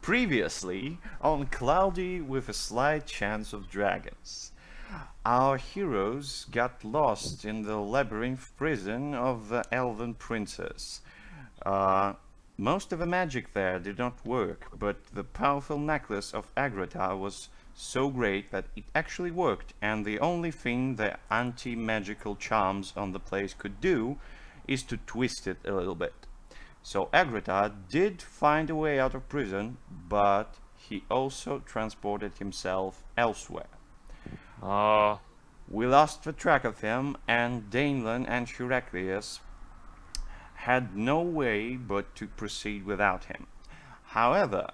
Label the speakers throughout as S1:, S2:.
S1: Previously, on Cloudy with a Slight Chance of Dragons, our heroes got lost in the labyrinth prison of the Elven Princess. Uh, Most of the magic there did not work, but the powerful necklace of Agrata was so great that it actually worked, and the only thing the anti-magical charms on the place could do is to twist it a little bit. So Agrata did find a way out of prison, but he also transported himself elsewhere.
S2: Oh,
S1: We lost the track of him, and Danelan and Heraclius had no way but to proceed without him. However,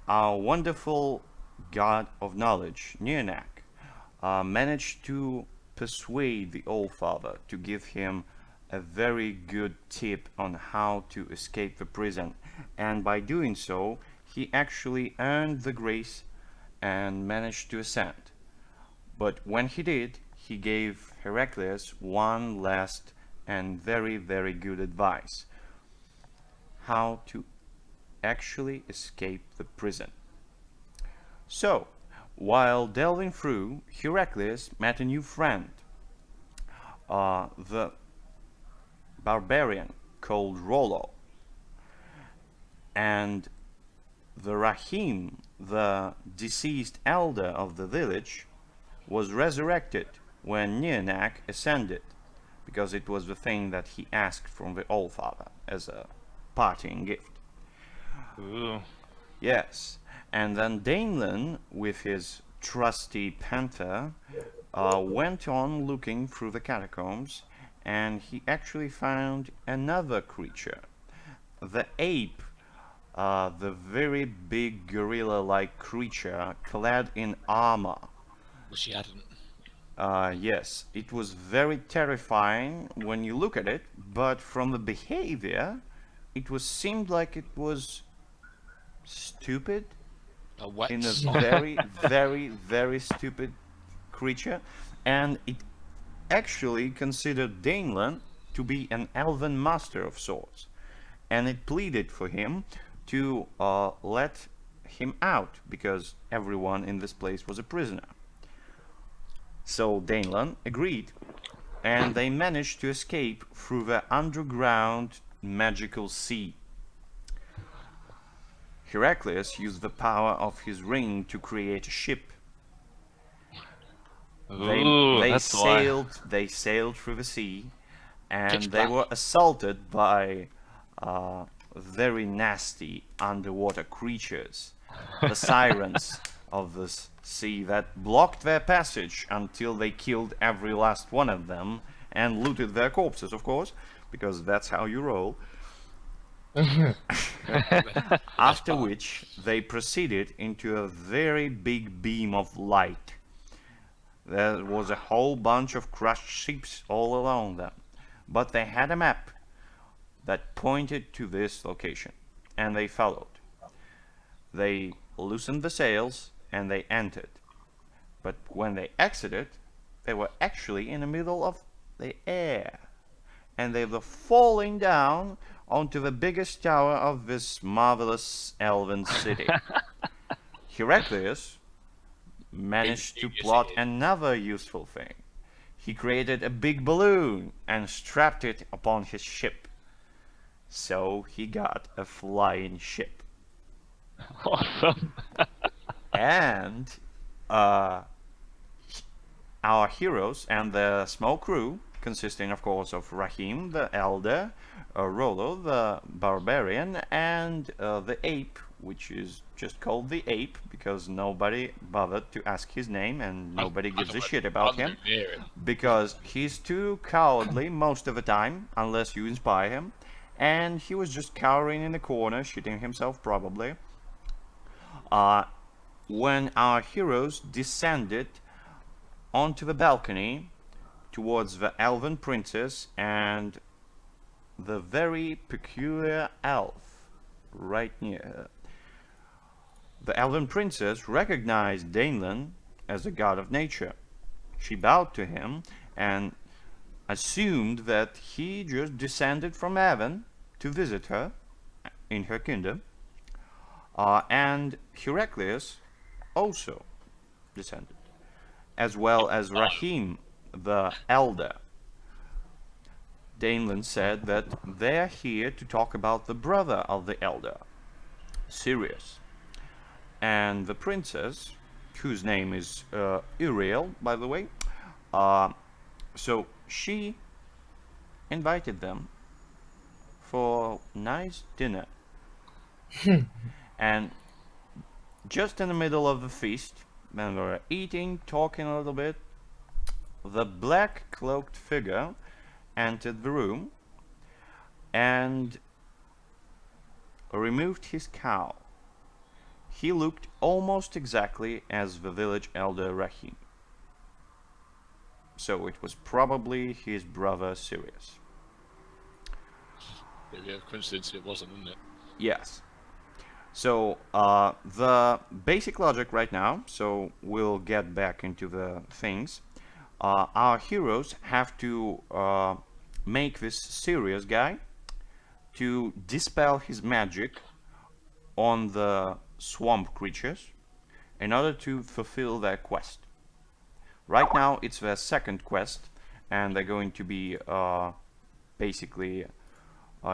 S1: our wonderful god of knowledge, Nirnak, managed to persuade the All Father to give him a very good tip on how to escape the prison, and by doing so, he actually earned the grace and managed to ascend. But when he did, he gave Heraclius one last and very, very good advice: how to actually escape the prison. So, while delving through, Heraclius met a new friend, the barbarian called Rollo, and the Rahim, the deceased elder of the village, was resurrected when Nirnak ascended, because it was the thing that he asked from the Allfather as a parting gift.
S2: ooh.
S1: Yes, and then Danelan, with his trusty panther, went on looking through the catacombs, and he actually found another creature, the ape, the very big gorilla-like creature clad in armor.
S2: Wish he hadn't.
S1: Yes, it was very terrifying when you look at it, but from the behavior, seemed like it was stupid,
S2: A what?
S1: in a very, very, very stupid creature, and it actually considered Danelan to be an elven master of sorts, and it pleaded for him to let him out because everyone in this place was a prisoner. So Danelan agreed, and they managed to escape through the underground magical sea. Heraclius used the power of his ring to create a ship.
S2: Ooh, that's why.
S1: They sailed through the sea, and
S2: Pitch
S1: they
S2: black.
S1: were assaulted by very nasty underwater creatures, the sirens of the sea, that blocked their passage until they killed every last one of them and looted their corpses, of course, because that's how you roll. After which they proceeded into a very big beam of light. There was a whole bunch of crushed ships all along them, but they had a map that pointed to this location, and they followed. They loosened the sails and they entered, but when they exited, they were actually in the middle of the air, and they were falling down onto the biggest tower of this marvelous elven city. Heraclius managed to plot another useful thing. He created a big balloon and strapped it upon his ship. So he got a flying ship.
S2: Awesome.
S1: And uh, our heroes and the small crew, consisting of course of Rahim the Elder, Rollo the Barbarian, and the Ape, which is just called the Ape because nobody bothered to ask his name and nobody gives a shit about him, because he's too cowardly most of the time, unless you inspire him, and he was just cowering in the corner, shitting himself probably. When our heroes descended onto the balcony towards the elven princess and the very peculiar elf right near her. The elven princess recognized Danelan as a god of nature. She bowed to him and assumed that he just descended from heaven to visit her in her kingdom. And Heraclius also descended, as well as Rahim the elder. Daneland said that they're here to talk about the brother of the elder, Sirius, and the princess, whose name is Uriel, by the way. So she invited them for nice dinner. And just in the middle of the feast, when they were eating, talking a little bit, the black cloaked figure entered the room and removed his cowl. He looked almost exactly as the village elder Rahim. So it was probably his brother Sirius.
S2: Yeah, coincidence it wasn't, isn't it?
S1: Yes. So the basic logic right now, so we'll get back into the things. Our heroes have to make this Sirius guy to dispel his magic on the swamp creatures in order to fulfill their quest. Right now it's their second quest, and they're going to be basically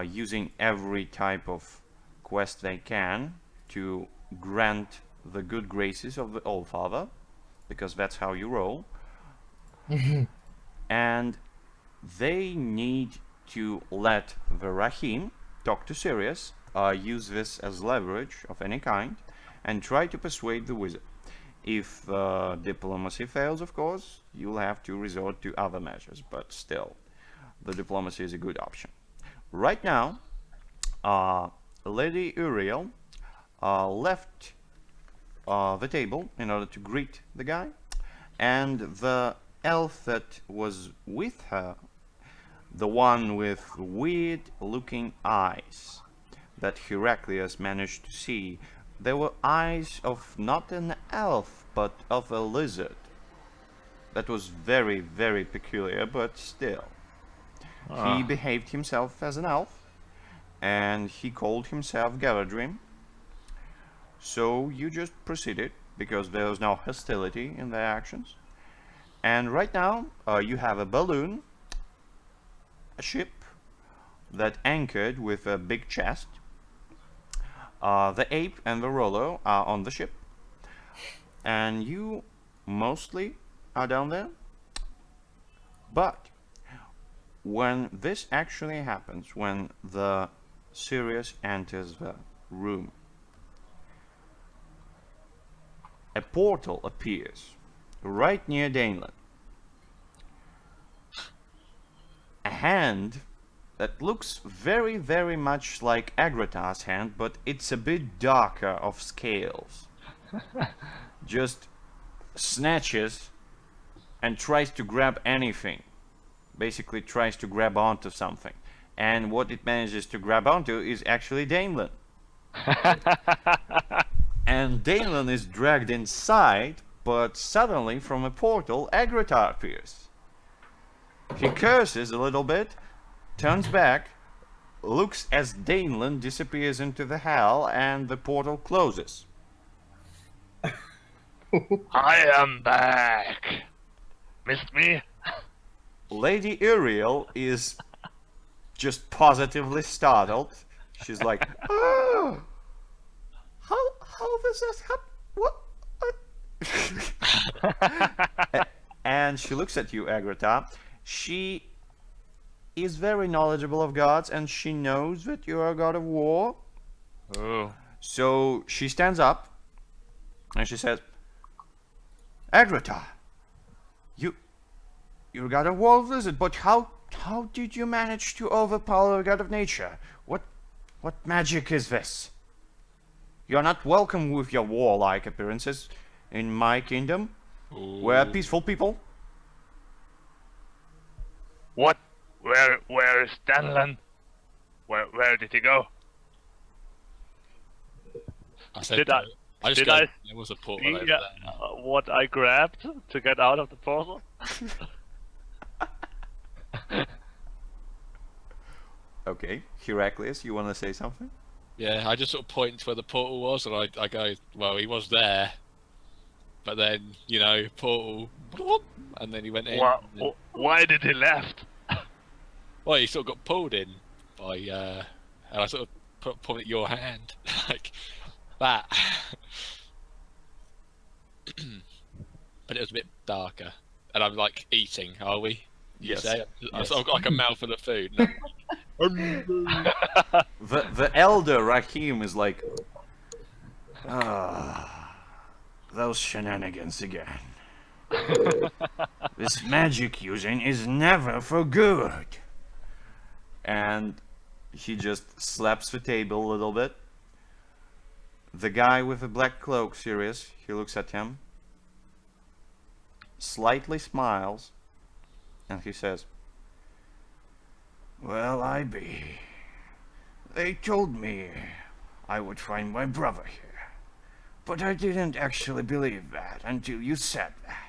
S1: using every type of quest they can to grant the good graces of the Allfather, because that's how you roll. And they need to let the Rahim talk to Sirius, use this as leverage of any kind, and try to persuade the wizard. If diplomacy fails, of course, you'll have to resort to other measures, but still, the diplomacy is a good option. Right now, Lady Uriel left the table in order to greet the guy, and the elf that was with her, the one with weird looking eyes that Heraclius managed to see, they were eyes of not an elf but of a lizard. That was very, very peculiar, but still. He behaved himself as an elf, and he called himself Galadrim. So you just proceeded, because there was no hostility in their actions. And right now, you have a balloon, a ship that anchored with a big chest. The ape and the Rollo are on the ship, and you mostly are down there. But when this actually happens, when the Sirius enters the room, a portal appears right near Daneland. A hand that looks very, very much like Agratar's hand, but it's a bit darker of scales. Just snatches and tries to grab anything. Basically tries to grab onto something. And what it manages to grab onto is actually Daneland. And Daneland is dragged inside, but suddenly from a portal, Agratar appears. He curses a little bit, turns back, looks as Daneland disappears into the hell, and the portal closes.
S2: I am back. Missed me?
S1: Lady Uriel is just positively startled. She's like, oh, how does this happen? What? And she looks at you, Agratar. She is very knowledgeable of gods, and she knows that you are a god of war.
S2: Oh.
S1: So she stands up, and she says, Agratar, you're a god of war lizard, but how did you manage to overpower a god of nature? What magic is this? You're not welcome with your warlike appearances in my kingdom.
S2: Ooh.
S1: We're peaceful people.
S2: What? Where is Danlan? Where did he go?
S3: I said,
S2: Did I-
S3: I just
S2: did
S3: go,
S2: I
S3: there was a portal over
S2: See
S3: there.
S2: what I grabbed to get out of the portal?
S1: Okay, Heraclius, you want to say something?
S3: Yeah, I just sort of point to where the portal was, and I go, well, he was there, but then portal, bloop, and then he went in.
S2: Why did he left?
S3: Well, he sort of got pulled in by, and I sort of pointed at your hand like that. But it was a bit darker, and I'm like eating. Are we? You
S1: Yes.
S3: say?
S1: Yes.
S3: I've got like a mouthful of food. And
S1: The elder Rahim is like, ah, those shenanigans again. This magic using is never for good. And he just slaps the table a little bit. The guy with the black cloak, Sirius, he looks at him, slightly smiles, and he says, well, I be. They told me I would find my brother here, but I didn't actually believe that until you said that.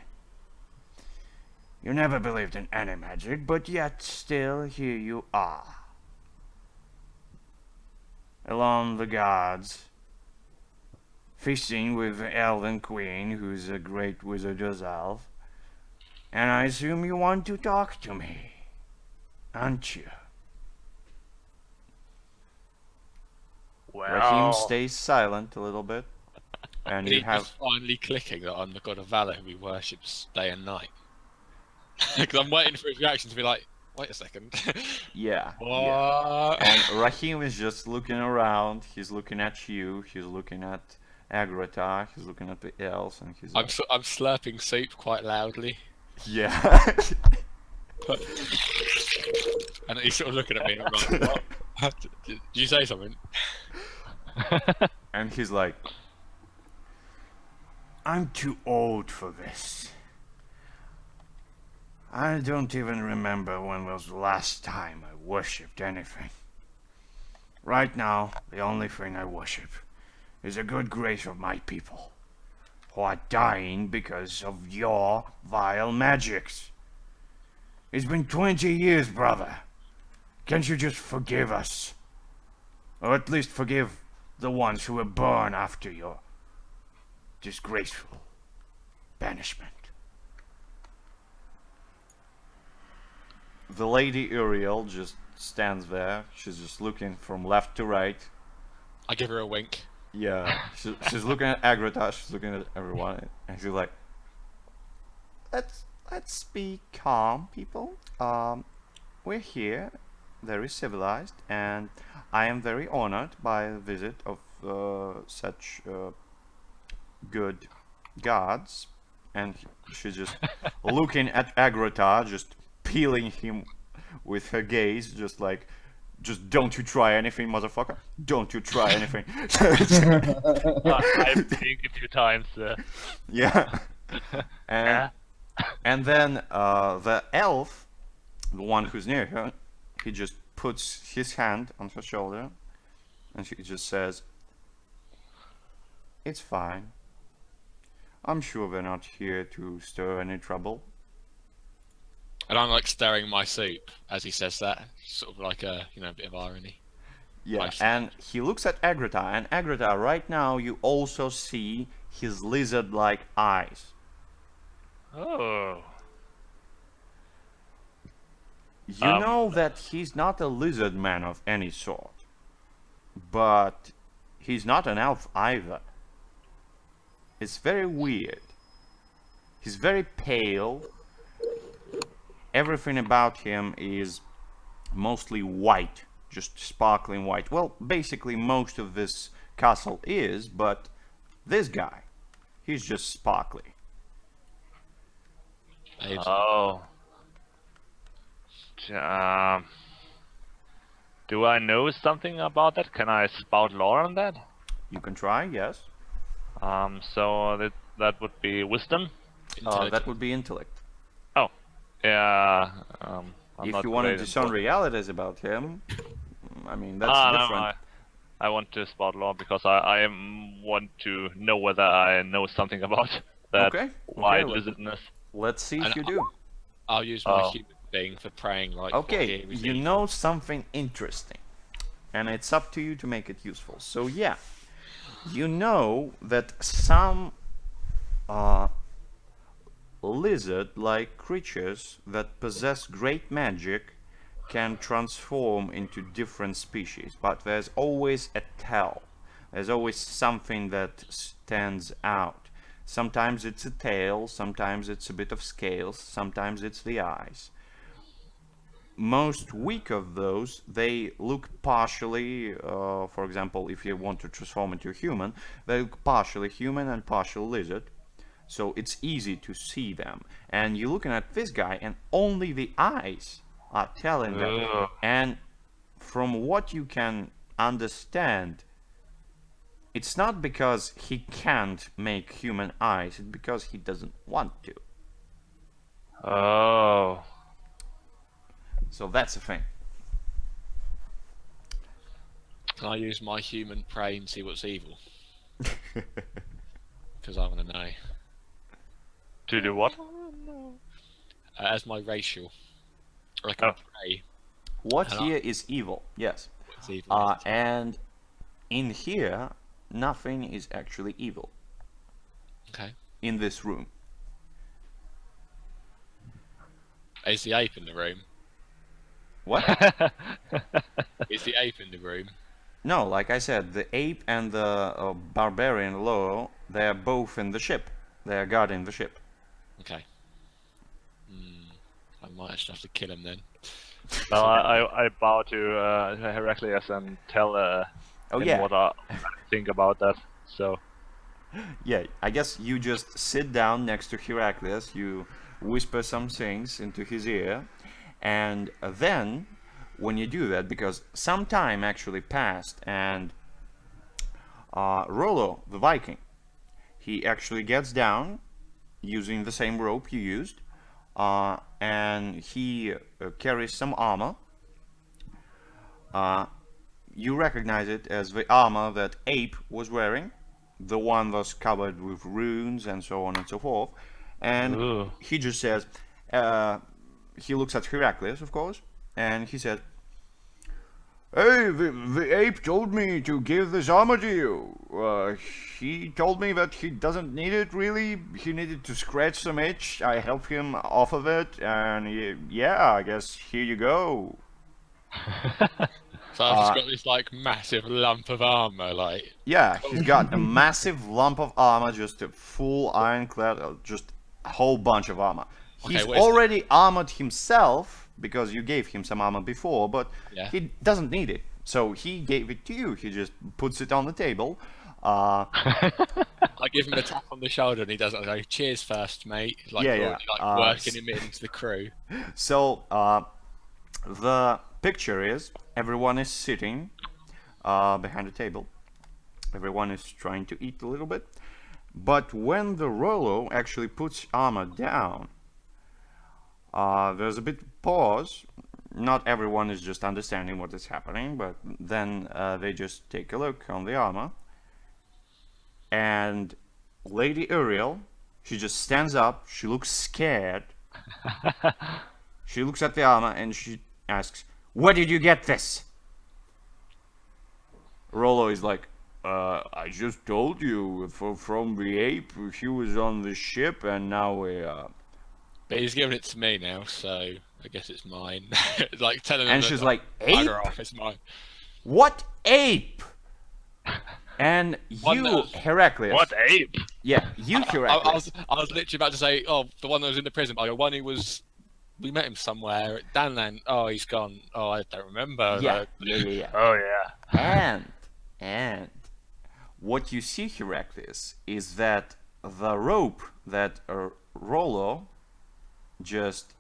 S1: You never believed in any magic, but yet still here you are. Along the gods, feasting with the elven queen, who's a great wizard herself. And I assume you want to talk to me, aren't you? Rahim stays silent a little bit, and you
S3: he's
S1: have...
S3: just finally clicking that I'm the god of valor who he worships day and night. Because I'm waiting for his reaction to be like, wait a second.
S1: Yeah,
S3: What?
S1: yeah. And Rahim is just looking around, he's looking at you, he's looking at Agrata, he's looking at the elves, and he's like...
S3: I'm slurping soup quite loudly.
S1: Yeah.
S3: And he's sort of looking at me and I'm like, what? Did you say something?
S1: And he's like, I'm too old for this. I don't even remember when was the last time I worshipped anything. Right now, the only thing I worship is the good grace of my people, who are dying because of your vile magics. It's been 20 years, brother. Can't you just forgive us? Or at least forgive the ones who were born after your disgraceful banishment. The Lady Uriel just stands there. She's just looking from left to right.
S3: I give her a wink.
S1: Yeah, she's looking at Agrata, she's looking at everyone, and she's like, let's be calm, people. We're here, very civilized, and I am very honored by the visit of such good gods. And she's just looking at Agrata, just peeling him with her gaze, just like, just don't you try anything, motherfucker. Don't you try anything.
S2: I think a few times.
S1: Yeah.
S2: Yeah.
S1: And then the elf, the one who's near her, he just puts his hand on her shoulder, and she just says, it's fine. I'm sure they're not here to stir any trouble.
S3: And I'm like stirring my soup as he says that. Sort of like a, bit of irony.
S1: Yeah,
S3: Nice.
S1: and he looks at Agrata, and Agrata, right now you also see his lizard-like eyes.
S2: Oh.
S1: You know that he's not a lizard man of any sort, but he's not an elf either. It's very weird. He's very pale. Everything about him is mostly white, just sparkling white. Well, basically most of this castle is, but this guy, he's just sparkly.
S2: Oh. Do I know something about that? Can I spout lore on that?
S1: You can try, yes.
S2: So that would be wisdom.
S1: That would be intellect.
S2: Oh, yeah. I'm
S1: If
S2: not
S1: you want to
S2: great at
S1: discern
S2: what-
S1: realities about him, I mean, that's
S2: No,
S1: different.
S2: I want to spout lore because I want to know whether I know something about that
S1: Okay,
S2: wide
S1: okay,
S2: lizardness.
S1: Let's see if
S3: And
S1: you do.
S3: I'll use my
S2: Oh.
S3: human thing for praying like.
S1: Okay,
S3: what he
S1: you know something interesting. and it's up to you to make it useful. So yeah, you know that some lizard-like creatures that possess great magic can transform into different species, but there's always a tell. There's always something that stands out. Sometimes it's a tail, sometimes it's a bit of scales, sometimes it's the eyes. Most weak of those, they look partially, for example, if you want to transform into a human, they look partially human and partially lizard. So it's easy to see them. And you're looking at this guy, and only the eyes are telling that.
S2: Ugh.
S1: And from what you can understand, it's not because he can't make human eyes, it's because he doesn't want to.
S2: Oh.
S1: So that's the thing.
S3: Can I use my human prey and see what's evil? Because I want to know.
S2: To do what?
S3: As my racial. Like
S2: Oh.
S3: a prey.
S1: What
S3: Hello?
S1: here is evil, yes.
S3: What's evil?
S1: And in here, nothing is actually evil.
S3: Okay.
S1: In this room.
S3: Is the ape in the room?
S1: What?
S3: Is the ape in the room?
S1: No, like I said, the ape and the barbarian Loro, they are both in the ship. They are guarding the ship.
S3: Okay. I might actually have to kill him then.
S2: No, I bow to Heraclius and tell
S1: Oh
S2: him
S1: yeah,
S2: what I think about that. So
S1: yeah. I guess you just sit down next to Heraclius. You whisper some things into his ear, and then when you do that, because some time actually passed, and Rollo, the Viking, he actually gets down using the same rope you used, and he carries some armor. You recognize it as the armor that Ape was wearing, the one was covered with runes and so on and so forth. And
S2: Ooh.
S1: he just says, he looks at Heraclius, of course, and he said, "Hey, the ape told me to give this armor to you. He told me that he doesn't need it really. He needed to scratch some itch. I helped him off of it, and yeah, I guess here you go."
S3: So I've just got this like massive lump of armor, like.
S1: Yeah, he's got a massive lump of armor, just a full ironclad, just a whole bunch of armor. He's
S3: where's
S1: already armored himself because you gave him some armor before, but
S3: Yeah.
S1: he doesn't need it. So he gave it to you. He just puts it on the table.
S3: I give him a tap on the shoulder and he does it. I go, "Cheers first, mate." Like,
S1: Yeah,
S3: you're
S1: yeah.
S3: already, like working him into the crew.
S1: So the picture is everyone is sitting behind a table. Everyone is trying to eat a little bit. But when the Rollo actually puts armor down, there's a bit pause. Not everyone is just understanding what is happening, but then they just take a look on the armor. And Lady Uriel, she just stands up, she looks scared. She looks at the armor and she asks, "Where did you get this?" Rollo is like, "I just told you from the ape. He was on the ship and now we
S3: But he's giving it to me now, so I guess it's mine. Like telling him
S1: And
S3: that,
S1: she's like, "Ape?
S3: "Bugger off, it's mine."
S1: What ape?" And
S3: One
S1: you,
S3: that was-
S1: Heraclius.
S2: what ape?
S1: Yeah, you,
S3: I
S1: Heraclius.
S3: was literally about to say, "Oh, the one that was in the prison." I go, "One who was, we met him somewhere at Danland. Oh, he's gone. Oh, I don't remember."
S1: Yeah,
S3: Like,
S1: yeah.
S2: Oh yeah.
S1: And what you see, Heraclius, is that the rope that Rollo just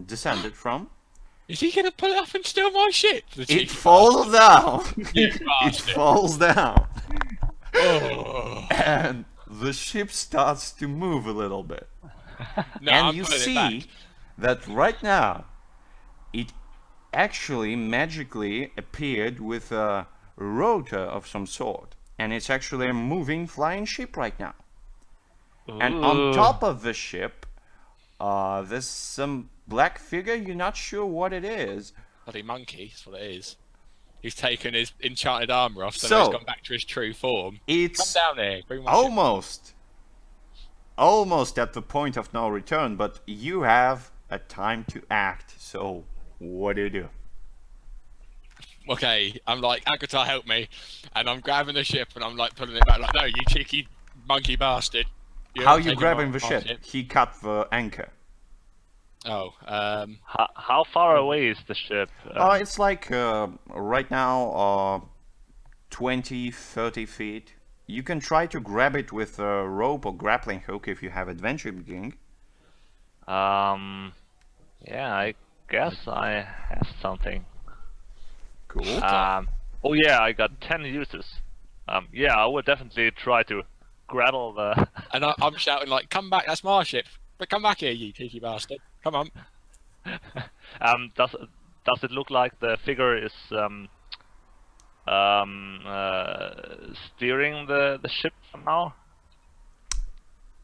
S1: descended from,
S3: is he gonna pull it up and steal my shit? The
S1: it
S3: cheeky
S1: falls down.
S3: You
S1: It
S3: bastard.
S1: falls down.
S3: Oh.
S1: And the ship starts to move a little bit.
S3: No,
S1: And
S3: I'm
S1: you
S3: putting it
S1: see
S3: back.
S1: that right now it actually magically appeared with a rotor of some sort, and it's actually a moving flying ship right now. And on
S2: Ooh.
S1: top of the ship there's some black figure. You're not sure what it is.
S3: Bloody monkey, that's what it is. He's taken his enchanted armor off, so,
S1: So-
S3: now he's gone back to his true form. Come
S1: It's
S3: down here. Bring my ship.
S1: almost at the point of no return, but you have a time to act. So what do?
S3: Okay, I'm like, Agatar, help me. And I'm grabbing the ship and I'm like pulling it back like, no, you cheeky monkey bastard.
S1: How
S3: haven't
S1: you
S3: taken
S1: grabbing
S3: my
S1: the ship? He cut the anchor.
S3: Oh,
S2: How far away is the ship?
S1: It's like right now 20, 30 feet. You can try to grab it with a rope or grappling hook if you have adventure beginning.
S2: Yeah, I guess I have something.
S1: Cool.
S2: Oh yeah, I got 10 uses. Yeah, I would definitely try to grapple the.
S3: and I'm shouting like, come back, that's my ship. But come back here, you cheeky bastard. Come on.
S2: Does it look like the figure is steering the ship somehow?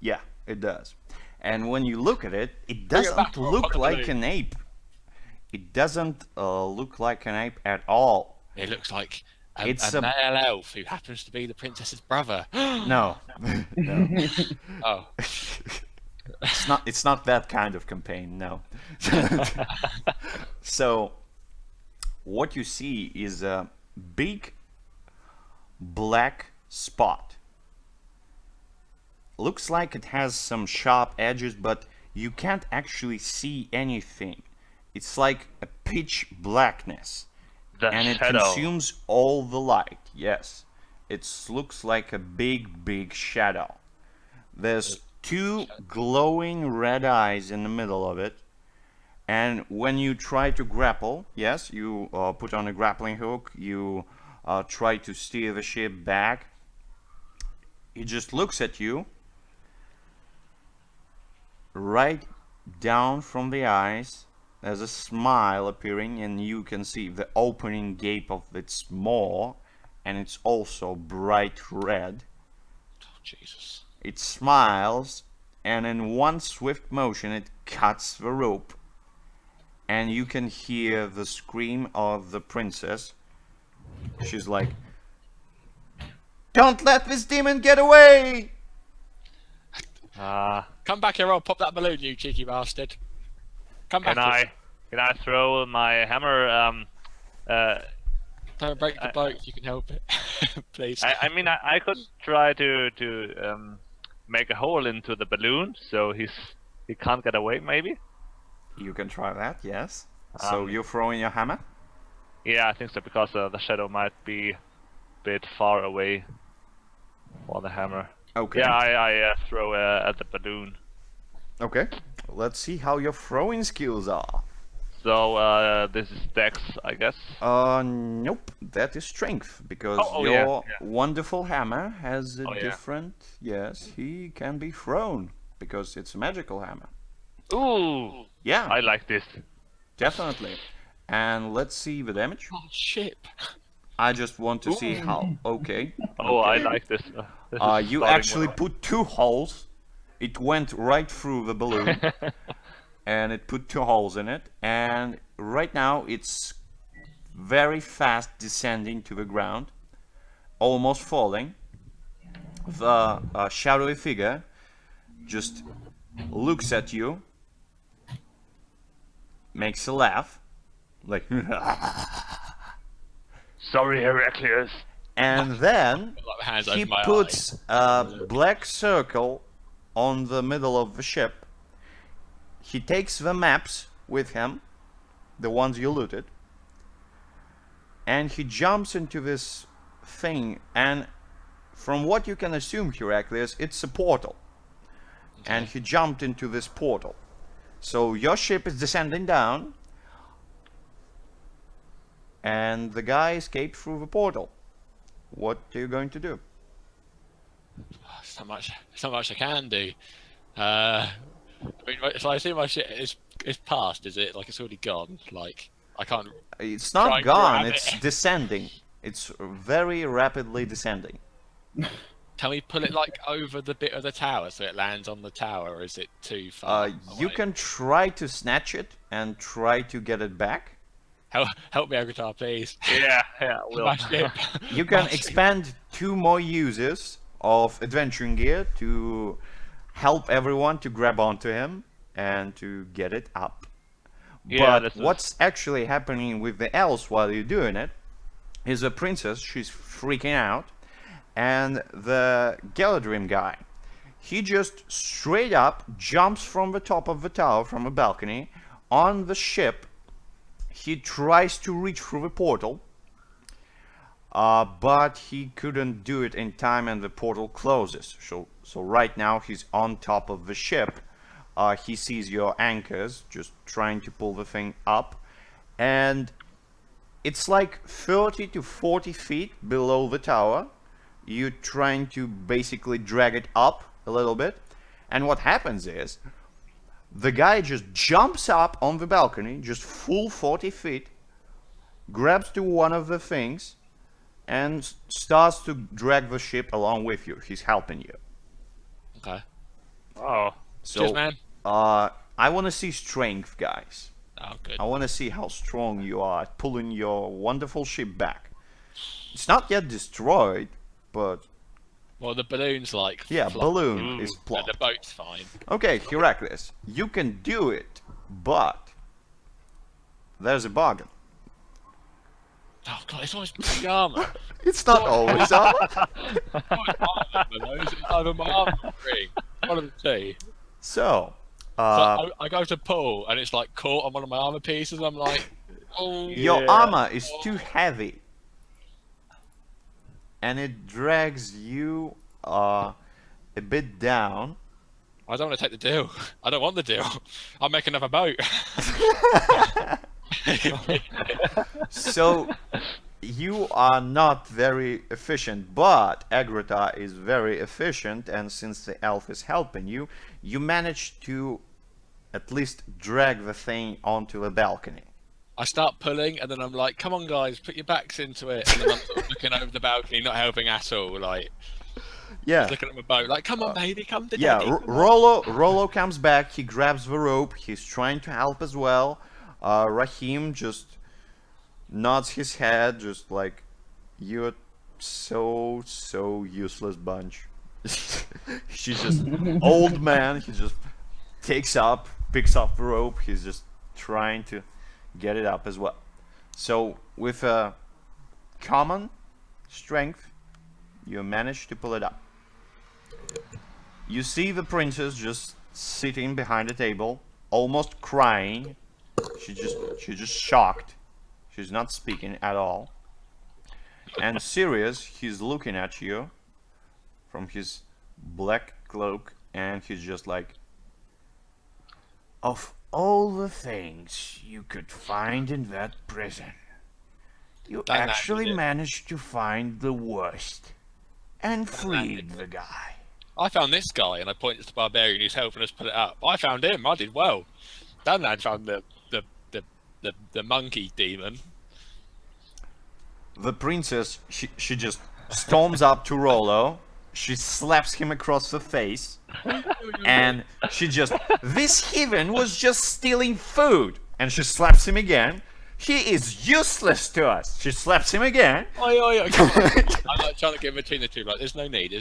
S1: Yeah, it does. And when you look at it, it
S3: Bring it back
S1: doesn't
S3: to
S1: look
S3: the
S1: like
S3: balloon.
S1: an ape. It doesn't look like an ape at all.
S3: It looks like
S1: It's
S3: a
S1: a-
S3: male elf who happens to be the princess's brother.
S1: No. No.
S3: Oh,
S1: It's not that kind of campaign, no. So what you see is a big black spot. Looks like it has some sharp edges, but you can't actually see anything. It's like a pitch blackness.
S2: The
S1: And it
S2: shadow.
S1: consumes all the light. Yes, it looks like a big shadow. There's two glowing red eyes in the middle of it, and when you try to grapple, yes, you put on a grappling hook, you try to steer the ship back. He just looks at you right down from the eyes. There's a smile appearing, and you can see the opening gape of its maw, and it's also bright red.
S3: Jesus.
S1: It smiles, and in one swift motion it cuts the rope, and you can hear the scream of the princess. She's like, "Don't let this demon get away!"
S3: Come back here, I'll pop that balloon, you cheeky bastard. Come back here.
S2: Can I throw my hammer?
S3: Don't break the boat, you can help it. Please.
S2: I mean, I could try to make a hole into the balloon so he can't get away. Maybe.
S1: You can try that, yes. So you're throwing your hammer?
S2: Yeah, I think so because the shadow might be a bit far away for the hammer.
S1: Okay.
S2: Yeah, I throw at the balloon.
S1: Okay. Let's see how your throwing skills are.
S2: So this is Dex, I guess.
S1: Nope. That is strength, because
S2: Oh,
S1: your
S2: yeah.
S1: wonderful hammer has a
S2: Oh, yeah.
S1: different... Yes, he can be thrown, because it's a magical hammer.
S2: Ooh,
S1: Yeah,
S2: I like this.
S1: definitely. And let's see the damage.
S3: Oh, ship.
S1: I just want to see how... Okay.
S2: Oh, I like this. This is
S1: You
S2: starting
S1: actually
S2: well.
S1: put two holes. It went right through the balloon. And it put two holes in it. And right now it's very fast descending to the ground. Almost falling. The shadowy figure just looks at you. Makes a laugh. Like...
S2: Sorry, Heraclius.
S1: And then
S3: Like the hands
S1: he
S3: over my
S1: puts a black circle on the middle of the ship. He takes the maps with him, the ones you looted, and he jumps into this thing. And from what you can assume, Heraclius, it's a portal. And he jumped into this portal. So your ship is descending down, and the guy escaped through the portal. What are you going to do?
S3: So much I can do. I mean, so I assume my shit is past, is it? Like it's already gone. Like I can't.
S1: It's
S3: Try
S1: not
S3: and
S1: gone,
S3: grab
S1: it's
S3: it.
S1: descending. It's very rapidly descending.
S3: Can we pull it like over the bit of the tower so it lands on the tower, or is it too far?
S1: You
S3: away?
S1: can try to snatch it and try to get it back.
S3: Help me, Agritar, please.
S2: Yeah, will.
S3: My ship.
S1: You can
S3: My ship.
S1: expand 2 more uses of adventuring gear to help everyone to grab onto him and to get it up.
S2: Yeah,
S1: But
S2: this
S1: what's actually happening with the elves while you're doing it is the princess, she's freaking out, and the Galadrim guy, he just straight up jumps from the top of the tower from a balcony on the ship. He tries to reach through the portal, but he couldn't do it in time and the portal closes. So right now he's on top of the ship. He sees your anchors just trying to pull the thing up, and it's like 30 to 40 feet below the tower. You're trying to basically drag it up a little bit, and what happens is the guy just jumps up on the balcony, just full 40 feet, grabs to one of the things, and starts to drag the ship along with you. He's helping you.
S3: Okay.
S2: Oh,
S1: So,
S3: Cheers, man.
S1: I want to see strength, guys.
S3: Oh, good.
S1: I want to see how strong you are at pulling your wonderful ship back. It's not yet destroyed, but
S3: Well, the balloon's like.
S1: yeah,
S3: flop,
S1: balloon
S2: Mm.
S1: is
S3: and
S1: plopped.
S3: the boat's fine.
S1: Okay, Heracles, you can do it, but there's a bargain.
S3: Oh god, it's always the armor.
S1: It's not always armor.
S3: It's either my armor ring. One of the two.
S1: So,
S3: I go to pull and it's like caught on one of my armor pieces and I'm like, oh.
S1: your
S2: Yeah.
S1: armor is too heavy, and it drags you a bit down.
S3: I don't want to take the deal. I don't want the deal. I'll make another boat.
S1: So you are not very efficient, but Agrita is very efficient, and since the elf is helping you, you manage to at least drag the thing onto the balcony.
S3: I start pulling and then I'm like, come on guys, put your backs into it. And then I'm sort of looking over the balcony, not helping at all. Like,
S1: Yeah.
S3: looking at my boat, like, come on baby, come to
S1: Yeah,
S3: daddy. come on."
S1: Rollo comes back, he grabs the rope, he's trying to help as well. Rahim just nods his head, just like, you're so useless bunch. She's just old man, he just picks up the rope, he's just trying to get it up as well. So with a common strength, you manage to pull it up. You see the princess just sitting behind the table, almost crying. She's just shocked. She's not speaking at all. And Sirius, he's looking at you from his black cloak, and he's just like, of all the things you could find in that prison, you
S3: That
S1: actually
S3: landed it.
S1: managed to find the worst and freed
S3: landed
S1: the guy.
S3: I found this guy and I pointed to the barbarian who's helping us put it up. I found him, I did well. Danlad found the monkey demon.
S1: The princess, she just storms up to Rollo. She slaps him across the face, and she just, this heathen was just stealing food. And she slaps him again. He is useless to us. She slaps him again.
S3: Oi, come on. I'm like trying to get between the two, like, there's no need.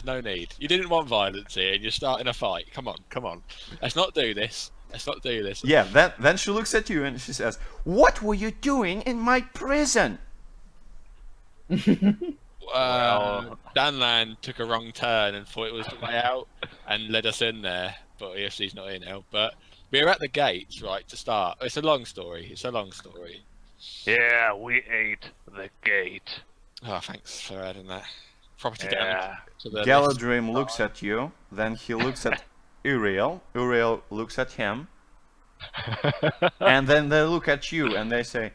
S3: You didn't want violence here, and you're starting a fight. Come on. Let's not do this.
S1: Yeah, then she looks at you and she says, what were you doing in my prison?
S3: Danland took a wrong turn and thought it was the way out and led us in there, but EFC's not here now. But we're at the gates, right, to start. It's a long story.
S2: yeah, we ate the gate.
S3: Oh, thanks for adding that. Property
S2: Yeah.
S3: damage to the list.
S1: Galadrim looks at you, then he looks at Uriel. Uriel looks at him, and then they look at you and they say,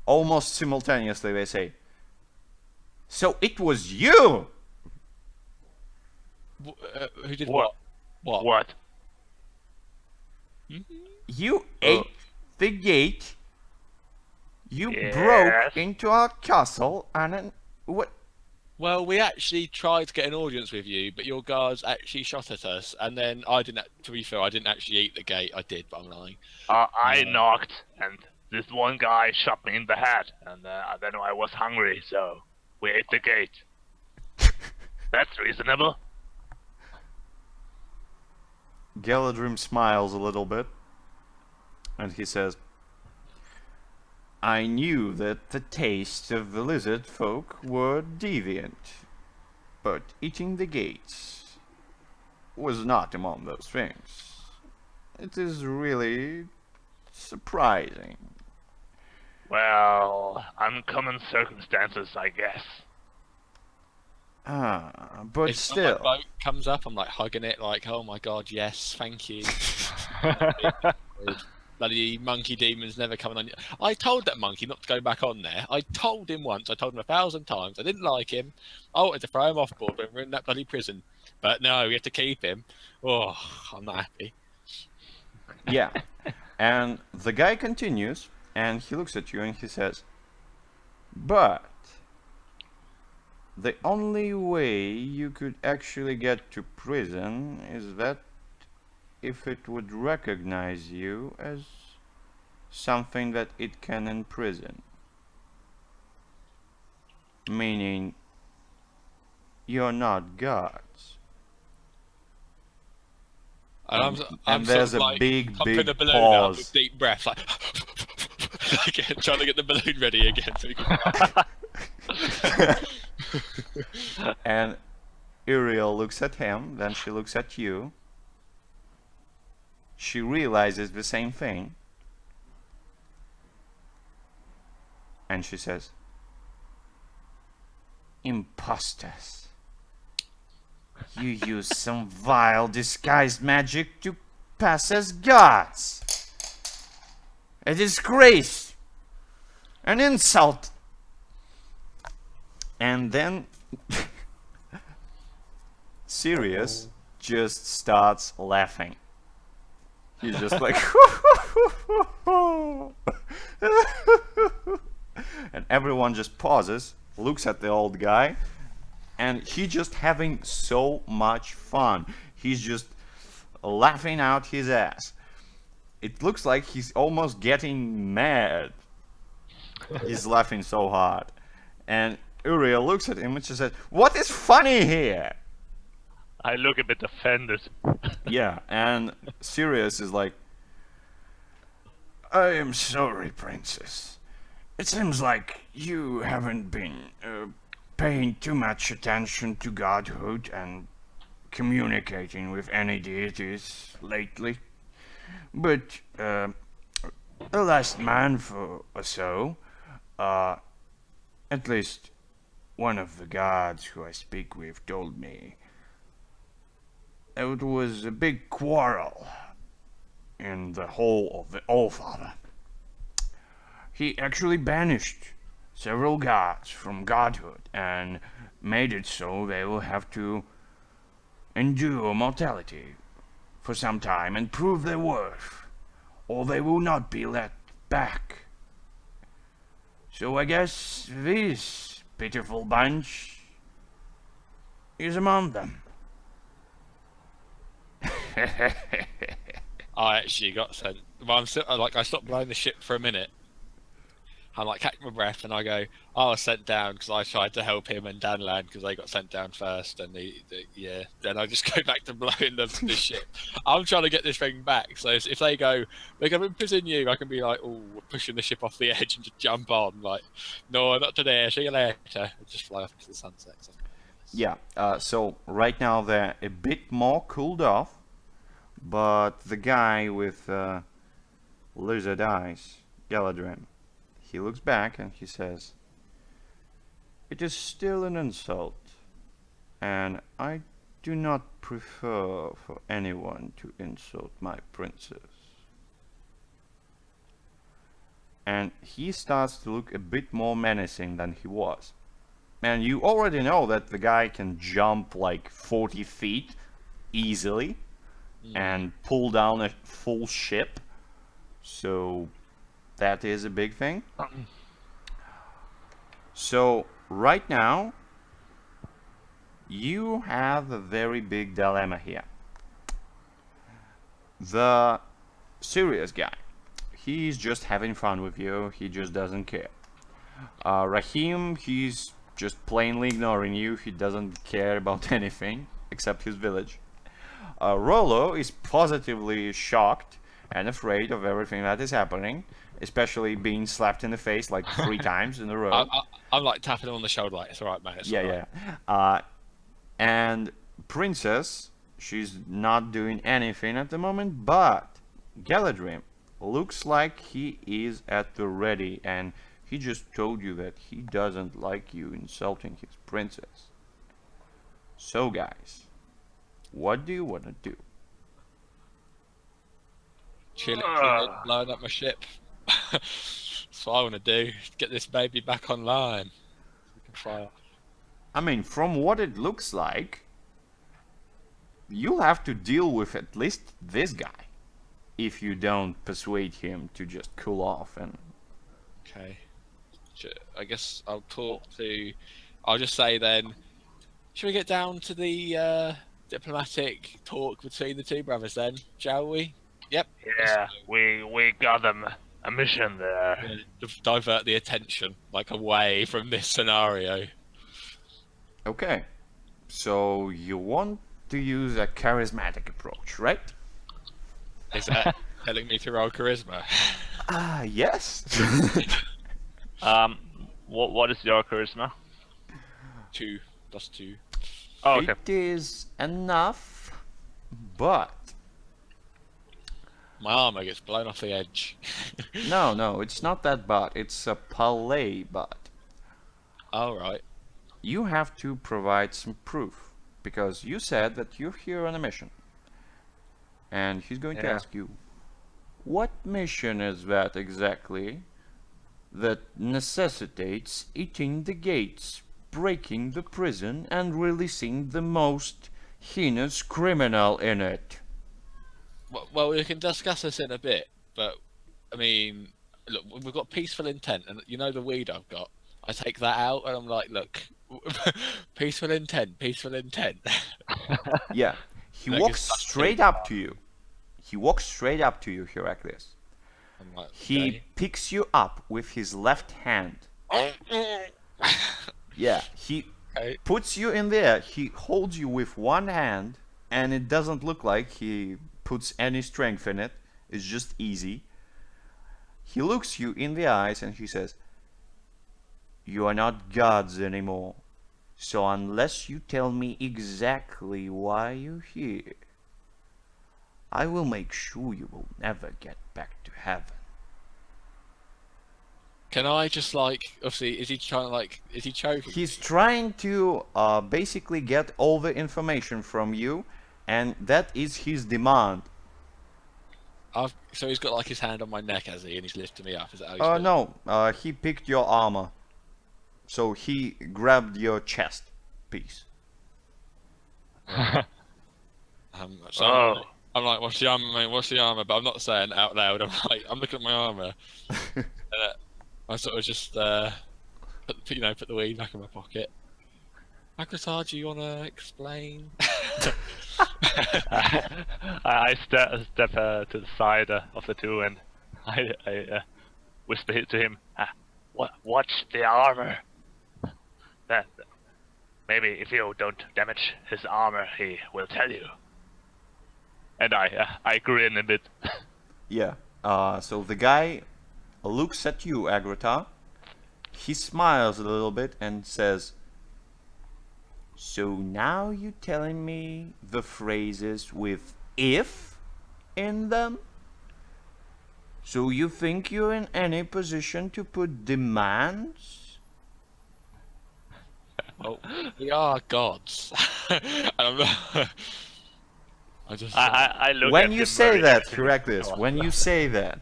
S1: almost simultaneously, they say, so it was you!
S3: Who did
S2: What?
S3: what?
S2: What?
S1: You ate the gate. You
S2: Yes.
S1: broke into our castle, and then what?
S3: Well, we actually tried to get an audience with you, but your guards actually shot at us, and then I didn't. To be fair, I didn't actually eat the gate. I did, but I'm lying.
S2: I knocked, and This one guy shot me in the head, and then I was hungry, so we ate the gate. That's reasonable.
S1: Galadrim smiles a little bit, and he says, I knew that the tastes of the lizard folk were deviant, but eating the gates was not among those things. It is really surprising.
S2: Well, uncommon circumstances, I guess.
S1: But
S3: If
S1: still.
S3: my boat comes up, I'm like hugging it, like, oh my god, yes, thank you. Bloody monkey demons never coming on. I told that monkey not to go back on there. I told him once. I told him 1,000 times. I didn't like him. I wanted to throw him off board when we're in that bloody prison. But no, we have to keep him. Oh, I'm not happy.
S1: Yeah. And the guy continues, and he looks at you and he says, but the only way you could actually get to prison is that if it would recognize you as something that it can imprison. Meaning, you're not gods.
S3: And I'm
S1: there's
S3: sort of
S1: a
S3: like
S1: big
S3: pumping the balloon
S1: pause.
S3: up with deep breath, like, like trying to get the balloon ready again. So we can
S1: And Uriel looks at him, then she looks at you. She realizes the same thing. And she says, imposters. You use some vile disguised magic to pass as gods. A disgrace. An insult. And then Sirius just starts laughing. He's just like and everyone just pauses, looks at the old guy, and he's just having so much fun. He's just laughing out his ass. It looks like he's almost getting mad. He's laughing so hard. And Uriel looks at him and she says, what is funny here?
S2: I look a bit offended.
S1: Yeah, and Sirius is like, I am sorry, princess. It seems like you haven't been paying too much attention to godhood and communicating with any deities lately. But the last month or so, at least one of the gods who I speak with told me there was a big quarrel in the hall of the Allfather. He actually banished several gods from godhood and made it so they will have to endure mortality for some time and prove their worth, or they will not be let back. So I guess this pitiful bunch is among them.
S3: I actually got sent. Well, I'm still like I stopped blowing the ship for a minute. I'm like catching my breath, and I go, "Oh, I was sent down because I tried to help him and Dan land because they got sent down first." And yeah, then I just go back to blowing the ship. I'm trying to get this thing back. So if they go, "We're going to imprison you," I can be like, "Oh, we're pushing the ship off the edge and just jump on." Like, no, not today. See you later. And just fly off into the sunset. So.
S1: Yeah. So right now they're a bit more cooled off. But the guy with lizard eyes, Galadrim, he looks back and he says, it is still an insult, and I do not prefer for anyone to insult my princess. And he starts to look a bit more menacing than he was. And you already know that the guy can jump like 40 feet easily and pull down a full ship, so that is a big thing. So right now you have a very big dilemma here. The serious guy, He's just having fun with you. He just doesn't care. Rahim, he's just plainly ignoring you. He doesn't care about anything except his village. Rollo is positively shocked and afraid of everything that is happening, especially being slapped in the face like 3 times in a row.
S3: I'm like tapping him on the shoulder, like, it's alright, mate. It's
S1: Yeah,
S3: all right.
S1: yeah. And Princess, she's not doing anything at the moment, but Galadrim looks like he is at the ready, and he just told you that he doesn't like you insulting his princess. So, guys, what do you want to do?
S3: Chilling, blowing up my ship. That's what I want to do. Get this baby back online. So we can fly off.
S1: I mean, from what it looks like, you'll have to deal with at least this guy if you don't persuade him to just cool off and...
S3: Okay. I guess I'll talk to... I'll just say then, should we get down to the diplomatic talk between the two brothers then, shall we? Yep.
S2: Yeah, we got them a mission there.
S3: Yeah, divert the attention, like, away from this scenario.
S1: Okay, so you want to use a charismatic approach, right?
S3: Is that telling me to roll charisma?
S1: Yes.
S2: What is your charisma?
S3: 2 plus 2.
S2: Oh, okay.
S1: It is enough, but...
S3: My armor gets blown off the edge.
S1: No, it's not that but, it's a palais but.
S3: Alright.
S1: You have to provide some proof, because you said that you're here on a mission. And he's going to
S2: Yeah.
S1: ask you, what mission is that exactly that necessitates eating the gates, breaking the prison, and releasing the most heinous criminal in it?
S3: Well, we can discuss this in a bit, but, I mean, look, we've got peaceful intent, and you know the weed I've got? I take that out, and I'm like, look, peaceful intent, peaceful intent.
S1: Yeah, he
S3: Like
S1: walks
S3: it's
S1: straight up to you. He walks straight up to you, Heraclius.
S3: I'm like,
S1: He
S3: okay.
S1: picks you up with his left hand. Yeah, he
S3: Okay.
S1: puts you in there. He holds you with one hand, and it doesn't look like he puts any strength in it. It's just easy. He looks you in the eyes and he says, "You are not gods anymore. So unless you tell me exactly why you're here, I will make sure you will never get back to heaven."
S3: Can I just, like, obviously, is he trying to, like, is he choking?
S1: He's trying to basically get all the information from you, and that is his demand.
S3: So he's got, like, his hand on my neck, has he, and he's lifting me up? Is that how he's doing it?
S1: No, he picked your armor. So he grabbed your chest piece.
S3: So
S2: Oh.
S3: I'm like, what's the armor, mate? What's the armor? But I'm not saying it out loud. I'm like, I'm looking at my armor. I sort of just put the weed back in my pocket. Agratar, do you want to explain?
S2: I step to the side of the two, and I whisper to him, "Watch the armor. That maybe if you don't damage his armor, he will tell you." And I grin a bit.
S1: Yeah. So the guy looks at you, Agratar. He smiles a little bit and says, "So now you telling me the phrases with 'if' in them? So you think you're in any position to put demands?"
S3: Well, we are gods. And I'm not... I just...
S2: I look
S1: When
S2: at
S1: you
S2: him
S1: say
S2: very
S1: that,
S2: carefully.
S1: Heraclius, when you say that,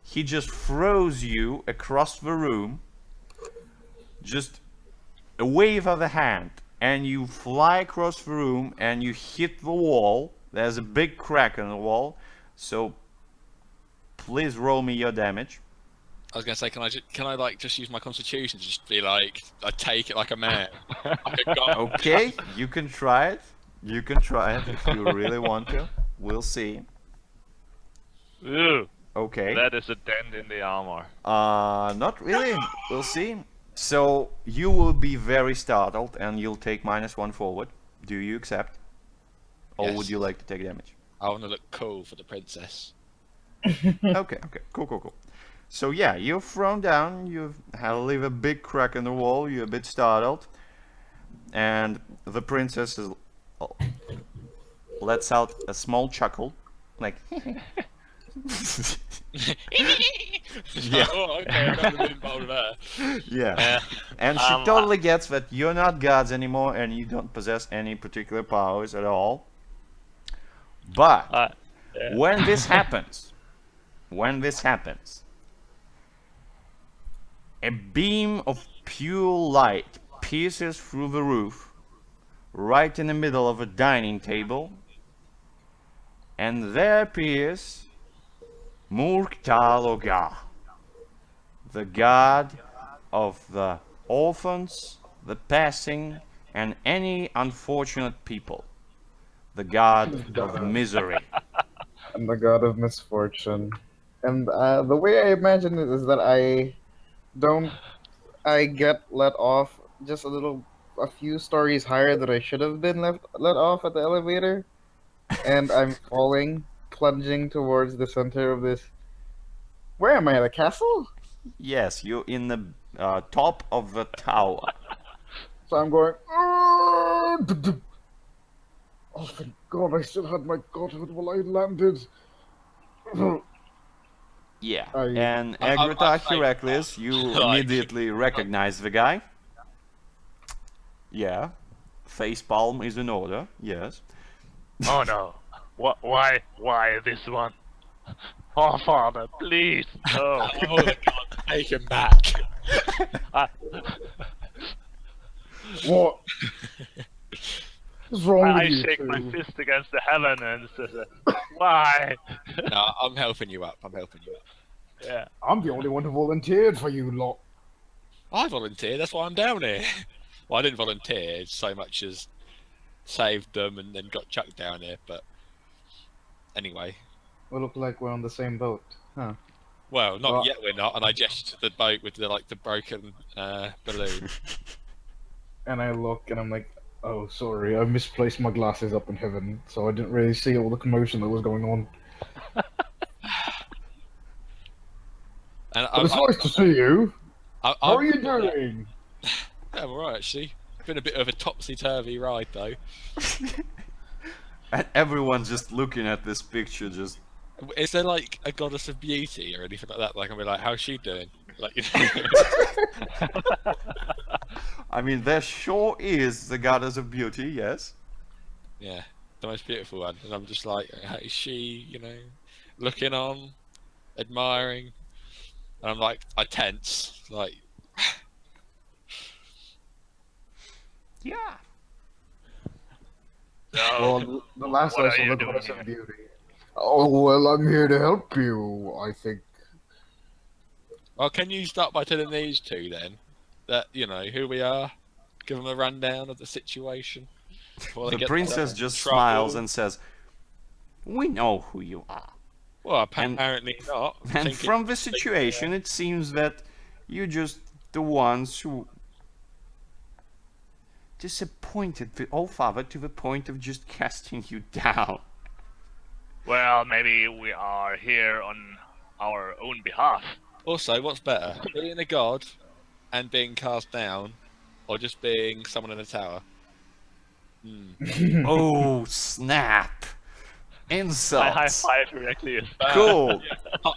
S1: he just throws you across the room, just a wave of the hand, and you fly across the room and you hit the wall. There's a big crack in the wall, so please roll me your damage.
S3: I was gonna say, can I like just use my constitution to just be like, I take it like a man, like a god.
S1: Okay, you can try it. You can try it if you really want to. We'll see.
S2: Ooh,
S1: Okay.
S2: That is a dent in the armor.
S1: Not really. We'll see. So you will be very startled, and you'll take -1 forward. Do you accept, or would
S3: Yes.
S1: you like to take damage?
S3: I want to look cool for the princess.
S1: Okay. Cool. So yeah, you're thrown down. You leave a big crack in the wall. You're a bit startled, and the princess lets out a small chuckle, like. Yeah.
S3: Oh, okay, I got a bit involved there.
S1: Yeah. And she
S2: Um,
S1: totally gets that you're not gods anymore and you don't possess any particular powers at all. But
S2: yeah.
S1: when this happens, a beam of pure light pierces through the roof, right in the middle of a dining table, and there appears Murktaloga, the god of the orphans, the passing, and any unfortunate people. The god of misery.
S4: I'm the god of misfortune. And the way I imagine it is that don't, I get let off just a few stories higher than I should have been let off at the elevator, and I'm falling, plunging towards the center of this. Where am I at a castle?
S1: Yes, you're in the top of the tower.
S4: So I'm going. Oh, thank God! I still had my godhood while I landed.
S1: Yeah,
S4: I-
S1: and
S3: I-
S1: Agrita
S3: I-
S1: Heraclius, you
S3: like-
S1: immediately recognize the guy. Yeah, face palm is in order. Yes.
S2: Oh no. Why this one? Oh, father, please, no.
S3: Oh my god, take him back.
S2: I,
S4: What? What's wrong with
S2: I
S4: you
S2: shake
S4: two?
S2: my fist against the heaven and say, why?
S3: No, I'm helping you up.
S2: Yeah.
S4: I'm the only one who volunteered for you lot.
S3: I volunteered, that's why I'm down here. Well, I didn't volunteer so much as saved them and then got chucked down here, but anyway.
S4: We look like we're on the same boat, huh?
S3: Well, not
S4: Well-
S3: yet we're not, and I gestured to the boat with the broken balloon.
S4: And I look and I'm like, oh, sorry, I misplaced my glasses up in heaven, so I didn't really see all the commotion that was going on.
S3: And
S4: But it's nice to see you. How are you doing?
S3: Yeah, I'm alright actually. Been a bit of a topsy-turvy ride though.
S1: And everyone's just looking at this picture, just.
S3: Is there like a goddess of beauty or anything like that? Like, I'll be like, how's she doing? Like,
S1: I mean, there sure is the goddess of beauty, yes.
S3: yeah, the most beautiful one. And I'm just like, how is she, looking on, admiring? And I'm like, I tense, like,
S1: Yeah.
S2: No.
S4: Well, the last
S2: What
S4: I
S2: are
S4: saw
S2: you
S4: the
S2: doing
S4: goddess
S2: here?
S4: of beauty. Oh, well, I'm here to help you, I think.
S3: well, can you start by telling these two then that, who we are? Give them a rundown of the situation. before they
S1: The
S3: get
S1: princess
S3: in
S1: just
S3: trouble.
S1: smiles and says, "We know who you are."
S3: Well,
S1: and-
S3: apparently not.
S1: And
S3: Thinking-
S1: from the situation, it seems that you're just the ones who disappointed the All-Father to the point of just casting you down.
S2: Well, maybe we are here on our own behalf.
S3: Also, what's better, being a god and being cast down, or just being someone in a tower?
S1: Oh, snap. Insults.
S2: I high five directly.
S1: Cool.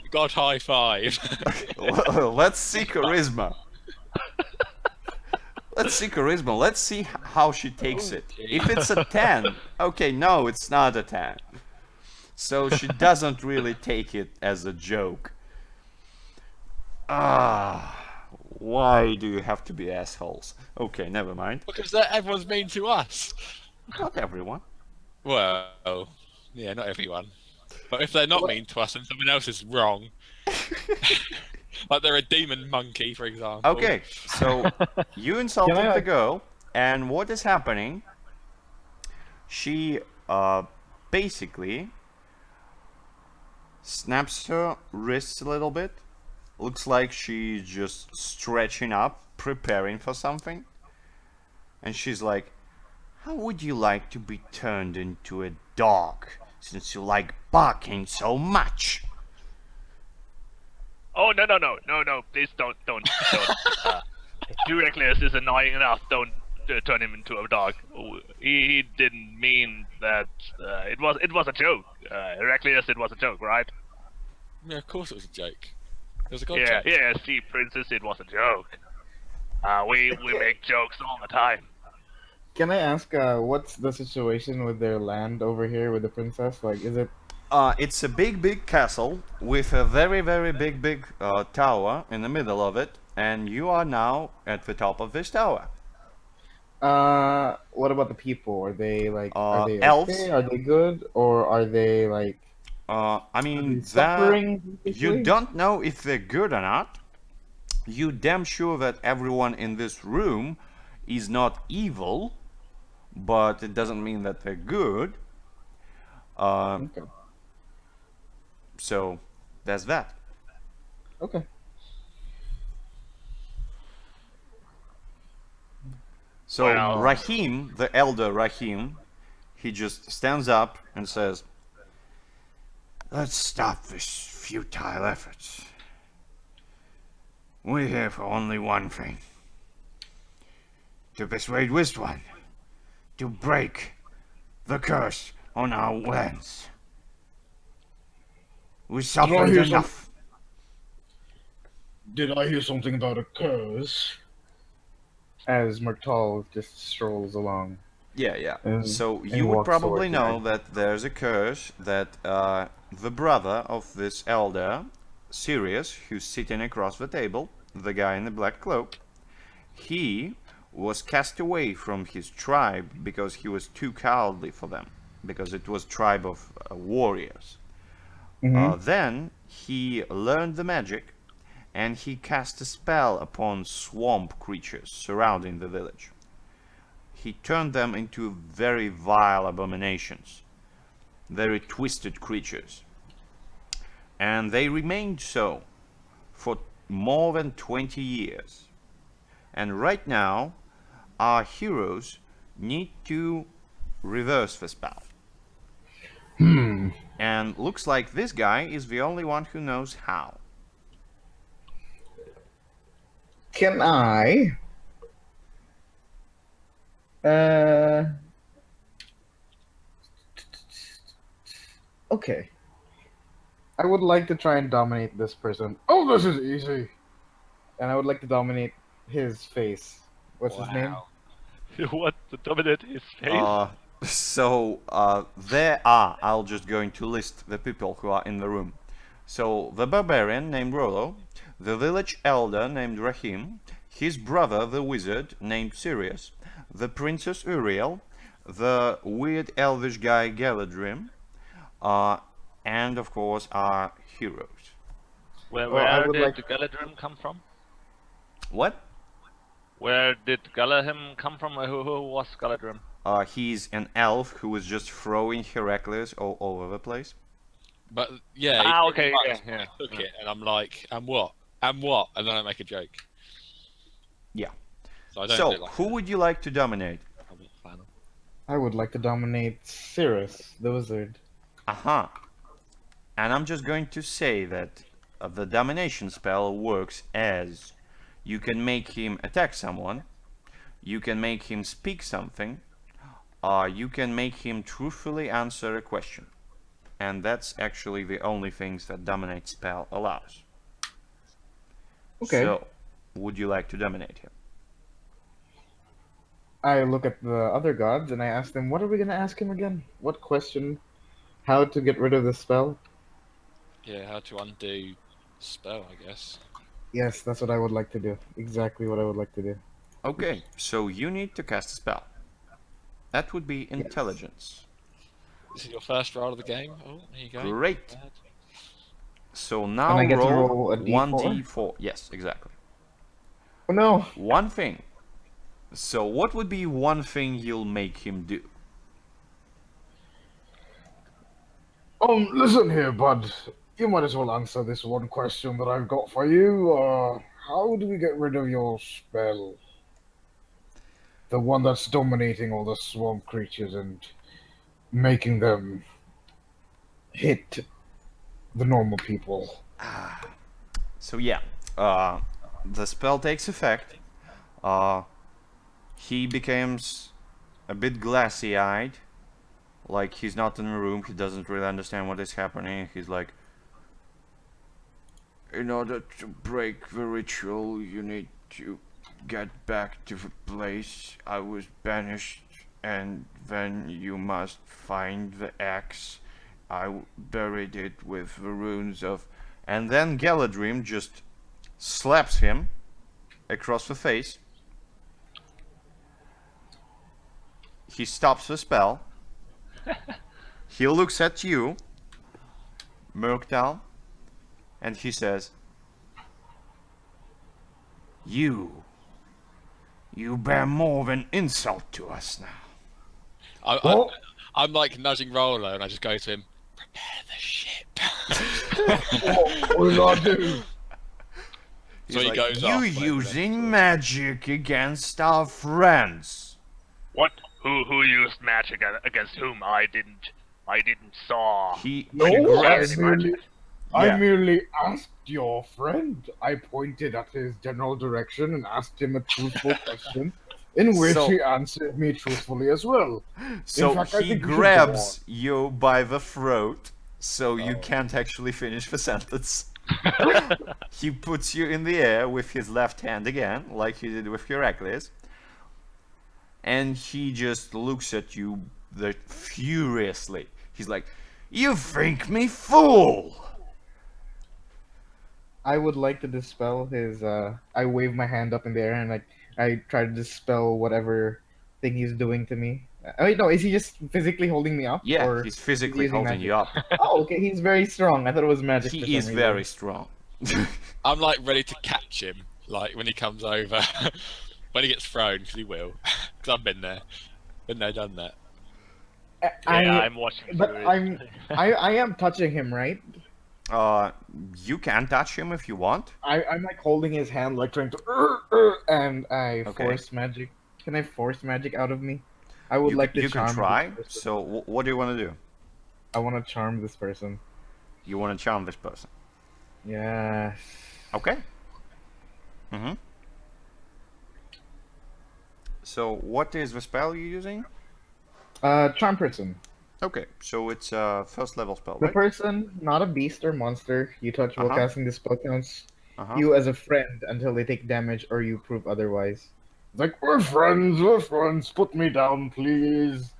S3: God high five.
S1: Well, let's see charisma. Let's see how she takes it. If it's a 10, okay, no, it's not a 10. So she doesn't really take it as a joke. Why do you have to be assholes? Okay, never mind.
S3: Because everyone's mean to us.
S1: Not everyone.
S3: Well, yeah, not everyone. But if they're not mean to us and someone else is wrong, like they're a demon monkey, for example.
S1: Okay, so you insulted
S4: Can I,
S1: the girl, and what is happening? She basically snaps her wrists a little bit. Looks like she's just stretching up, preparing for something. And she's like, how would you like to be turned into a dog, since you like barking so much?
S2: Oh, no, please don't. Heraclius is annoying enough, don't turn him into a dog. He didn't mean that, it was a joke. Heraclius, it was a joke, right?
S3: Yeah, of course it was a joke. It was a god
S2: Yeah,
S3: joke.
S2: see, princess, it was a joke. We make jokes all the time.
S4: Can I ask, what's the situation with their land over here with the princess? Like, is it?
S1: It's a big castle with a very big tower in the middle of it, and you are now at the top of this tower.
S4: What about the people? Are they like? Are they
S1: Elves.
S4: okay? Are they good? Or are they like?
S1: I
S4: Are they
S1: mean,
S4: suffering?
S1: you
S4: Basically?
S1: don't know if they're good or not. You damn sure that everyone in this room is not evil, but it doesn't mean that they're good.
S4: Okay.
S1: So that's that.
S4: Okay.
S1: So
S2: Well-
S1: Rahim, the elder Rahim, he just stands up and says, let's stop this futile effort. We're here for only one thing. To persuade Wisdwan to break the curse on our lands. We suffered
S4: hear
S1: enough.
S4: Did I hear something about a curse? As Murtal just strolls along.
S1: Yeah.
S4: And-
S1: So
S4: and
S1: you would
S4: walks
S1: probably
S4: towards
S1: know
S4: you.
S1: that there's a curse that the brother of this elder, Sirius, who's sitting across the table, the guy in the black cloak, he was cast away from his tribe because he was too cowardly for them, because it was tribe of warriors. Then he learned the magic, and he cast a spell upon swamp creatures surrounding the village. He turned them into very vile abominations, very twisted creatures. And they remained so for more than 20 years. And right now, our heroes need to reverse the spell. And looks like this guy is the only one who knows how.
S4: Can I? Okay. I would like to try and dominate this person. Oh, this is easy. And I would like to dominate his face. What's his name?
S3: Wow.
S2: What to dominate his face?
S1: I'll just going to list the people who are in the room. So the barbarian named Rollo, the village elder named Rahim, his brother the wizard named Sirius, the princess Uriel, the weird elvish guy Galadrim, and of course our heroes.
S2: Where
S4: I would
S2: did
S4: like-
S2: Galadrim come from?
S1: What?
S2: Where did Galahim come from? Who was Galadrim?
S1: He's an elf who was just throwing Heraclius all over the place.
S3: But yeah,
S2: Ah,
S3: he
S2: okay,
S3: pretty much
S2: yeah.
S3: took it, and I'm like, and what? And what? And then I make a joke.
S1: Yeah.
S3: So I don't
S1: So
S3: do like
S1: who would you like to dominate?
S3: I'm not a fan of.
S4: I would like to dominate Cirrus, the wizard.
S1: Aha. And I'm just going to say that the domination spell works as you can make him attack someone, you can make him speak something, or you can make him truthfully answer a question. And that's actually the only things that dominate spell allows.
S4: Okay.
S1: So, would you like to dominate him?
S4: I look at the other gods and I ask them, what are we going to ask him again? What question? How to get rid of the spell?
S3: Yeah, how to undo spell, I guess.
S4: Yes, that's what I would like to do. Exactly what I would like to do.
S1: Okay, so you need to cast a spell. That would be intelligence.
S3: This is your first roll of the game. Oh, there you go.
S1: Great.
S3: Bad.
S1: So now
S4: I get to
S1: roll
S4: roll a D4?
S1: 1d4. Yes, exactly.
S4: Oh no!
S1: One thing. So what would be one thing you'll make him do?
S4: Listen here, bud. You might as well answer this one question that I've got for you. How do we get rid of your spell? The one that's dominating all the swamp creatures and making them hit the normal people.
S1: So yeah, uh, the spell takes effect. Uh, he becomes a bit glassy-eyed, like he's not in the room. He doesn't really understand what is happening. He's like, in order to break the ritual, you need to get back to the place I was banished, and then you must find the axe. I buried it with the runes of. And then Galadrim just slaps him across the face. He stops the spell. He looks at you, Murktal, and he says, You bear more than insult to us now.
S3: I'm like nudging Roller, and I just go to him. Prepare the ship.
S4: What will I do?
S1: He's
S3: So he
S1: like,
S3: goes
S1: you
S3: off,
S1: using magic against our friends.
S2: What? Who used magic against whom? I didn't saw.
S1: He
S4: No,
S1: grabs.
S4: I merely asked your friend. I pointed at his general direction and asked him a truthful question, in which
S1: So-
S4: he answered me truthfully as well.
S1: So
S4: fact, I
S1: he
S4: think you should go
S1: grabs you by the throat, so you
S4: Oh.
S1: can't actually finish the sentence. He puts you in the air with his left hand again, like he did with Heracles, and he just looks at you furiously. He's like, "You think me fool?"
S4: I would like to dispel his. I wave my hand up in the air and I try to dispel whatever thing he's doing to me. Oh wait, no, is he just physically holding me up?
S1: Yeah,
S4: or
S1: he's
S4: is he
S1: physically
S4: using
S1: holding
S4: magic?
S1: you up.
S4: Oh, okay, he's very strong. I thought it was magic. for
S1: He
S4: some
S1: is
S4: reason.
S1: very strong.
S3: I'm like ready to catch him, like when he comes over, when he gets thrown, because he will. Because I've been there, done that.
S2: I'm watching.
S4: But
S2: furiously.
S4: I am touching him, right?
S1: You can touch him if you want.
S4: I'm like holding his hand, like trying to, and I
S1: Okay.
S4: force magic. Can I force magic out of me? I would like to
S1: You
S4: charm
S1: can try.
S4: this person.
S1: So what do you want to do?
S4: I want to charm this person.
S1: You want to charm this person.
S4: Yes.
S1: Okay. Mm-hmm. So what is the spell you're using?
S4: Charm person.
S1: Okay, so it's a first level spell,
S4: The
S1: right?
S4: person, not a beast or monster, you touch while
S1: Uh-huh.
S4: casting the spell counts
S1: Uh-huh.
S4: you as a friend until they take damage or you prove otherwise. It's like, we're friends, put me down, please.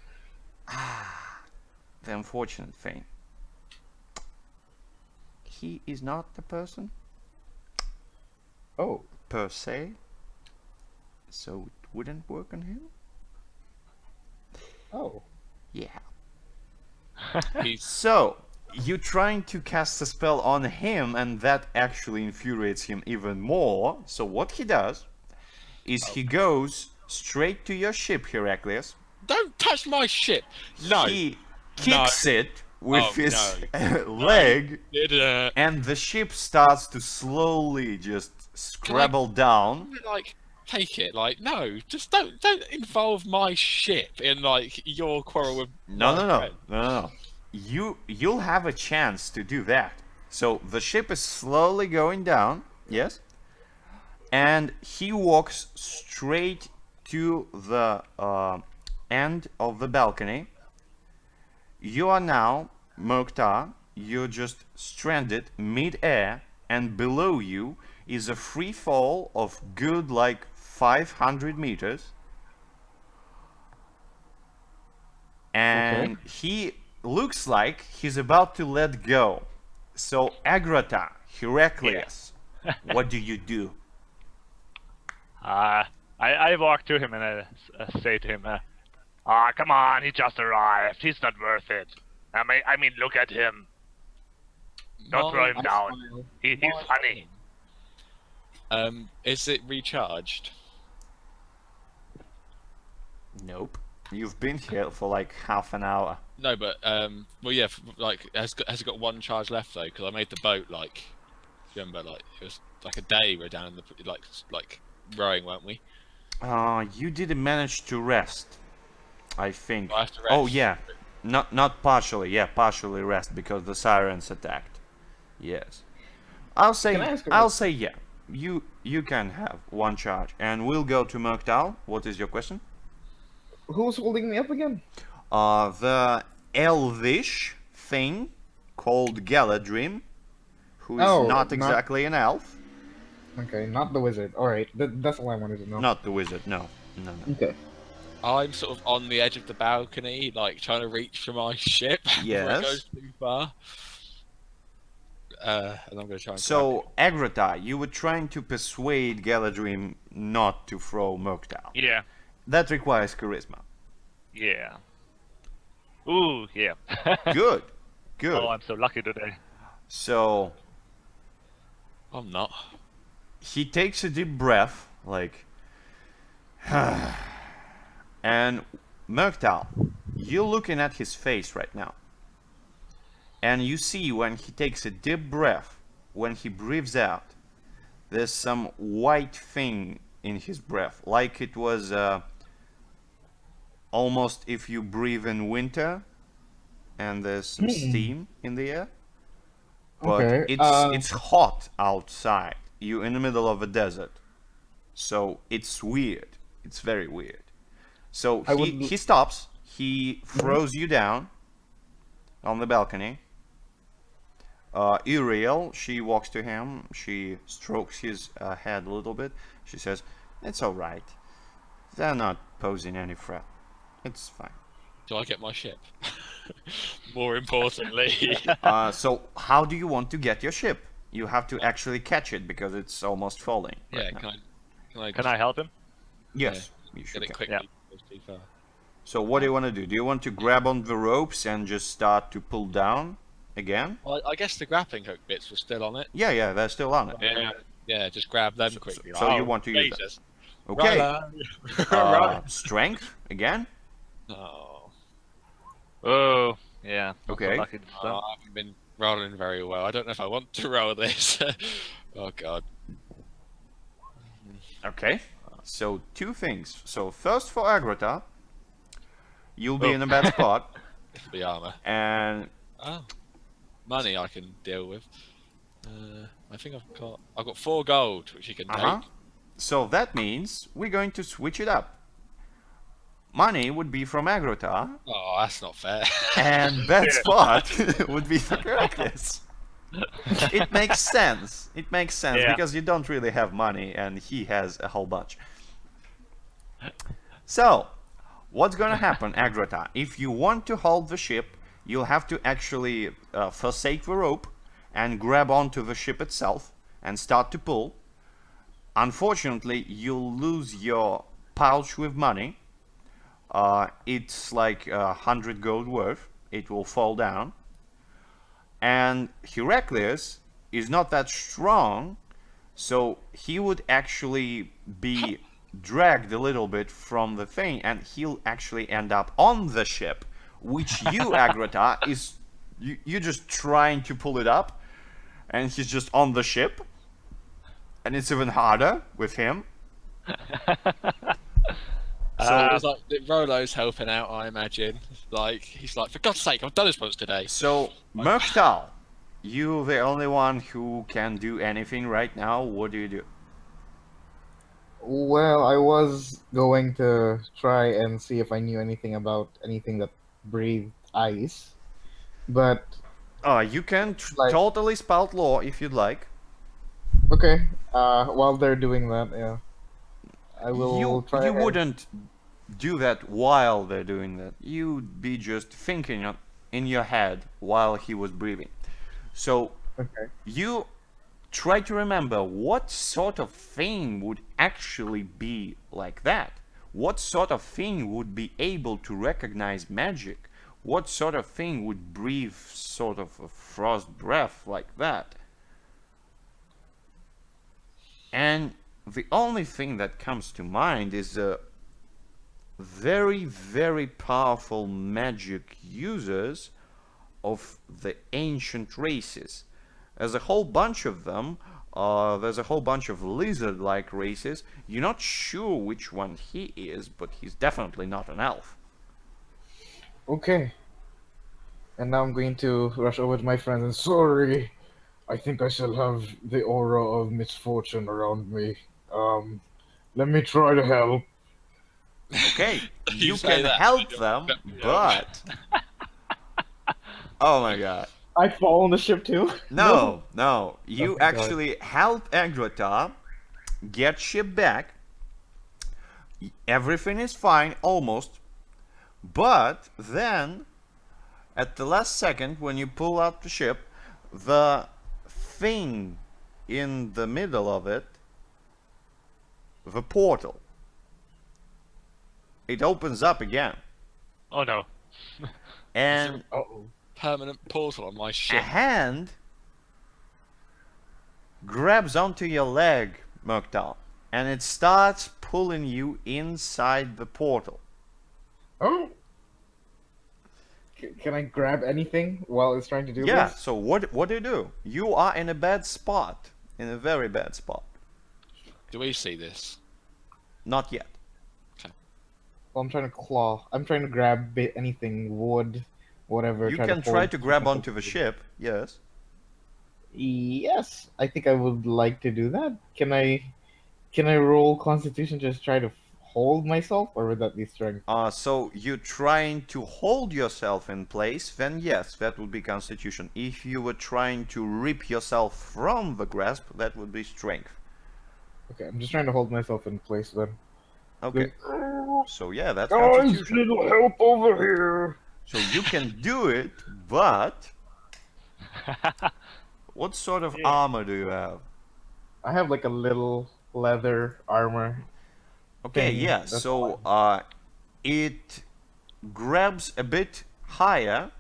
S1: The unfortunate thing. He is not the person
S4: Oh,
S1: per se, so it wouldn't work on him.
S4: oh.
S1: Yeah.
S3: He's
S1: So you're trying to cast a spell on him, and that actually infuriates him even more. So what he does is he goes straight to your ship, Heracles.
S3: don't touch my ship. No,
S1: He kicks it with
S3: Oh,
S1: his leg,
S3: no.
S1: and the ship starts to slowly just scrabble down.
S3: Like, take it. Like, no, just don't involve my ship in like your quarrel with.
S1: No,
S3: my
S1: no, no,
S3: friend.
S1: no, no, no. You'll have a chance to do that. So the ship is slowly going down, yes, and he walks straight to the end of the balcony. You are now, Mokta, you're just stranded mid-air, and below you is a free fall of good like 500 meters. And he looks like he's about to let go. So, Agrata, Heraclius, what do you do?
S2: I walk to him and I say to him, come on, he just arrived. He's not worth it. I mean, look at him. Don't throw him down. He's funny.
S3: Is it recharged?
S1: Nope. You've been here for like half an hour.
S3: No, but well, yeah, like has it got one charge left though? Because I made the boat like, remember, like it was like a day we're down in the like rowing, weren't we?
S1: You didn't manage to rest, I think.
S3: I have to
S1: Oh
S3: rest.
S1: yeah, not partially. Yeah, partially rest because the sirens attacked. Yes.
S4: Can I ask
S1: I'll say yeah. You can have one charge, and we'll go to Murktal. What is your question?
S4: who's holding me up again?
S1: The elvish thing called Galadrim, who is
S4: Oh,
S1: not
S4: not
S1: exactly an elf.
S4: okay, not the wizard. All right, that's all I wanted to know.
S1: Not the wizard. No, no, no.
S4: Okay.
S3: I'm sort of on the edge of the balcony, like trying to reach for my ship before
S1: Yes.
S3: it goes too far. And I'm going to try and grab
S1: So, Agrata, you were trying to persuade Galadrim not to throw Murktal.
S2: Yeah.
S1: That requires charisma.
S2: Yeah. Ooh, yeah.
S1: Good, good.
S2: Oh, I'm so lucky today.
S1: So,
S3: it. I'm not.
S1: he takes a deep breath, like, and Murktal, you're looking at his face right now. And you see when he takes a deep breath, when he breathes out, there's some white thing in his breath, like it was almost if you breathe in winter and there's some steam in the air. But
S4: Okay,
S1: it's hot outside. You're in the middle of a desert. So it's weird. It's very weird. So
S4: I
S1: he,
S4: would-
S1: he stops, he throws you down on the balcony. Uriel, she walks to him, she strokes his head a little bit. She says, "It's all right. They're not posing any threat. It's fine."
S3: Do I get my ship? More importantly.
S1: So how do you want to get your ship? You have to actually catch it because it's almost falling.
S3: Yeah,
S1: right now.
S2: Can I help him?
S1: Yes, you
S3: get
S1: should.
S3: it
S1: Can.
S3: quickly?
S2: Yeah.
S3: It goes too far.
S1: So what do you want to do? Do you want to grab on the ropes and just start to pull down again?
S3: Well, I guess the grappling hook bits were still on it.
S1: Yeah, they're still on it.
S3: Yeah, just grab them quickly.
S1: so you want to use
S3: Jesus.
S1: Okay.
S3: Right.
S1: Strength again.
S3: Oh,
S2: Oh, yeah. Not so
S1: Okay.
S2: lucky this
S3: I
S2: time.
S3: haven't been rolling very well. I don't know if I want to roll this. Oh god.
S1: Okay. So two things. So first for Agrota, you'll be
S2: Oh.
S1: in a bad spot,
S3: The armor.
S1: and
S3: Oh, money I can deal with. I think I've got 4 gold, which you can take.
S1: so that means we're going to switch it up. Money would be from Agrota,
S3: Oh, that's not fair.
S1: and bad spot would be for Heracles. It makes sense. It makes sense
S2: Yeah.
S1: because you don't really have money, and he has a whole bunch. So, what's gonna happen, Agrota? If you want to hold the ship, you'll have to actually forsake the rope and grab onto the ship itself and start to pull. Unfortunately, you'll lose your pouch with money. It's like 100 gold worth. It will fall down. And Heraclius is not that strong, so he would actually be dragged a little bit from the thing, and he'll actually end up on the ship, which you, Agrota, is you're just trying to pull it up, and he's just on the ship, and it's even harder with him.
S3: So it's like Rolo's helping out, I imagine. Like he's like, for God's sake, I've done this once today.
S1: So, Murktal, you're the only one who can do anything right now. What do you do?
S4: Well, I was going to try and see if I knew anything about anything that breathed ice, but
S1: You can
S4: Like-
S1: totally spout law if you'd like.
S4: okay. While they're doing that, yeah, I will
S1: You
S4: try.
S1: you
S4: and-
S1: wouldn't do that while they're doing that. You'd be just thinking in your head while he was breathing. So
S4: Okay.
S1: you try to remember what sort of thing would actually be like that. What sort of thing would be able to recognize magic? What sort of thing would breathe sort of a frost breath like that? And the only thing that comes to mind is very, very powerful magic users of the ancient races. There's a whole bunch of them. There's a whole bunch of lizard-like races. You're not sure which one he is, but he's definitely not an elf.
S4: Okay. And now I'm going to rush over to my friends and sorry. I think I shall have the aura of misfortune around me. Let me try to help.
S1: Okay, you
S3: say
S1: can
S3: that,
S1: help
S3: but
S1: them,
S3: yeah.
S1: but oh my god.
S4: I fall on the ship too?
S1: No, no. You
S4: Oh my God.
S1: actually help Agrotar get ship back. Everything is fine, almost. But then, at the last second, when you pull out the ship, the thing in the middle of it, the portal, it opens up again.
S2: Oh no.
S1: And
S4: Uh-oh.
S3: Permanent portal on my
S1: a
S3: ship.
S1: hand grabs onto your leg, Murktal, and it starts pulling you inside the portal.
S4: Oh! Can I grab anything while it's trying to do
S1: Yeah,
S4: this?
S1: so what do you do? You are in a bad spot. In a very bad spot.
S3: Do we see this?
S1: Not yet.
S4: Well, I'm trying to claw. I'm trying to grab anything, wood, whatever.
S1: You
S4: try
S1: can
S4: to
S1: try
S4: hold
S1: to grab
S4: something.
S1: onto the ship, yes.
S4: Yes, I think I would like to do that. Can I roll Constitution just try to hold myself, or would that be strength?
S1: So you're trying to hold yourself in place, then yes, that would be Constitution. If you were trying to rip yourself from the grasp, that would be Strength.
S4: Okay, I'm just trying to hold myself in place then.
S1: Okay, so yeah, that's
S4: Guys,
S1: Constitution.
S4: little help over here.
S1: So you can do it, but what sort of armor do you have?
S4: I have like a little leather armor.
S1: Okay,
S4: thing,
S1: yeah,
S4: that's
S1: so it grabs a bit higher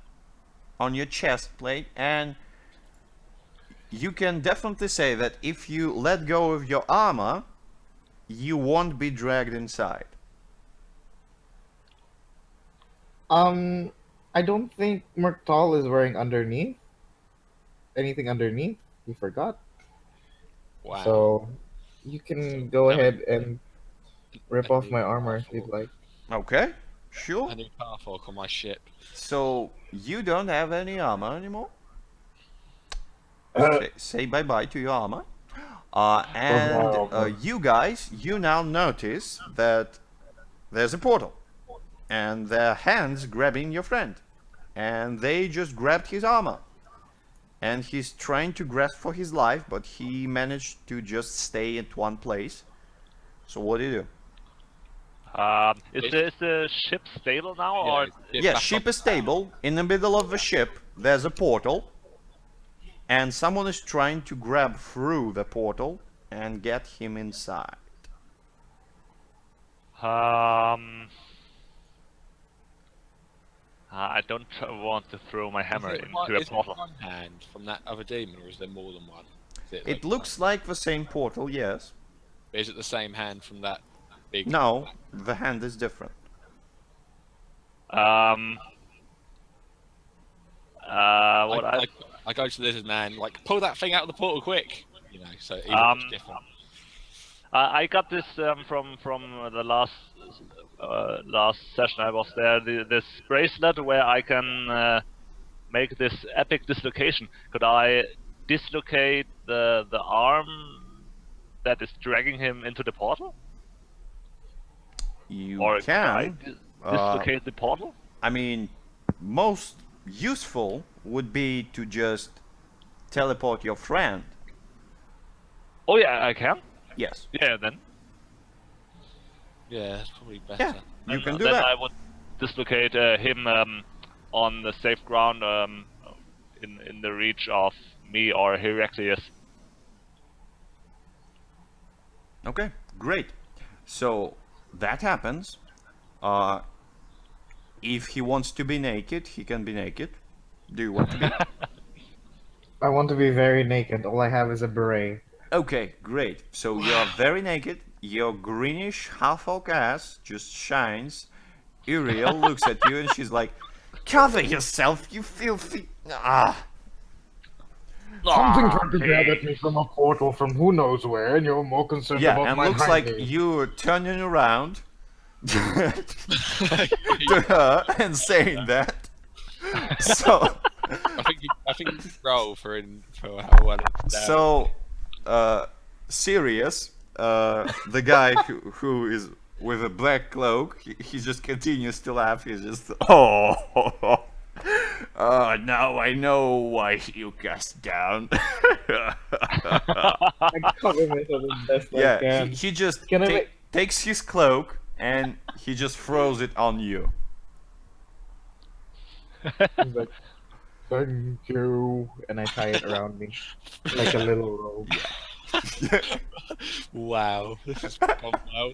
S1: on your chest plate, and you can definitely say that if you let go of your armor, you won't be dragged inside.
S4: I don't think Murktal is wearing underneath. Anything underneath? He forgot.
S3: Wow.
S4: So you can go ahead and rip
S3: a
S4: off
S3: new
S4: my armor if
S3: powerful-
S4: you'd like.
S1: Okay, sure.
S3: A new powerful on my ship.
S1: So you don't have any armor anymore? Say bye-bye to your armor. And you guys, you now notice that there's a portal. And their hands grabbing your friend. And they just grabbed his armor. And he's trying to grasp for his life, but he managed to just stay at one place. So what do you do?
S2: Is the ship stable now, or
S1: Yeah, ship is stable. In the middle of the ship, there's a portal. And someone is trying to grab through the portal and get him inside.
S2: I don't want to throw my hammer
S3: Is
S2: into a
S3: it
S2: portal.
S3: one hand from that other demon, or is there more than one?
S1: It looks like the same portal, yes.
S3: Is it the same hand from that big?
S1: No, the hand is different.
S3: I go to the lizard man, like, pull that thing out of the portal quick. You know, so even it's different.
S2: I got this from the last session I was there. This bracelet where I can make this epic dislocation. Could I dislocate the arm that is dragging him into the portal?
S1: You
S2: Or
S1: can.
S2: could I dislocate the portal?
S1: I mean, most useful would be to just teleport your friend.
S2: Oh yeah, I can.
S1: Yes.
S2: Yeah, then.
S3: Yeah, that's probably better.
S1: Yeah, you can do
S2: then
S1: that.
S2: I would dislocate him on the safe ground in the reach of me or Heraclius.
S1: Okay, great. So that happens. If he wants to be naked, he can be naked. Do you want to be?
S4: I want to be very naked. All I have is a beret.
S1: Okay, great. So you're very naked. Your greenish half-orc ass just shines. Uriel looks at you and she's like, "Cover yourself, you filthy." Ah.
S4: Something
S2: Ah,
S4: tried to grab at me from a portal from who knows where, and you're more concerned
S1: Yeah,
S4: about
S1: and
S4: my
S1: looks like
S4: hygiene.
S1: you're turning around to her and saying that. So,
S3: I think you could roll for how well it's down.
S1: so, Sirius, the guy who is with a black cloak, he just continues to laugh. He's just, oh, now I know why you cast down.
S4: I cover myself as best I
S1: Yeah,
S4: can.
S1: he just
S4: Can I
S1: takes his cloak and he just throws it on you.
S4: He's like, thank you, and I tie it around me like a little robe.
S3: Wow, this is gone well.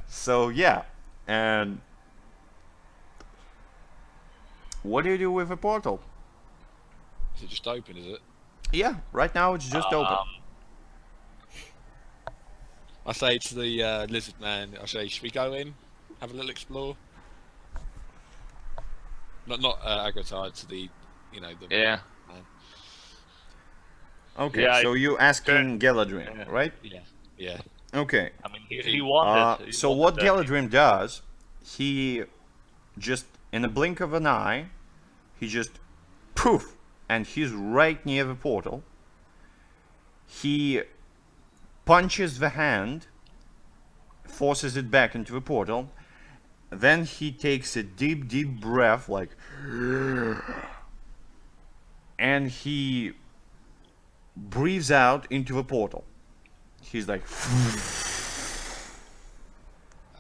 S1: So yeah, and what do you do with a portal?
S3: Is it just open? Is it?
S1: Yeah, right now it's just open.
S3: I say to the lizard man, I say, should we go in, have a little explore? Not Agrotard, to the, the
S2: Yeah.
S3: man.
S1: Okay,
S2: Yeah,
S1: so you asking Galadrim,
S2: Yeah.
S1: right?
S3: Yeah.
S1: Okay.
S2: I mean, he wanted.
S1: So what Galadrim does, he just in a blink of an eye, he just poof, and he's right near the portal. He punches the hand, forces it back into the portal. Then he takes a deep, deep breath, like, and he breathes out into the portal. He's like,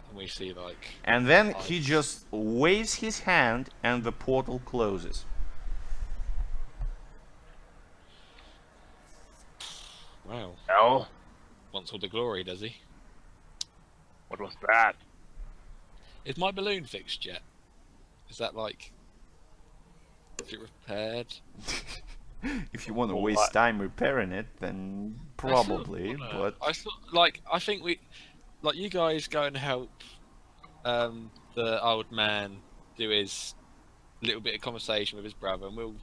S3: And we see like.
S1: and then he just waves his hand, and the portal closes.
S3: Wow.
S2: Oh,
S3: Wants all the glory, does he?
S2: what was that?
S3: Is my balloon fixed yet? Is that like? Is it repaired?
S1: If you want to
S2: Well,
S1: waste
S2: what?
S1: time repairing it, then probably. But
S3: I thought, I think like you guys go and help the old man do his little bit of conversation with his brother, and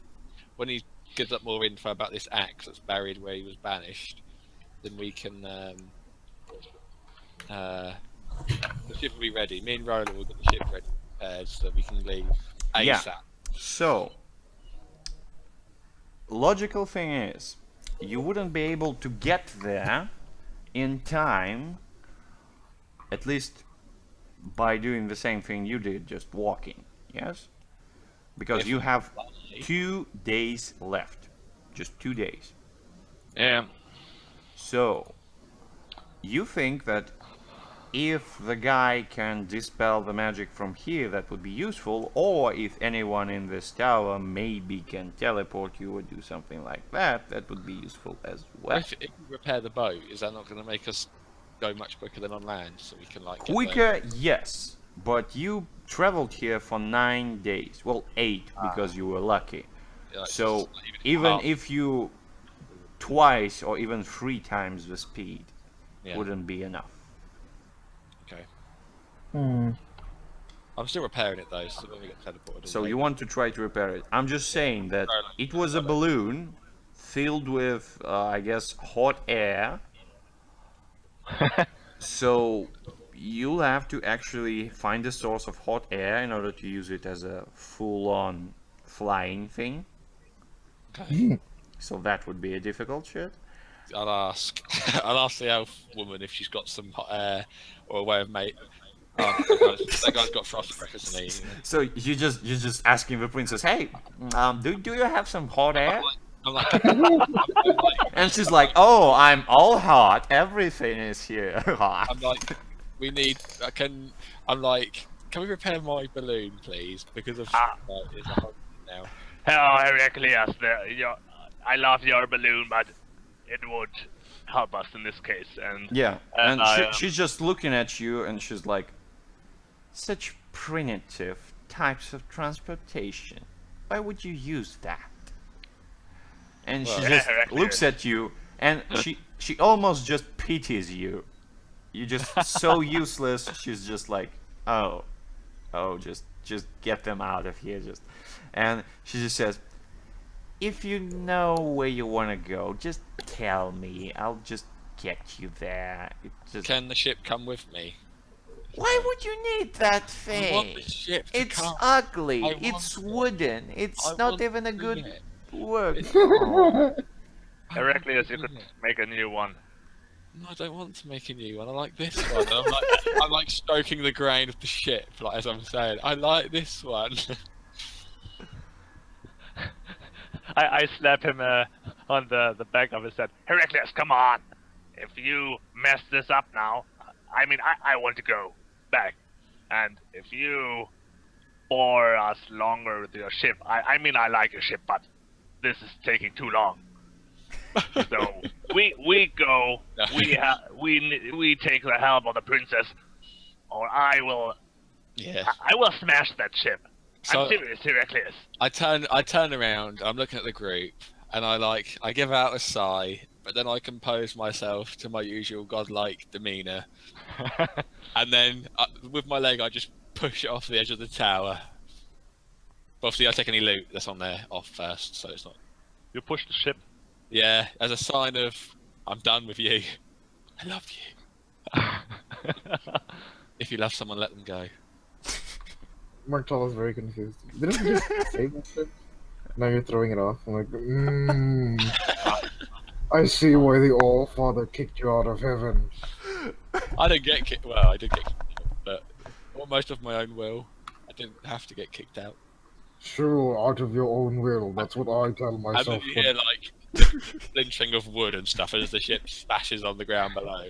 S3: when he gives up more info about this axe that's buried where he was banished, then we can the ship will be ready. Me and Roland will get the ship ready prepared so that we can leave ASAP.
S1: Yeah. So, logical thing is, you wouldn't be able to get there in time, at least by doing the same thing you did, just walking, yes? Because
S3: If
S1: you
S3: we
S1: have
S3: fly.
S1: 2 days left. Just 2 days.
S2: Yeah.
S1: So, you think that if the guy can dispel the magic from here, that would be useful, or if anyone in this tower maybe can teleport you or do something like that, that would be useful as well.
S3: If we repair the boat, is that not going to make us go much quicker than on land, so we can like get there?
S1: Quicker, yes, but you traveled here for 9 days. Well, 8 because you were lucky.
S3: Yeah, like,
S1: So
S3: just, like,
S1: even
S3: half.
S1: if you twice or even 3 times the speed
S3: Yeah.
S1: wouldn't be enough.
S3: Okay.
S4: Hmm.
S3: I'm still repairing it though, so when we get teleported.
S1: So
S3: away-
S1: you want to try to repair it. I'm just saying that it was a balloon filled with, I guess, hot air. So you'll have to actually find a source of hot air in order to use it as a full-on flying thing.
S3: Okay.
S1: So that would be a difficult shit.
S3: I'll ask. I'll ask the elf woman if she's got some hot air or a way of mate. That guy's got frost breath, isn't he?
S1: So you're just asking the princess, hey, do you have some hot air?
S3: I'm like,
S1: And she's like, oh, I'm all hot. Everything is here hot.
S3: I'm like, we need. I'm like, can we repair my balloon, please? Because of it's a hot now.
S2: Hello, Heraclius. I love your balloon, but it would help us in this case. And
S1: Yeah,
S2: And
S1: and
S2: I,
S1: she's just looking at you, and she's like, such primitive types of transportation. Why would you use that? And she
S3: Well,
S1: just
S2: Heraclius.
S1: looks at you, and she almost just pities you. You're just so useless. She's just like, oh, oh, just get them out of here, just. And she just says, if you know where you want to go, just tell me. I'll just get you there. It just.
S3: Can the ship come with me?
S1: Why would you need that
S3: I want
S1: thing?
S3: the ship to
S1: It's
S3: come.
S1: ugly.
S3: I
S1: It's
S3: want it.
S1: wooden.
S3: I
S1: It's not
S3: want
S1: even a
S3: to
S1: good
S3: it.
S1: work.
S3: It's-
S1: Oh.
S2: Heraclius, you
S3: I
S2: could
S3: want it.
S2: make a new one.
S3: No, I don't want to make a new one. I like this one. I'm like stroking the grain of the ship, like as I'm saying. I like this one.
S2: I slap him on the back of his head. Heraclius, come on! If you mess this up now, I mean, I want to go back. And if you bore us longer with your ship, I mean, I like your ship, but this is taking too long. So we go,
S3: No.
S2: we take the help of the princess, or I will
S3: Yeah.
S2: I will smash that ship.
S3: So
S2: I'm serious, Heraclius.
S3: I turn around. I'm looking at the group, and I give out a sigh, but then I compose myself to my usual godlike demeanor, and then with my leg I just push it off the edge of the tower. But obviously, I take any loot that's on there off first, so it's not.
S2: You push the ship.
S3: Yeah, as a sign of I'm done with you. I love you. If you love someone, let them go.
S4: Martel is very confused. Didn't you just say that shit? Now you're throwing it off. I'm like, I see why the All-Father kicked you out of heaven.
S3: I didn't get kicked. Well, I did get kicked out, but almost of my own will. I didn't have to get kicked out.
S4: Sure, out of your own will. That's what I tell
S3: And then
S4: myself.
S3: you hear like flinching of wood and stuff as the ship splashes on the ground below.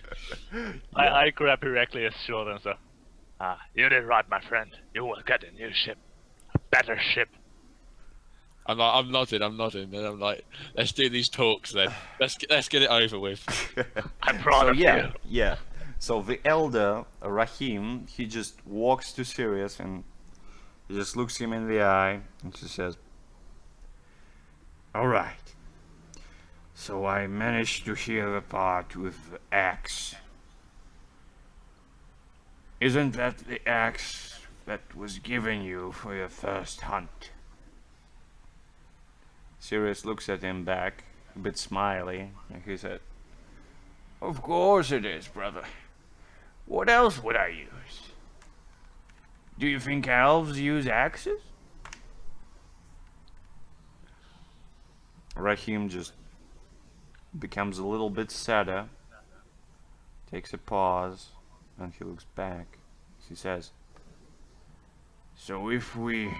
S2: I grab Heraclius' shoulder and say, you did right, my friend. You will get a new ship. A better ship.
S3: I'm nodding, and I'm like, let's do these talks then. Let's get it over with.
S2: I'm proud
S1: So
S2: of
S1: yeah,
S2: you.
S1: yeah. So the elder Rahim, he just walks to Sirius and he just looks him in the eye and she says, "All right. So I managed to hear the part with the axe. Isn't that the axe that was given you for your first hunt?" Sirius looks at him back, a bit smiley, and he said, "Of course it is, brother. What else would I use? Do you think elves use axes?" Rahim just becomes a little bit sadder, takes a pause, and he looks back. He says, "So if we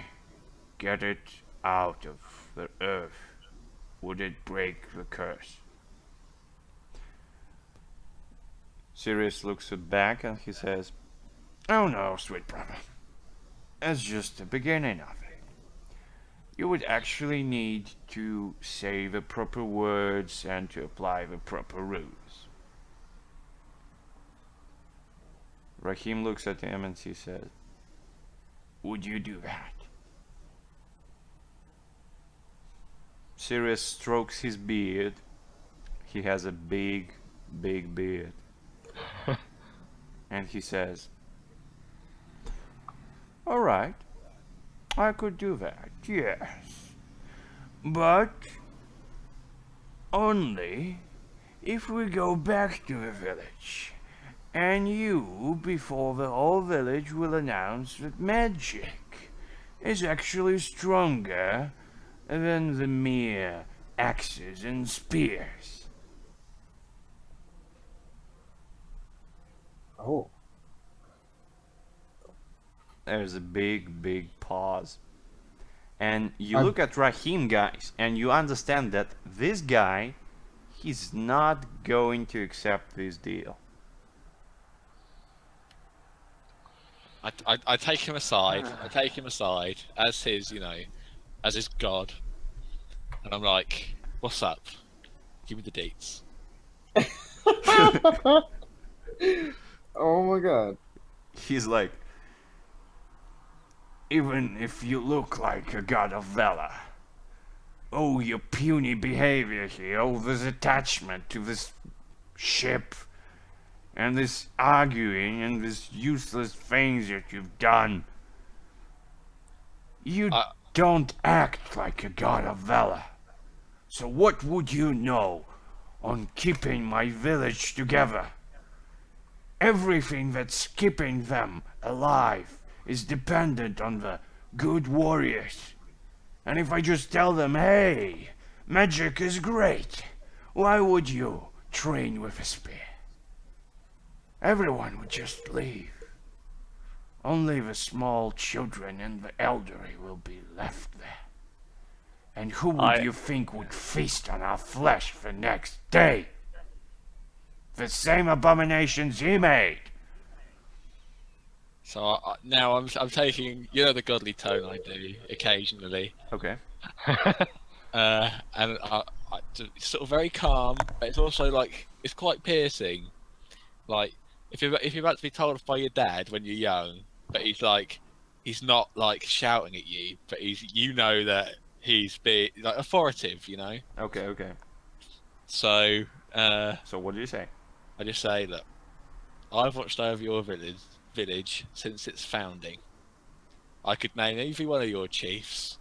S1: get it out of the earth, would it break the curse?" Sirius looks back and he says, "Oh no, sweet brother. That's just the beginning of it. You would actually need to say the proper words and to apply the proper rules." Rahim looks at him and he says, "Would you do that?" Sirius strokes his beard. He has a big, big beard. And he says, "All right, I could do that, yes. But only if we go back to the village, and you, before the whole village, will announce that magic is actually stronger than the mere axes and spears."
S4: Oh.
S1: There's a big, big pause. And you
S4: I'm-
S1: look at Rahim, guys, and you understand that this guy, he's not going to accept this deal.
S3: I take him aside. I take him aside as his, as his god, and I'm like, "What's up? Give me the deets."
S4: Oh my god.
S1: He's like, "Even if you look like a god of valor, oh, your puny behavior here, oh, this attachment to this ship, and this arguing and this useless things that you've done, You
S3: I,
S1: don't act like a god of valor. So what would you know on keeping my village together? Everything that's keeping them alive is dependent on the good warriors. And if I just tell them, hey, magic is great, why would you train with a spear? Everyone would just leave. Only the small children and the elderly will be left there. And who would
S2: I
S1: you think would feast on our flesh the next day? The same abominations he made.
S3: so now I'm taking, you know, the godly tone I do occasionally,
S1: Okay.
S3: and it's sort of very calm, but it's also like it's quite piercing. Like if you're about to be told off by your dad when you're young, but he's not like shouting at you, but you know that he's being like authoritative, you know.
S1: Okay, okay.
S3: So
S1: So what do you say?
S3: I just say, look, I've watched over your village since its founding. I could name every one of your chiefs,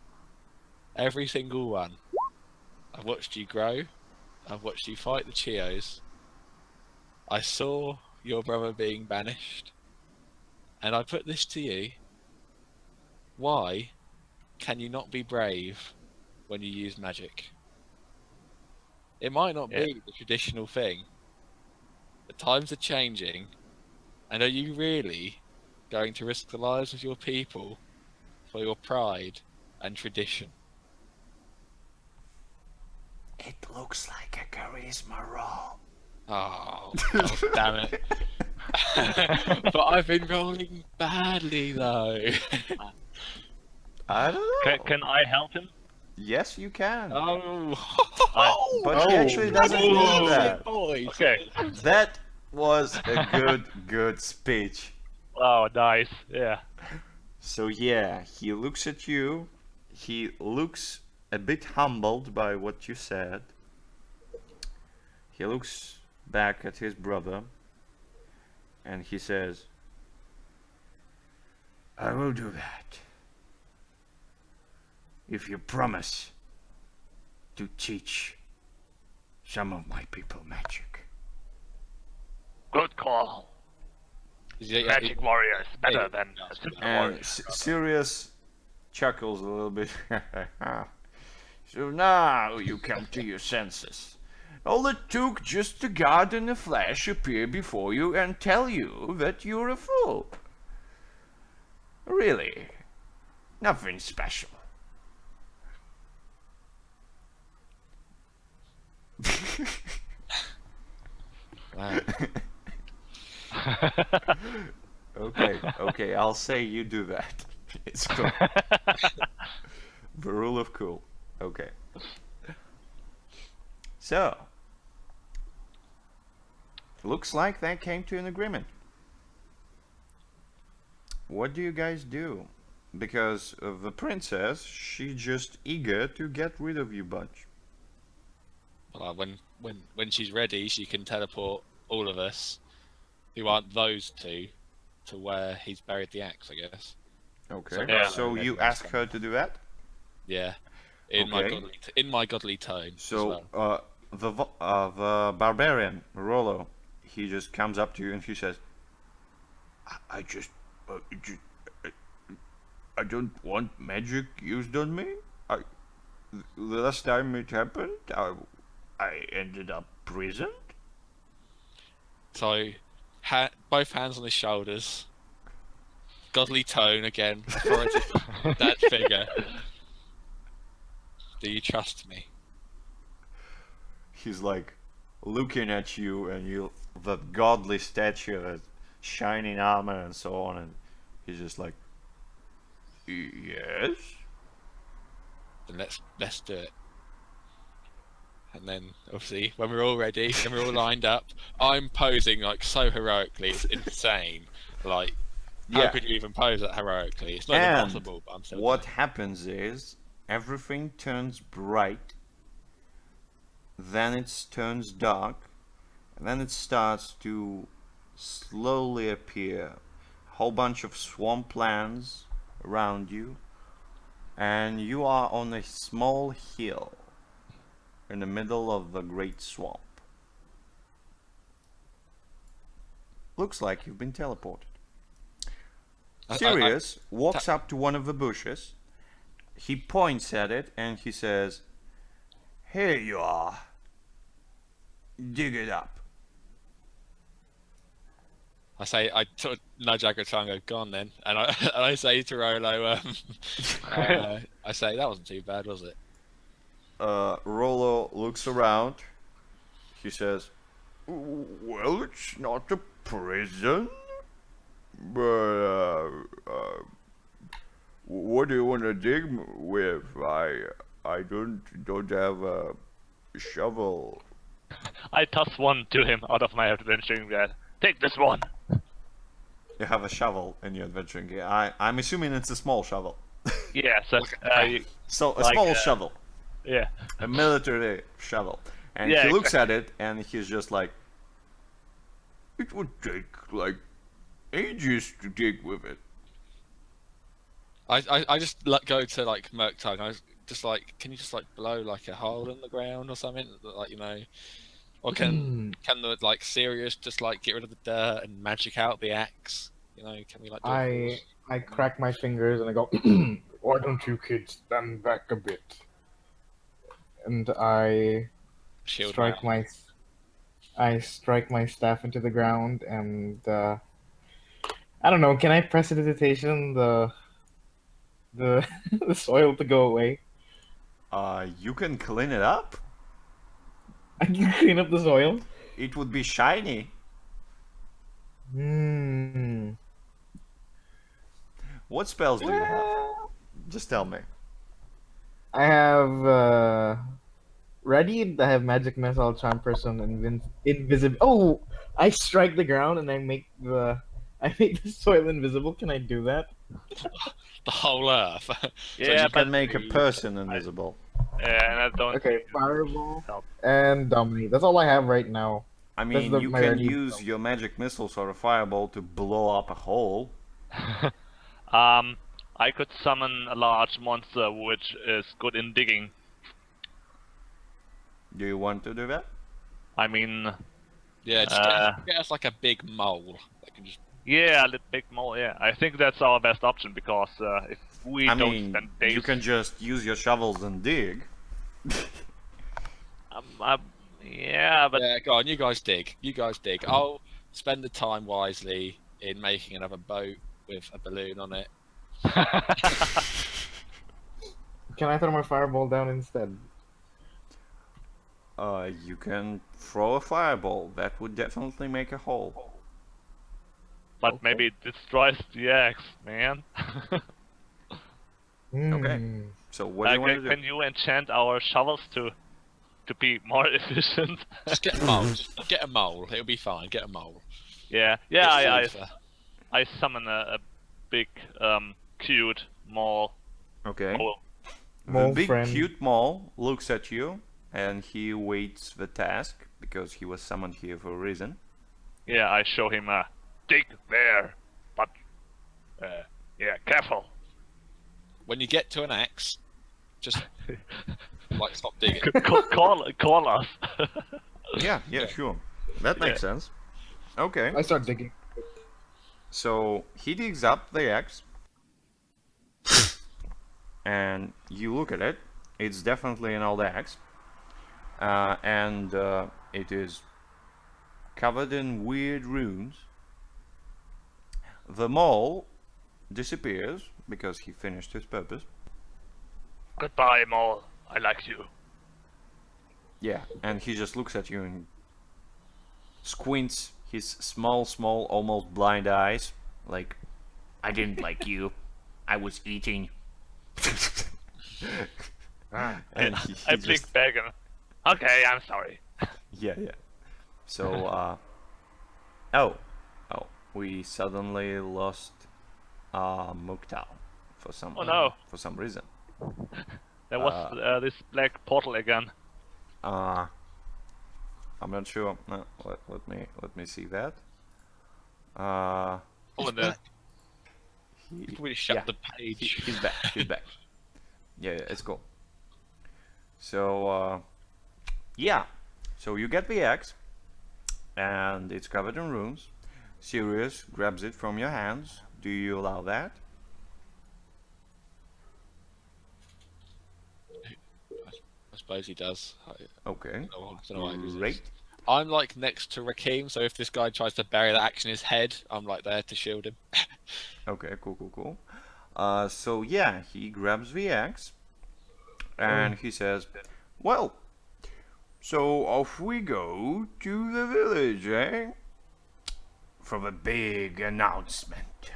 S3: every single one. I've watched you grow. I've watched you fight the Chios. I saw your brother being banished, and I put this to you. Why can you not be brave when you use magic? It might not
S2: Yeah.
S3: be the traditional thing, but times are changing, and are you really going to risk the lives of your people for your pride and tradition?
S1: It looks like a charisma roll.
S3: Oh, damn it. But I've been rolling badly though.
S1: I don't know.
S2: can I help him?
S1: Yes, you can.
S3: Oh,
S1: But he actually doesn't need that.
S3: boys.
S2: Okay.
S1: That was a good speech.
S2: Oh, nice. Yeah.
S1: So yeah, he looks at you. He looks a bit humbled by what you said. He looks back at his brother and he says, I will do that if you promise to teach some of my people magic.
S2: Good call. Magic warriors better than a simple
S1: And
S2: warrior.
S1: Sirius chuckles a little bit. So now you come to your senses. All it took just a god in the flesh appear before you and tell you that you're a fool. Really, nothing special.
S3: Wow.
S1: Okay, I'll say you do that. It's cool. The rule of cool. Okay. So, looks like they came to an agreement. What do you guys do? Because the princess, she's just eager to get rid of you bunch.
S3: Well, when she's ready, she can teleport all of us, who aren't those two, to where he's buried the axe, I guess.
S1: Okay.
S2: Yeah.
S1: So you ask her to do that?
S3: Yeah, in my
S1: Okay.
S3: godly tone. as
S1: So
S3: well.
S1: the barbarian Rollo, he just comes up to you and he says, "I just, I don't want magic used on me. The last time it happened, I ended up prisoned."
S3: So, both hands on his shoulders. Godly tone again. Authoritative dad figure. Do you trust me?
S1: He's like looking at you, and the godly statue, that shining armor and so on, and he's just like, "Yes."
S3: Then let's do it. And then, obviously, when we're all ready and we're all lined up, I'm posing like so heroically. It's insane. Like, how
S1: Yeah.
S3: could you even pose that heroically? It's not even
S1: And
S3: possible. But I'm still
S1: what
S3: doing it.
S1: happens is everything turns bright, then it turns dark, and then it starts to slowly appear. A whole bunch of swamplands around you, and you are on a small hill in the middle of the great swamp. Looks like you've been teleported. Sirius walks up to one of the bushes. He points at it and he says, "Here you are. Dig it up."
S3: I say, I sort of nudge Agatha and go, "Go on then," and I say to Rolo, I say that wasn't too bad, was it?
S1: Rolo looks around. He says, "Well, it's not a prison, but what do you want to dig with? I don't have a shovel."
S2: I toss one to him out of my adventuring gear. Take this one.
S1: You have a shovel in your adventuring gear. I'm assuming it's a small shovel.
S2: Yeah, so
S1: So a
S2: Like,
S1: small shovel,
S2: yeah.
S1: a military shovel, and
S2: Yeah,
S1: he looks at it and he's just like, "It would take like ages to dig with it."
S3: I just go to like Murktug. I was just like, can you just like blow like a hole in the ground or something, like or can the like Sirius just like get rid of the dirt and magic out the axe? Can we like do
S4: I crack my fingers and I go, "Why don't you kids stand back a bit?" And I
S3: shield
S4: strike
S3: mount?
S4: I strike my staff into the ground, and I don't know. Can I prestidigitation the the soil to go away?
S1: You can clean it up.
S4: I can clean up the soil.
S1: It would be shiny.
S4: Hmm.
S1: What spells do you have?
S4: Well,
S1: Just tell me.
S4: I have ready. I have magic missile, charm person, invisible. Oh, I strike the ground and I make the soil invisible. Can I do that?
S3: The whole Earth.
S2: Yeah,
S1: You
S2: but
S1: can make a person invisible.
S2: yeah, and I don't.
S4: Okay, fireball
S2: Help.
S4: and dominate. That's all I have right now.
S1: I
S4: That's
S1: mean, you
S4: my
S1: can
S4: ready
S1: use
S4: spell.
S1: your magic missiles or a fireball to blow up a hole.
S2: I could summon a large monster which is good in digging.
S1: Do you want to do that?
S2: I mean,
S3: Yeah, just get us like a big mole that can just.
S2: yeah, a little big mole. Yeah, I think that's our best option because if we
S1: I
S2: don't
S1: mean,
S2: spend days,
S1: you can just use your shovels and dig.
S2: yeah, but
S3: Yeah, go on, you guys dig. You guys dig. I'll spend the time wisely in making another boat with a balloon on it.
S4: Can I throw my fireball down instead?
S1: You can throw a fireball. That would definitely make a hole.
S2: but
S4: Okay.
S2: maybe it destroys the axe, man.
S1: Okay.
S4: Hmm.
S1: So what do you want to do?
S2: Can you enchant our shovels to be more efficient?
S3: Just get a mole. Just get a mole. It'll be fine. Get a mole.
S2: Yeah,
S3: It's safer.
S2: I summon a big cute mole.
S1: Okay.
S2: Oh,
S1: The
S4: Mole
S1: big
S4: friend.
S1: cute mole looks at you and he waits the task because he was summoned here for a reason.
S2: yeah, I show him a dig there, but yeah, careful.
S3: When you get to an axe, just like stop digging.
S2: Call us.
S1: Yeah, sure. That makes sense. Okay.
S4: I start digging.
S1: So he digs up the axe and you look at it. It's definitely an old axe. And it is covered in weird runes. The mole disappears because he finished his purpose.
S2: Goodbye, mole. I like you.
S1: Yeah, and he just looks at you and squints his small, almost blind eyes. Like, "I didn't like you. I was eating." And he
S2: I
S1: just-
S2: blink back and okay, I'm sorry.
S1: Yeah. So, we suddenly lost Muktal for some
S2: Oh, no.
S1: for some reason.
S2: There was this black portal again.
S1: I'm not sure. No, let me see that.
S2: Oh, and
S3: back.
S1: He,
S3: We shut
S1: yeah,
S3: the page.
S1: he's back. He's back. Yeah, yeah, it's cool. So, yeah. So you get the axe, and it's covered in runes. Sirius grabs it from your hands. Do you allow that?
S3: I suppose he does.
S1: Okay,
S3: Don't know why he
S1: great.
S3: resists. I'm like next to Rakim, so if this guy tries to bury the axe in his head, I'm like there to shield him.
S1: Okay, cool, cool, cool. So yeah, he grabs the axe, and he says, "Well, so off we go to the village, eh? For the big announcement."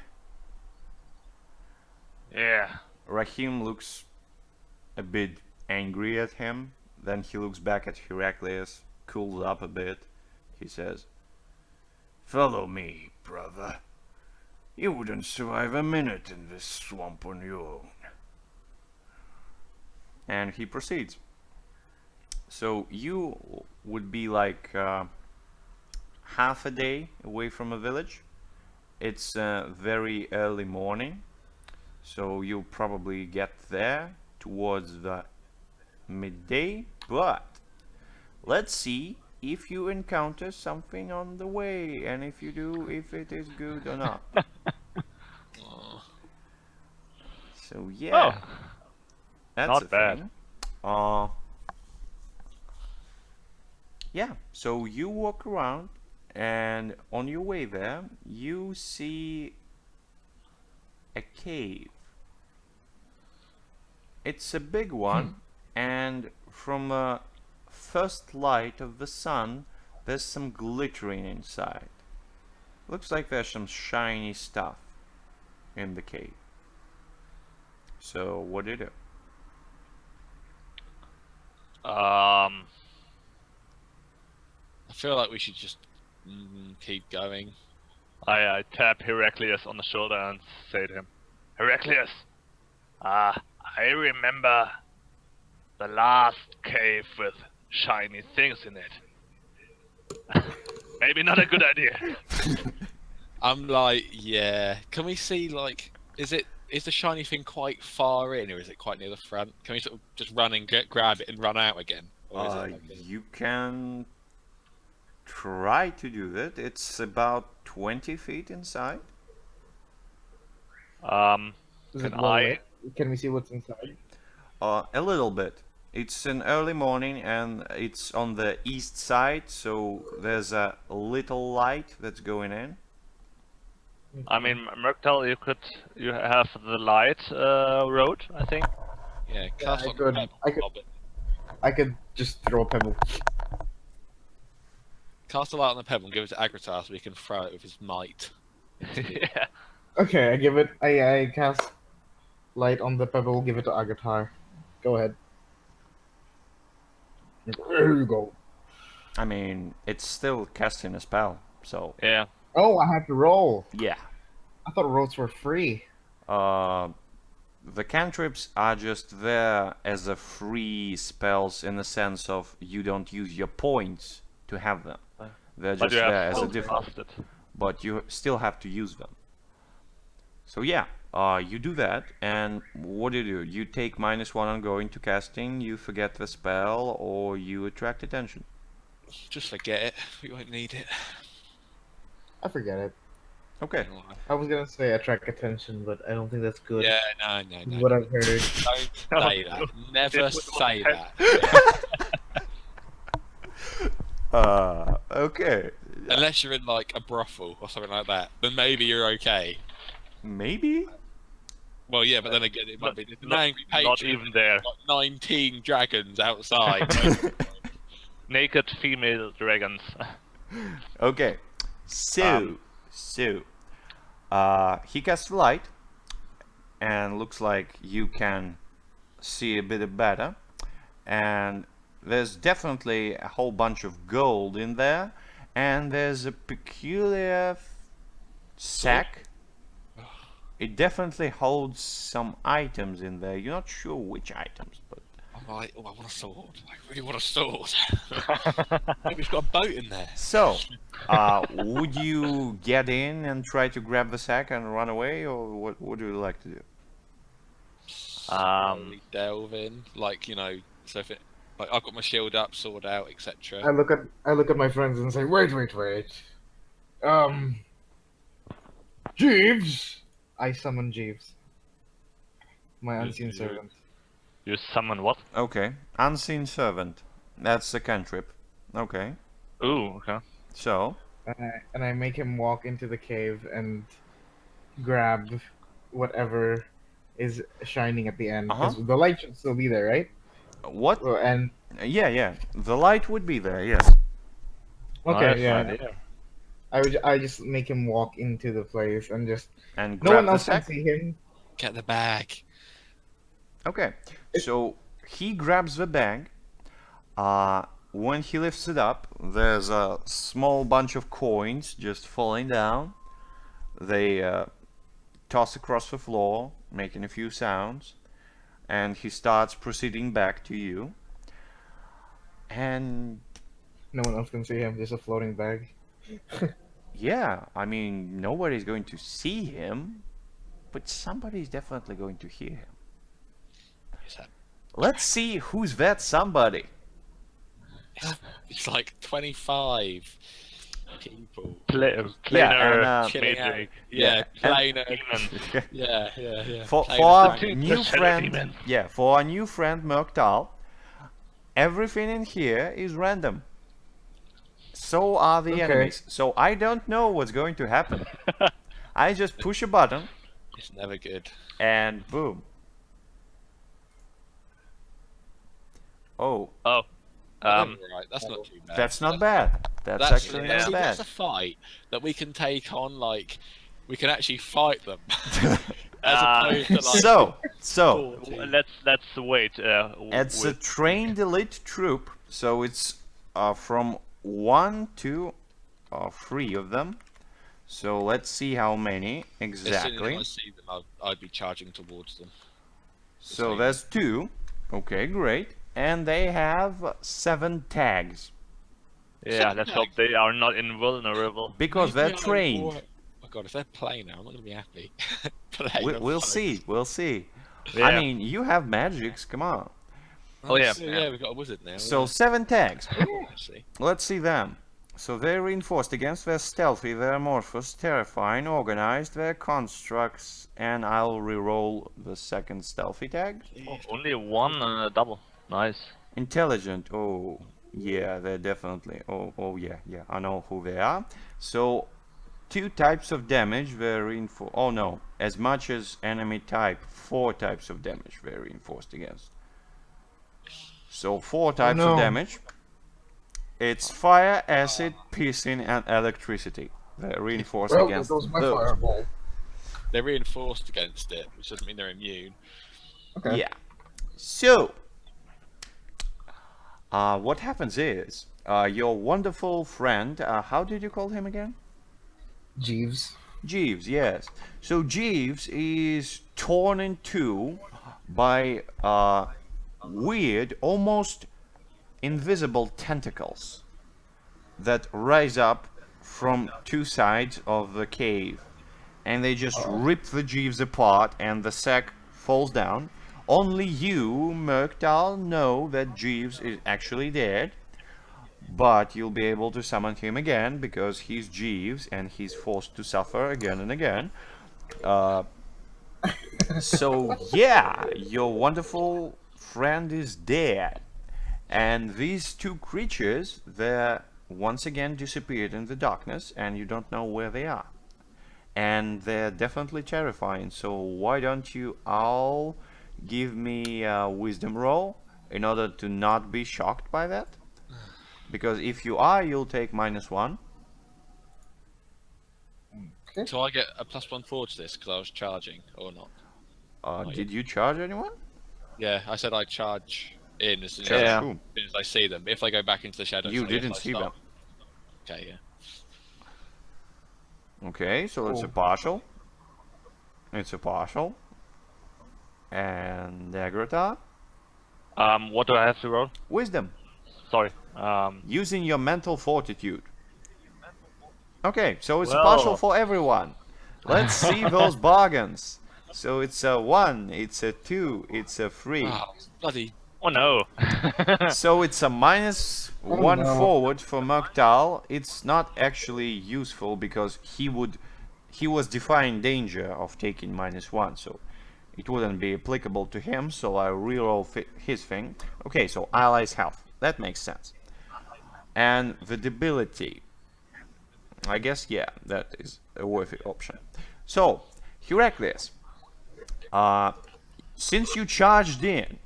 S2: Yeah.
S1: Rahim looks a bit angry at him. Then he looks back at Heraclius, cools up a bit. He says, "Follow me, brother. You wouldn't survive a minute in this swamp on your own." And he proceeds. So you would be like half a day away from a village. It's very early morning, so you'll probably get there towards the midday, but let's see if you encounter something on the way, and if you do, if it is good or not. So yeah,
S2: Oh,
S1: that's
S2: not
S1: a
S2: bad.
S1: thing. Yeah, so you walk around, and on your way there, you see a cave. It's a big one, and from the first light of the sun, there's some glittering inside. Looks like there's some shiny stuff in the cave. So, what do you do?
S3: I feel like we should just keep going.
S2: I tap Heraclius on the shoulder and say to him, Heraclius, I remember the last cave with shiny things in it. Maybe not a good idea.
S3: I'm like, yeah. Can we see like, is the shiny thing quite far in, or is it quite near the front? Can we sort of just run and grab it and run out again? Or is it like
S1: You can try to do that. It's about 20 feet inside.
S4: Is
S2: Can
S4: it well
S2: I?
S4: lit? Can we see what's inside?
S1: A little bit. It's an early morning and it's on the east side, so there's a little light that's going in.
S2: I mean, Murktel, you have the light road, I think.
S3: yeah?
S4: Yeah,
S3: Cast
S4: I
S3: on
S4: could-
S3: the pebble,
S4: I could-
S3: Robert.
S4: I could just throw a pebble.
S3: Cast a light on the pebble and give it to Agratar so we can throw it with his might.
S2: Yeah.
S4: Okay, I give it. I cast light on the pebble. Give it to Agatar. Go ahead. There you go.
S1: I mean, it's still casting a spell, so
S2: Yeah.
S4: Oh, I have to roll.
S1: yeah.
S4: I thought rolls were free.
S1: The cantrips are just there as a free spells in the sense of you don't use your points to have them. They're
S2: But
S1: just
S2: you
S1: there
S2: have
S1: as a
S2: full
S1: default,
S2: casted.
S1: but you still have to use them. So yeah, you do that, and what do? You take -1 on going to casting, you forget the spell, or you attract attention.
S3: Just forget it. We won't need it.
S4: I forget it.
S1: Okay.
S4: I was gonna say attract attention, but I don't think that's good.
S3: Yeah, no.
S4: Is what I've heard.
S3: Don't say that. Never
S2: It was
S3: say
S2: one
S3: that.
S1: Okay.
S3: Unless you're in like a brothel or something like that, then maybe you're okay.
S1: Maybe?
S3: Well, yeah, but then again, it might be an
S2: Not,
S3: angry
S2: not
S3: patron.
S2: even there.
S3: Like 19 dragons outside.
S2: Naked female dragons.
S1: Okay. So, he casts the light, and looks like you can see a bit better. And there's definitely a whole bunch of gold in there, and there's a peculiar sack. It definitely holds some items in there. You're not sure which items, but
S3: I'm like, oh, I want a sword. I really want a sword. Maybe it's got a boat in there.
S1: so, would you get in and try to grab the sack and run away, or what would you like to do?
S2: Um,
S3: slowly delve in, like So if it, like I've got my shield up, sword out,
S4: I
S3: etc.
S4: look at my friends and say, wait. Um, Jeeves. I summon Jeeves, my
S2: you,
S4: unseen
S2: you,
S4: servant.
S2: you summon what?
S1: Okay, unseen servant. That's the cantrip. Okay,
S2: Ooh, okay.
S1: so
S4: And I make him walk into the cave and grab whatever is shining at the end,
S1: uh huh.
S4: because the light should still be there, right?
S1: What?
S4: Well, and
S1: Yeah. The light would be there. Yes.
S4: okay,
S2: Nice
S4: yeah.
S2: idea.
S4: I just make him walk into the place and just
S1: And
S4: no one
S1: grab the
S4: else can
S1: sack.
S4: see him.
S3: Get the bag.
S1: Okay.
S4: It,
S1: So he grabs the bag. Uh, when he lifts it up, there's a small bunch of coins just falling down. They toss across the floor, making a few sounds, and he starts proceeding back to you. And
S4: no one else can see him. Just a floating bag.
S1: yeah, I mean, nobody's going to see him, but somebody's definitely going to hear him.
S3: Is that?
S1: Let's see who's that somebody.
S3: It's like 25 people.
S1: Yeah, and
S2: Planar
S3: Chilling out.
S2: magic.
S3: Yeah,
S1: and-
S3: planar.
S2: Demons.
S3: Yeah.
S1: For
S3: Planar
S1: our
S3: dragon.
S1: new
S2: Shadow
S1: friend,
S2: demons.
S1: yeah, for our new friend Murktal, everything in here is random. So are the
S4: Okay.
S1: enemies. So I don't know what's going to happen. I just push a button
S3: It's never good.
S1: and boom. Oh,
S2: Oh,
S3: Right, that's not too bad.
S1: that's not bad. That's actually
S2: yeah.
S1: not
S3: See, that's
S1: bad.
S3: a fight that we can take on. Like, we can actually fight them, as opposed to like.
S1: So
S3: 40.
S2: let's wait.
S1: it's a
S2: with
S1: trained elite troop. So it's from 1 to 3 of them. So let's see how many
S3: As soon
S1: exactly.
S3: as I see them, I'd be charging towards them.
S1: So there's 2. Okay, great. And they have 7 tags
S2: Yeah, let's hope they are not invulnerable.
S1: because they're
S3: Maybe I
S1: trained.
S3: will- Oh god, if they're playing now, I'm not gonna be happy. Playing them
S1: We'll
S3: both.
S1: see. We'll see.
S2: Yeah.
S1: I mean, you have magics. Come on.
S2: Oh, yeah.
S3: Yeah, we've got a wizard now.
S1: So 7 tags.
S3: Actually,
S1: Let's see them. So they're reinforced against, they're stealthy, they're amorphous, terrifying, organized, they're constructs, and I'll reroll the second stealthy tag.
S2: Oh, only one and a double. Nice.
S1: Intelligent, oh yeah, they're definitely, oh yeah, I know who they are. So 2 types of damage, they're reinforced, oh no, as much as enemy type, 4 types of damage they're reinforced against. So 4 types
S4: no.
S1: of damage. It's fire, acid, piercing, and electricity. They're reinforced
S4: Well, there
S1: against
S4: goes my
S1: those.
S4: fireball.
S3: they're reinforced against it, which doesn't mean they're immune.
S4: Okay.
S1: Yeah. So, what happens is, your wonderful friend, how did you call him again?
S4: Jeeves.
S1: Jeeves, yes. So Jeeves is torn in two by weird, almost invisible tentacles that rise up from 2 sides of the cave, and they just rip the Jeeves apart, and the sack falls down. Only you, Murktal, know that Jeeves is actually dead, but you'll be able to summon him again because he's Jeeves and he's forced to suffer again and again. So yeah, your wonderful friend is dead. And these 2 creatures, they're once again disappeared in the darkness, and you don't know where they are. And they're definitely terrifying, so why don't you all give me a wisdom roll in order to not be shocked by that? Because if you are, you'll take -1.
S3: So I get a +1 forward to this because I was charging, or not?
S1: Did you charge anyone?
S3: Yeah, I said I charge in as soon as,
S2: Yeah.
S1: Cool.
S3: I see them. If I go back into the shadows,
S1: You
S3: I guess
S1: didn't
S3: I
S1: see
S3: stop.
S1: them.
S3: Okay, yeah.
S1: Okay, so it's a partial. It's a partial. And Agrata,
S2: What do I have to roll?
S1: wisdom,
S2: Sorry.
S1: using your mental fortitude. Okay, so it's a
S2: Well.
S1: partial for everyone. Let's see those bargains. So it's a 1, it's a 2, it's a 3.
S3: Oh, bloody.
S2: Oh no.
S1: So it's a minus
S4: Oh
S1: 1
S4: no.
S1: forward for Murktal. It's not actually useful because he was defying danger of taking -1, so it wouldn't be applicable to him, so I reroll his thing. Okay, so allies health. That makes sense. And the debility. I guess, yeah, that is a worthy option. So, Heraclius, since you charged in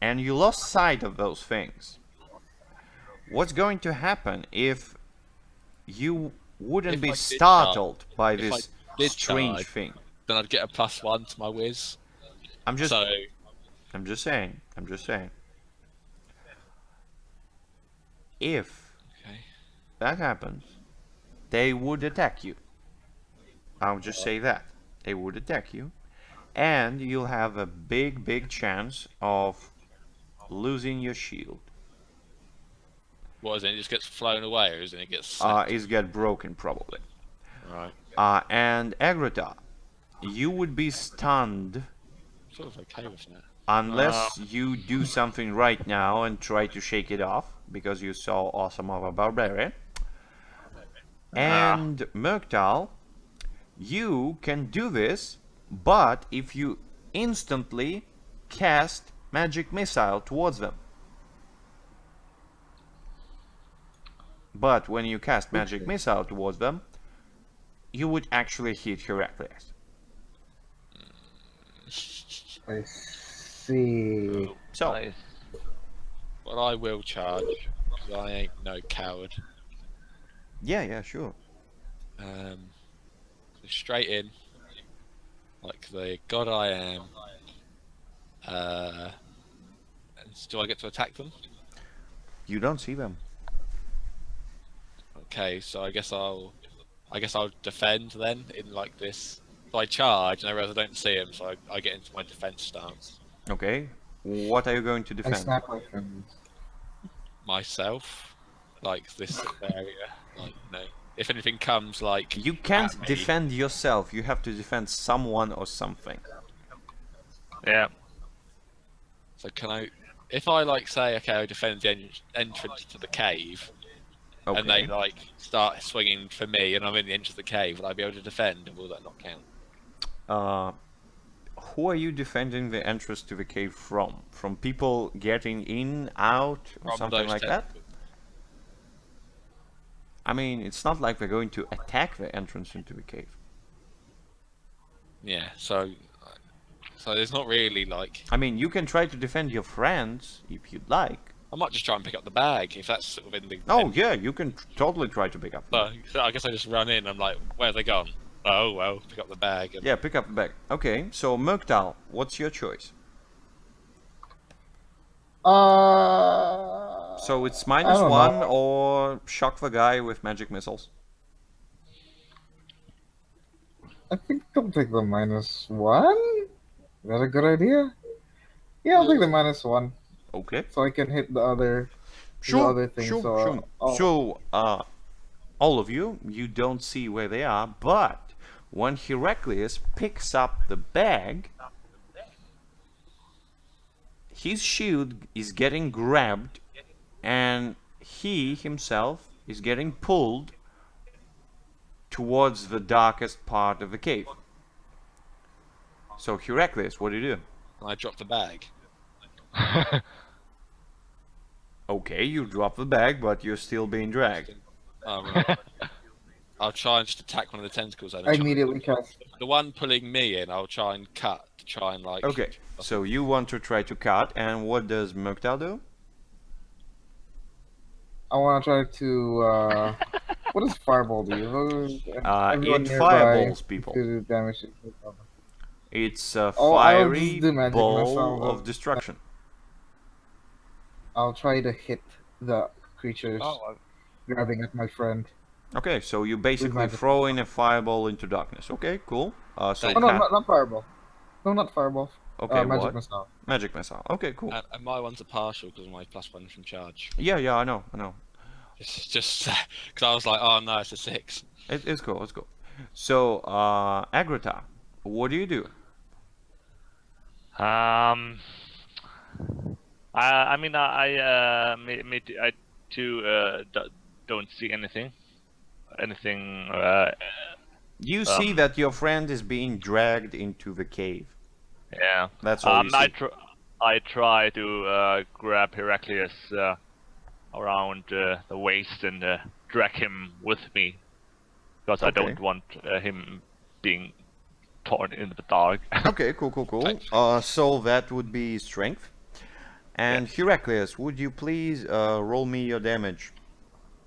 S1: and you lost sight of those things, what's going to happen if you wouldn't
S3: If
S1: be
S3: I did
S1: startled by
S3: if I
S1: this
S3: did
S1: strange
S3: charge,
S1: thing?
S3: then I'd get a +1 to my whiz.
S1: I'm just
S3: So
S1: saying. If
S3: okay.
S1: that happens, they would attack you. I'll just say that. They would attack you. And you'll have a big chance of losing your shield.
S3: What is it? It just gets flown away, or is it gets
S1: It's get broken probably.
S3: right?
S1: And Agrota, you would be stunned
S3: Sort of okay with that.
S1: unless you do something right now and try to shake it off because you saw awesome of a barbarian. And Murktal, you can do this, but if you instantly cast magic missile towards them. But when you cast magic missile towards them, you would actually hit Heraclius.
S4: I see.
S1: So,
S2: Nice.
S3: But I will charge, because I ain't no coward.
S1: yeah, sure.
S3: So straight in, like the god I am. And do I get to attack them?
S1: You don't see them.
S3: Okay, so I guess I'll defend then in like this. So I charge and I realize I don't see him, so I get into my defense stance.
S1: Okay. What are you going to
S4: I
S1: defend?
S4: snap my fingers.
S3: Myself, like this area, like no. If anything comes like
S1: You can't
S3: at me-
S1: defend yourself. You have to defend someone or something.
S2: Yeah.
S3: So can I? If I like say okay, I defend the entrance to the cave,
S1: Okay.
S3: and they like start swinging for me, and I'm in the entrance of the cave, will I be able to defend, or will that not count?
S1: Who are you defending the entrance to the cave from? From people getting in, out, or
S3: From
S1: something
S3: those
S1: like that?
S3: tentacles.
S1: I mean, it's not like they're going to attack the entrance into the cave.
S3: Yeah. So there's not really like.
S1: I mean, you can try to defend your friends if you'd like.
S3: I might just try and pick up the bag if that's sort of in the.
S1: Oh, yeah, you can totally try to pick up.
S3: So I guess I just run in. I'm like, where have they gone? Oh well, pick up the bag. And...
S1: Yeah, pick up the bag. Okay, so Murktal, what's your choice? So it's
S4: I
S1: -1
S4: don't know.
S1: or shock the guy with magic missiles.
S4: I think I'll take the -1. Is that a good idea? Yeah, I'll take the -1
S1: Okay.
S4: so I can hit the other
S1: Sure,
S4: other thing.
S1: sure,
S4: So,
S1: sure. So, all of you, you don't see where they are, but when Heraclius picks up the bag, his shield is getting grabbed, and he himself is getting pulled towards the darkest part of the cave. So, Heraclius, what do you do?
S3: I drop the bag.
S1: Okay, you drop the bag, but you're still being dragged.
S3: I'll try and just attack one of the tentacles.
S4: I immediately cast.
S3: The one pulling me in, I'll try and cut to try and like.
S1: Okay, so you want to try to cut, and what does Murktal do?
S4: I want to try to. What does fireball do? Everyone
S1: It
S4: nearby
S1: fireballs people.
S4: do damage.
S1: It's a
S4: Oh, I'll
S1: fiery
S4: just do magic
S1: ball
S4: missile,
S1: of
S4: though.
S1: destruction.
S4: I'll try to hit the creatures grabbing at my friend.
S1: Okay, so you basically
S4: magic
S1: throw in a fireball into darkness. Okay, cool. So
S4: Oh no, not fireball. No, not fireball.
S1: okay,
S4: Magic
S1: what?
S4: missile.
S1: Magic missile. Okay, cool.
S3: And my ones are partial because of my +1 from charge.
S1: Yeah, I know.
S3: It's just because I was like, oh no, it's a 6.
S1: It's cool. So, Agrota, what do you do?
S2: Um, I mean, I too don't see anything.
S1: You see that your friend is being dragged into the cave.
S2: Yeah.
S1: That's all you see.
S2: I try to grab Heraclius around the waist and drag him with me because I
S1: Okay.
S2: don't want him being torn in the dark.
S1: Okay, cool. So that would be strength. And
S2: Yes.
S1: Heraclius, would you please roll me your damage?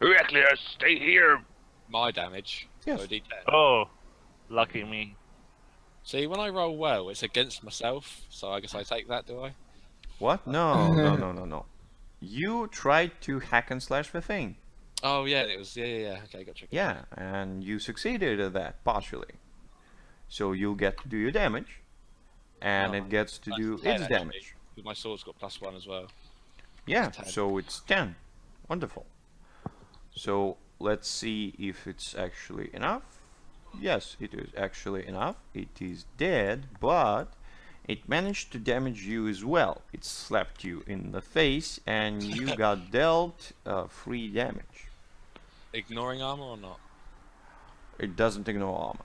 S2: Heraclius, stay here.
S3: My damage.
S1: Yes.
S3: So D10.
S2: Oh, lucky me.
S3: See, when I roll well, it's against myself, so I guess I take that, do I?
S1: What? No. You tried to hack and slash the thing.
S3: Oh yeah, it was yeah. Okay, gotcha.
S1: Yeah, and you succeeded at that partially. So you'll get to do your damage, and
S3: Oh,
S1: it gets to
S3: that's
S1: do
S3: 10
S1: its
S3: actually,
S1: damage.
S3: because my sword's got +1 as well.
S1: Yeah,
S3: 10.
S1: so it's 10. Wonderful. So let's see if it's actually enough. Yes, it is actually enough. It is dead, but it managed to damage you as well. It slapped you in the face, and you got dealt 3 damage.
S3: Ignoring armor or not?
S1: It doesn't ignore armor.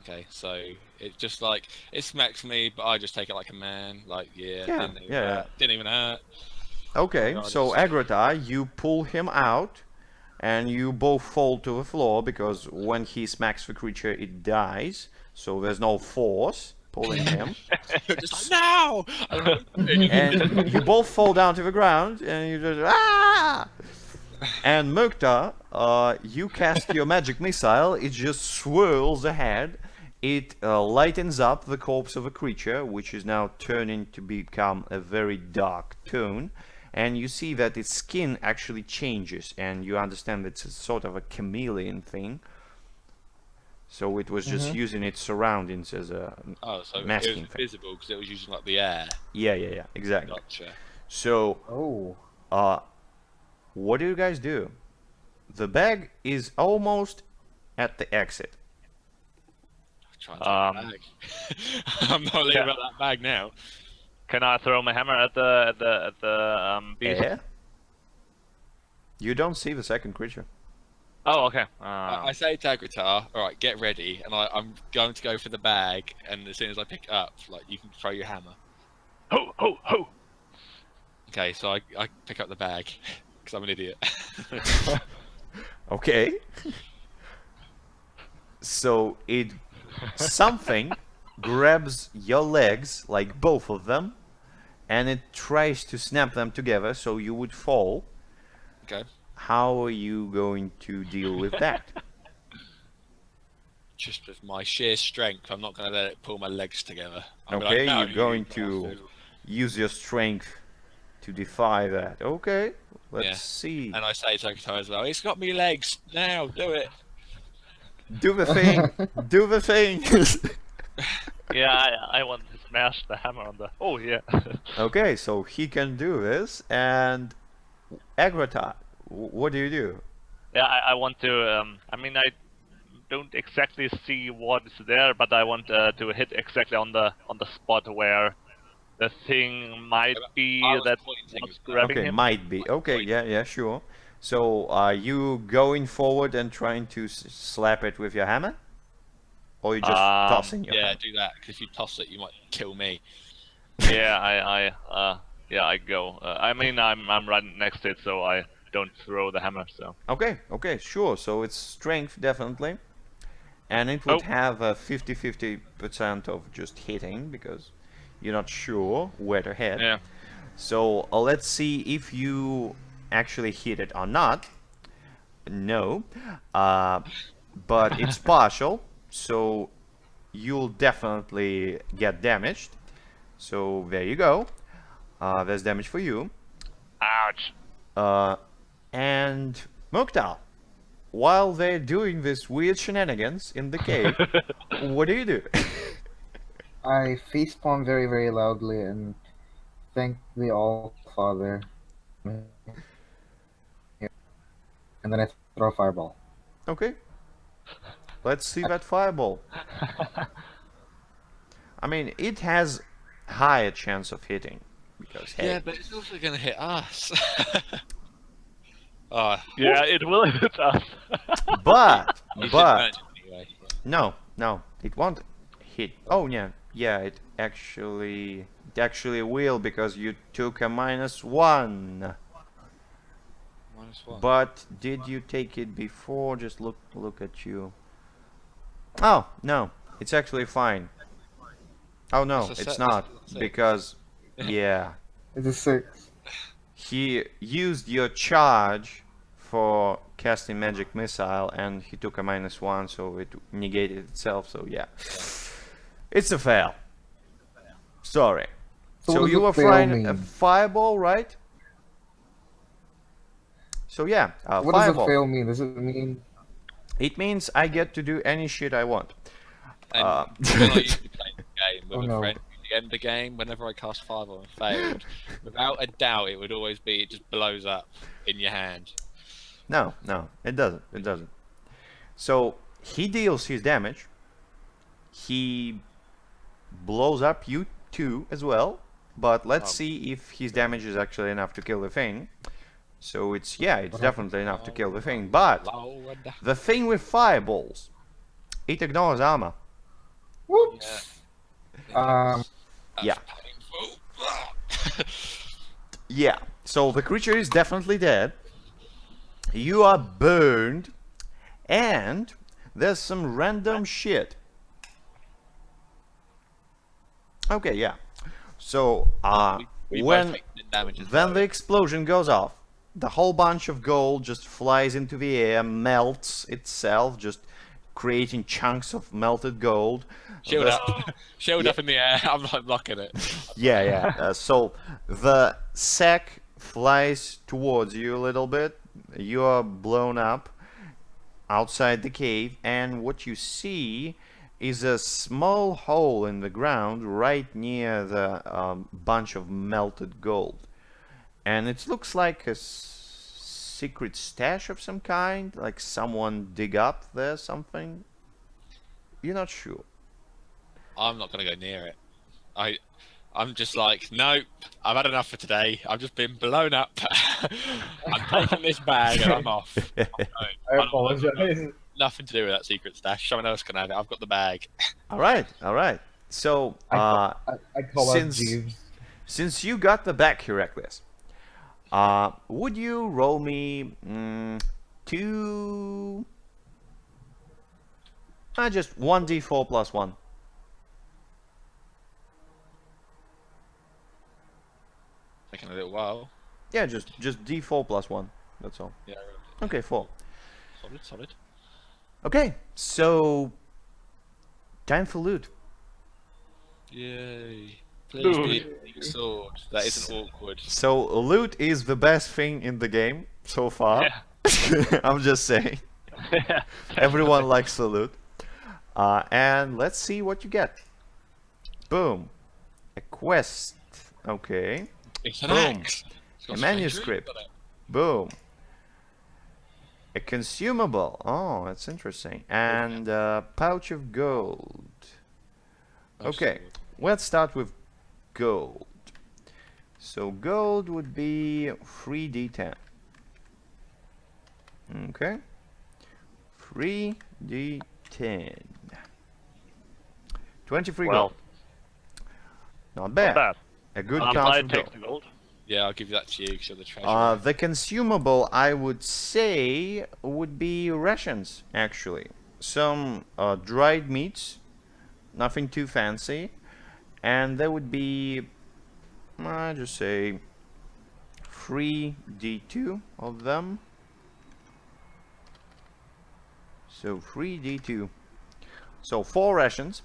S3: Okay, so it just like it smacks me, but I just take it like a man. Like
S1: Yeah,
S3: didn't even hurt. Didn't even hurt.
S1: Okay,
S3: Oh, God,
S1: so
S3: it's-
S1: Agrata, you pull him out, and you both fall to the floor because when he smacks the creature, it dies. So there's no force pulling him,
S3: just like no.
S1: and you both fall down to the ground, and you just ah. And Mukta, you cast your magic missile. It just swirls ahead. It lightens up the corpse of a creature, which is now turning to become a very dark tone. And you see that its skin actually changes, and you understand it's a sort of a chameleon thing. So it was just using its surroundings as a
S3: Oh, so
S1: masking
S3: it was
S1: thing.
S3: visible because it was using like the air.
S1: Yeah, exactly.
S3: Gotcha.
S1: So,
S4: Oh.
S1: what do you guys do? The bag is almost at the exit.
S3: Try and take the bag. I'm not leaving about that bag now.
S2: Can I throw my hammer at the beast?
S1: You don't see the second creature.
S2: Oh, okay.
S3: I say to Agritar, all right, get ready, and I'm going to go for the bag, and as soon as I pick it up, like you can throw your hammer.
S2: Ho ho ho!
S3: Okay, so I pick up the bag because I'm an idiot.
S1: Okay. So it something grabs your legs, like both of them, and it tries to snap them together so you would fall.
S3: Okay.
S1: How are you going to deal with that?
S3: Just with my sheer strength, I'm not going to let it pull my legs together. I'm
S1: Okay,
S3: like, no,
S1: you're going
S3: you
S1: to
S3: bastard."
S1: use your strength to defy that. Okay, let's
S3: Yeah.
S1: see.
S3: And I say to Agritar as well, it's got me legs now. Do it.
S1: Do the thing. Do the thing.
S2: Yeah, I want to smash the hammer on the. Oh yeah.
S1: Okay, so he can do this, and Agrata, what do you do?
S2: Yeah, I want to. I mean, I don't exactly see what is there, but I want to hit exactly on the spot where the thing might be
S3: I was
S2: that
S3: pointing
S2: was
S3: as well.
S2: grabbing
S1: Okay,
S2: him.
S1: might be. Okay, yeah, sure. So are you going forward and trying to slap it with your hammer? Or you just tossing your
S3: Yeah,
S1: hammer?
S3: do that, because if you toss it, you might kill me.
S2: Yeah, I go. I mean, I'm right next to it, so I don't throw the hammer. So.
S1: Okay, sure. So it's strength, definitely. And it would
S2: Oh.
S1: have a 50-50% of just hitting, because you're not sure where to hit.
S2: Yeah.
S1: So let's see if you actually hit it or not. No. But it's partial, so you'll definitely get damaged. So there you go. There's damage for you.
S2: Ouch.
S1: And Mukta, while they're doing this weird shenanigans in the cave, what do you do?
S4: I facepalm very, very loudly and thank the All Father. And then I throw a fireball.
S1: Okay. Let's see that fireball. I mean, it has higher chance of hitting. Because, hey,
S3: Yeah, but it's also going to hit us. Oh,
S2: Yeah, it will hit us.
S1: but,
S3: he's
S1: but,
S3: magic anyway.
S1: no, it won't hit. Oh, yeah, it actually will because you took a -1.
S3: -1.
S1: But did you take it before? Just look at you. Oh, no, it's actually fine. Oh no,
S3: That's a
S1: it's
S3: set-
S1: not
S3: that's a
S1: because, yeah,
S4: It's a 6.
S1: he used your charge for casting magic missile and he took a -1, so it negated itself. So yeah, it's a fail. Sorry.
S4: So
S1: So
S4: what
S1: you
S4: does
S1: were
S4: a fail
S1: flying a
S4: mean?
S1: fireball, right? So yeah,
S4: What does a
S1: fireball.
S4: fail mean? Does it mean
S1: It means I get to do any shit I want.
S3: And when I used to play the game with
S4: Oh,
S3: a
S4: no.
S3: friend, at the end of the game, whenever I cast Fireball and failed, without a doubt, it would always be it just blows up in your hand.
S1: No, it doesn't. It doesn't. So he deals his damage. He blows up you too as well. But let's see if his damage is actually enough to kill the thing. So it's definitely enough to kill the thing. But the thing with fireballs, it ignores armor.
S4: whoops?
S3: That's
S1: Yeah.
S3: painful.
S1: Yeah. So the creature is definitely dead. You are burned, and there's some random shit. Okay, yeah. So
S3: We both
S1: when
S3: take damage as
S1: then
S3: well.
S1: the explosion goes off, the whole bunch of gold just flies into the air, melts itself, just creating chunks of melted gold.
S3: Shield
S1: The-
S3: up, shield
S1: Yeah.
S3: up in the air. I'm not blocking it.
S1: Yeah. So the sack flies towards you a little bit. You are blown up outside the cave, and what you see is a small hole in the ground right near the bunch of melted gold. And it looks like a secret stash of some kind, like someone dig up there something. You're not sure.
S3: I'm not gonna go near it. I'm just like, nope. I've had enough for today. I've just been blown up. I'm taking this bag and I'm off.
S4: I apologize.
S3: Nothing to do with that secret stash. Someone else can have it. I've got the bag.
S1: All right. So,
S4: I call out
S1: since
S4: Jeeves.
S1: since you got the back, Heracles, would you roll me two? Just 1d4 plus 1.
S3: Taking a little while.
S1: Yeah, just d4 plus 1. That's all.
S3: Yeah.
S1: Okay, 4.
S3: Solid.
S1: Okay, so time for loot.
S3: Yay. Please
S2: Dude.
S3: be a big sword. That isn't awkward.
S1: So loot is the best thing in the game so far.
S2: Yeah.
S1: I'm just saying.
S2: Yeah.
S1: Everyone likes the loot. And let's see what you get. Boom. A quest. Okay.
S3: It's an
S1: Boom.
S3: axe. It's got
S1: A
S3: strange
S1: manuscript.
S3: runes on it.
S1: Boom. A consumable. Oh, that's interesting. And a pouch of gold. Okay, let's start with gold. So gold would be 3d10. Okay. 3d10. 23
S2: Well,
S1: gold. Not bad.
S2: not bad.
S1: A good
S2: I
S1: count of
S2: take
S1: gold.
S2: the gold.
S3: Yeah, I'll give you that to you because you're the treasure.
S1: The consumable, I would say, would be rations, actually. Some dried meats, nothing too fancy. And there would be, I just say, 3d2 of them. So 3d2. So 4 rations,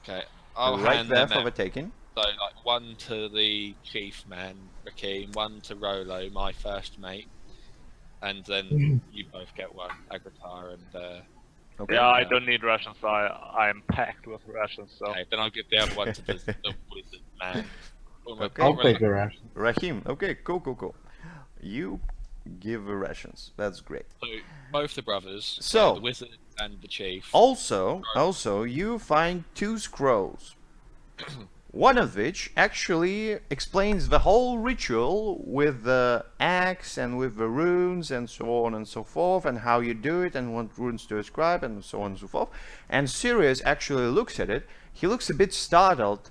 S3: Okay, I'll
S1: right
S3: hand
S1: there
S3: them
S1: for
S3: out.
S1: the taking.
S3: So, like, one to the chief man, Rakeem, one to Rolo, my first mate, and then you both get one, Agrippar and
S1: Okay.
S2: Yeah, I don't need rations. I'm packed with rations. So
S3: okay, then I'll give the other one to the wizard man.
S1: Okay.
S4: I'll take the ration.
S1: Rahim. Okay, cool. You give the rations. That's great.
S3: So both the brothers,
S1: So-
S3: the wizard and the chief.
S1: Also, you find 2 scrolls. One of which actually explains the whole ritual with the axe and with the runes and so on and so forth, and how you do it and what runes to ascribe and so on and so forth. And Sirius actually looks at it. He looks a bit startled,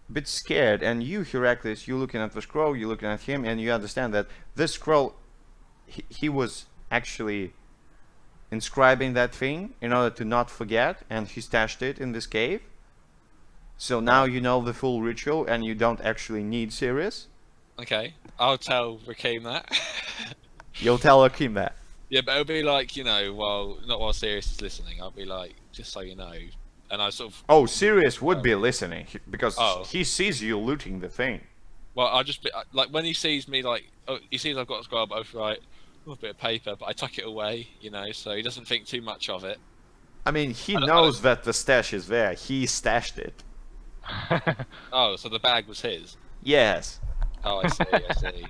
S1: a bit scared, and you, Heracles, you looking at the scroll, you looking at him, and you understand that this scroll, he was actually inscribing that thing in order to not forget, and he stashed it in this cave. So now you know the full ritual, and you don't actually need Sirius.
S3: Okay, I'll tell Rakeem that.
S1: You'll tell Akim that.
S3: Yeah, but it'll be like, you know, not while Sirius is listening. I'll be like, just so you know, and I sort of.
S1: Oh, Sirius would be listening because
S3: Oh.
S1: he sees you looting the thing.
S3: Well, I'll just be like when he sees me, like, oh, he sees I've got a scroll, but I write a bit of paper, but I tuck it away, you know, so he doesn't think too much of it.
S1: I mean, he knows that the stash is there. He stashed it.
S3: Oh, so the bag was his.
S1: Yes.
S3: Oh, I see. I see.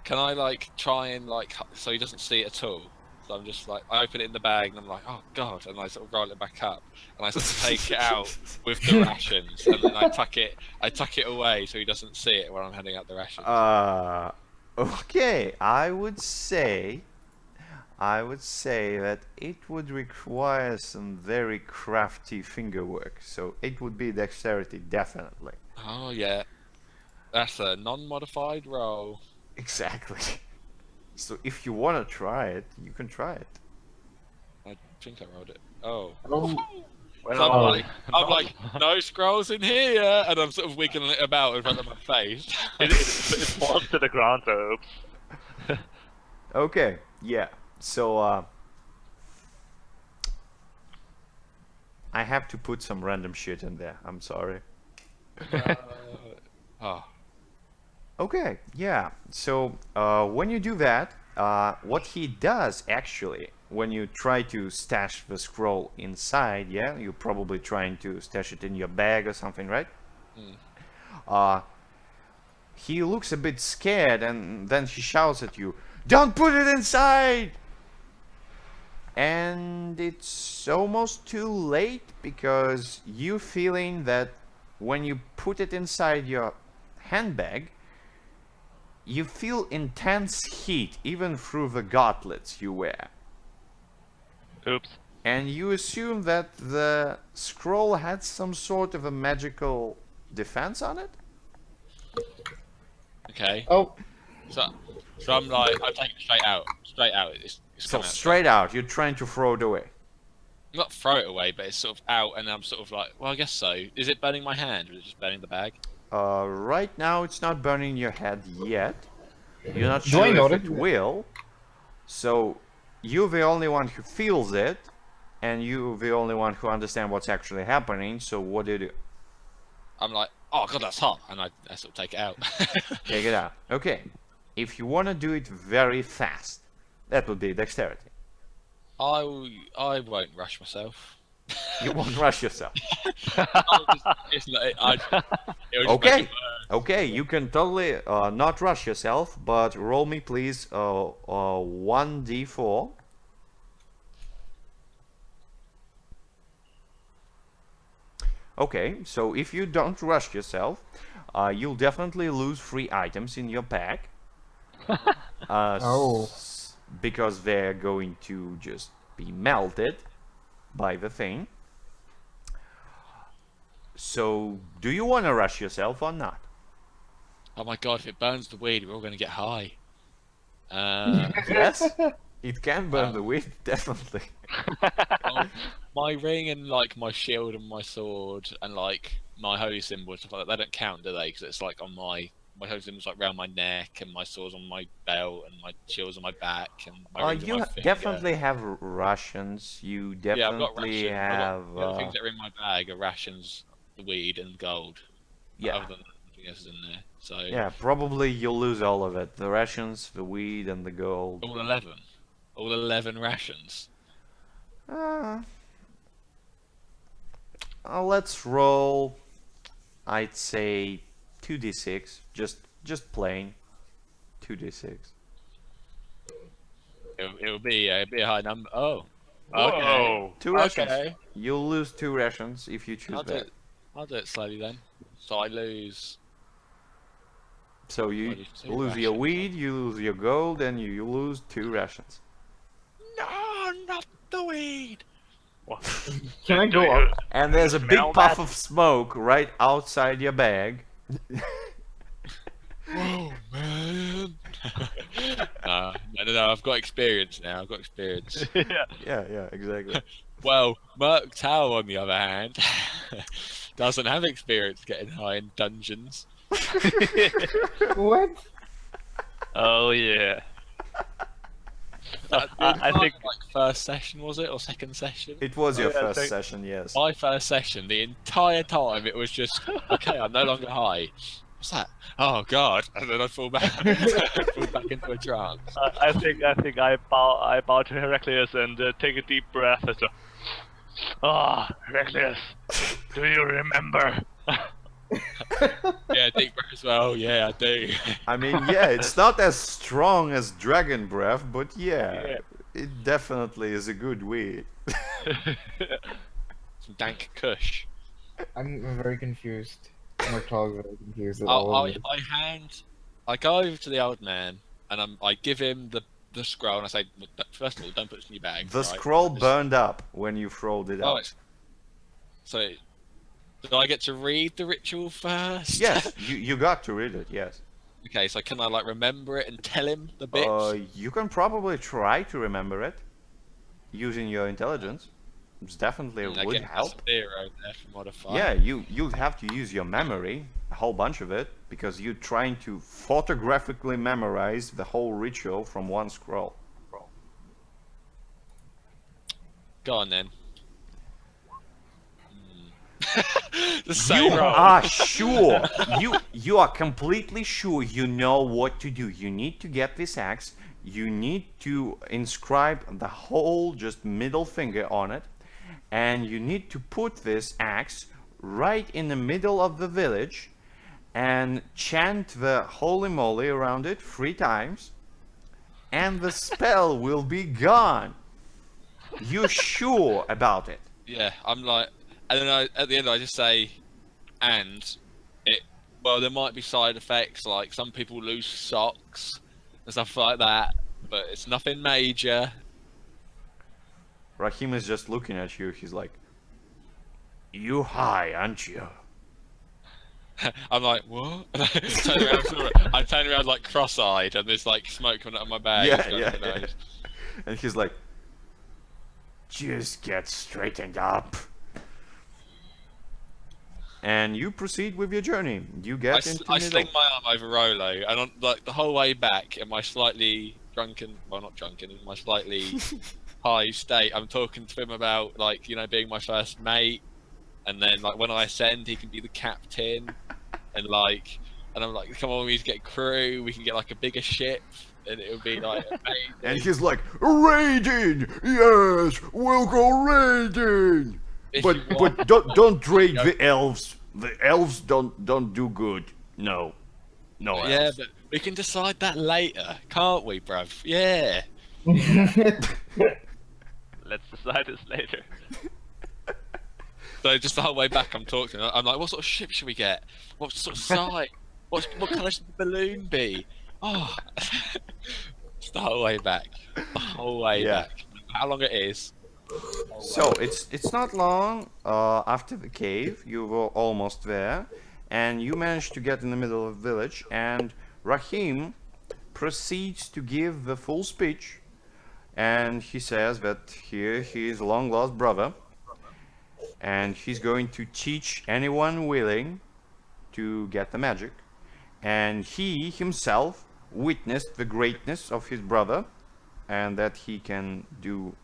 S3: Can I like try and like so he doesn't see it at all? So I'm just like I open it in the bag and I'm like, oh god, and I sort of roll it back up and I sort of take it out with the rations and then I tuck it away so he doesn't see it when I'm handing out the rations.
S1: Okay. I would say that it would require some very crafty finger work. So it would be dexterity, definitely.
S3: Oh yeah, that's a non-modified roll.
S1: Exactly. So if you want to try it, you can try it.
S3: I think I rolled it. Oh.
S4: Oh,
S2: Well,
S3: So I'm like, no scrolls in here, and I'm sort of wiggling it about in front of my face.
S2: it falls to the ground, so oops.
S1: Okay. Yeah. So I have to put some random shit in there. I'm sorry.
S3: Oh.
S1: Okay, yeah. So when you do that, what he does actually, when you try to stash the scroll inside, yeah, you're probably trying to stash it in your bag or something, right? He looks a bit scared and then he shouts at you, "Don't put it inside!" And it's almost too late because you feeling that when you put it inside your handbag, you feel intense heat even through the gauntlets you wear.
S2: Oops.
S1: And you assume that the scroll had some sort of a magical defense on it?
S3: Okay.
S4: oh,
S3: So I'm like, I take it straight out. It's
S1: So
S3: come out.
S1: straight out, you're trying to throw it away.
S3: Not throw it away, but it's sort of out, and I'm sort of like, well, I guess so. Is it burning my hand, or is it just burning the bag?
S1: Right now it's not burning your head yet. You're not
S4: Do
S1: sure
S4: I
S1: if
S4: notice
S1: it will. So you're the only one who feels it, and you're the only one who understands what's actually happening. So what do you do?
S3: I'm like, oh god, that's hot, and I sort of take it out.
S1: Take it out. Okay. If you want to do it very fast, that would be dexterity.
S3: I won't rush myself.
S1: You won't rush yourself.
S3: It's not, it would just make
S1: Okay.
S3: it worse.
S1: Okay, you can totally not rush yourself, but roll me please 1d4. Okay, so if you don't rush yourself, you'll definitely lose 3 items in your pack.
S4: Oh.
S1: Because they're going to just be melted by the thing. So, do you want to rush yourself or not?
S3: Oh my god, if it burns the weed, we're all going to get high.
S1: Yes, it can burn the weed, definitely.
S3: Well, my ring and like my shield and my sword and like my holy symbol and stuff like that, they don't count, do they? Because it's like on my holy symbol's like around my neck and my sword's on my belt and my shield's on my back and my ring's on
S1: You
S3: my finger.
S1: definitely have rations. You
S3: Yeah, I've got
S1: definitely
S3: rations.
S1: have.
S3: The other things that are in my bag are rations, the weed, and gold.
S1: Yeah.
S3: Other than that, nothing else is in there. So
S1: Yeah, probably you'll lose all of it. The rations, the weed, and the gold.
S3: all 11. All 11 rations.
S1: Let's roll. I'd say 2d6, just plain 2d6.
S3: It'll be a high number. Oh.
S2: Whoa.
S3: Okay.
S1: 2 rations.
S3: Okay.
S1: You'll lose 2 rations if you choose
S3: I'll do
S1: that.
S3: it. I'll do it slowly then. So I lose.
S1: So
S3: I
S1: you
S3: lose 2
S1: lose your
S3: rations.
S1: weed, you lose your gold, and you lose 2 rations.
S3: No, not the weed.
S2: What?
S4: Can I
S2: Do
S4: go
S2: you
S4: up?
S1: And
S2: do you
S1: there's a
S2: smell
S1: big puff
S2: that?
S1: of smoke right outside your bag.
S3: Whoa, man. No. I've got experience now. I've got experience.
S2: Yeah.
S1: Yeah, exactly.
S3: Well, Merc Tower, on the other hand, doesn't have experience getting high in dungeons.
S4: What?
S2: Oh yeah.
S3: That the
S2: I
S3: entire,
S2: think.
S3: like, first session, was it, or second session?
S1: It was
S2: Oh
S1: your
S2: yeah, I
S1: first
S2: think.
S1: session, yes.
S3: My first session, the entire time, it was just, okay, I'm no longer high. What's that? Oh God! And then I'd fall back, fall back into a trance.
S2: I bow to Heraclius and take a deep breath. And so, Heraclius, do you remember?
S3: Yeah, deep breath as well. Yeah, I do.
S1: I mean, yeah, it's not as strong as dragon breath, but yeah,
S2: Yeah.
S1: it definitely is a good weed.
S3: Some dank kush.
S4: I'm very confused. Mortal very confused at all of this.
S3: I go over to the old man and I give him the scroll and I say, first of all, don't put this in your bag.
S1: The
S3: right?
S1: scroll
S3: Just-
S1: burned up when you throwed it
S3: Oh,
S1: out.
S3: so do I get to read the ritual first?
S1: Yes, you got to read it, yes.
S3: Okay, so can I like remember it and tell him the bits?
S1: You can probably try to remember it using your intelligence. It's definitely
S3: I
S1: would
S3: get
S1: help.
S3: +0 there for modifier.
S1: Yeah, you'd have to use your memory, a whole bunch of it, because you're trying to photographically memorize the whole ritual from one scroll.
S3: Go on then. The
S1: You
S3: same roll.
S1: are sure. You are completely sure you know what to do. You need to get this axe. You need to inscribe the whole just middle finger on it, and you need to put this axe right in the middle of the village and chant the holy moly around it 3 times, and the spell will be gone. You're sure about it?
S3: Yeah, I'm like, and then at the end I just say, and it. Well, there might be side effects, like some people lose socks and stuff like that, but it's nothing major.
S1: Rahim is just looking at you. He's like, "You high, aren't you?"
S3: I'm like, what? I turn around like cross-eyed, and there's like smoke coming out of my bag.
S1: Yeah,
S3: It's going
S1: yeah,
S3: up my
S1: yeah.
S3: nose.
S1: And he's like, "Just get straightened up." And you proceed with your journey. You get into
S3: I
S1: middle.
S3: sling my arm over Rolo, and on like the whole way back, in my slightly drunken, well, not drunken, in my slightly high state, I'm talking to him about like being my first mate, and then like when I ascend, he can be the captain, and I'm like, come on, we need to get crew. We can get like a bigger ship, and it'll be like amazing.
S1: And he's like, "Raiding, yes, we'll go raiding."
S3: If you want.
S1: But don't raid the elves. The elves don't do good. No elves.
S3: Yeah, but we can decide that later, can't we, bruv? Yeah.
S2: Let's decide this later.
S3: So just the whole way back, I'm talking. I'm like, what sort of ship should we get? What sort of size? What colour should the balloon be? Oh, just the whole way back. The whole way
S1: Yeah.
S3: back. How long it is?
S1: So it's not long after the cave. You were almost there, and you managed to get in the middle of the village. And Rahim proceeds to give the full speech, and he says that here he is long lost brother, and he's going to teach anyone willing to get the magic. And he himself witnessed the greatness of his brother, and that he can do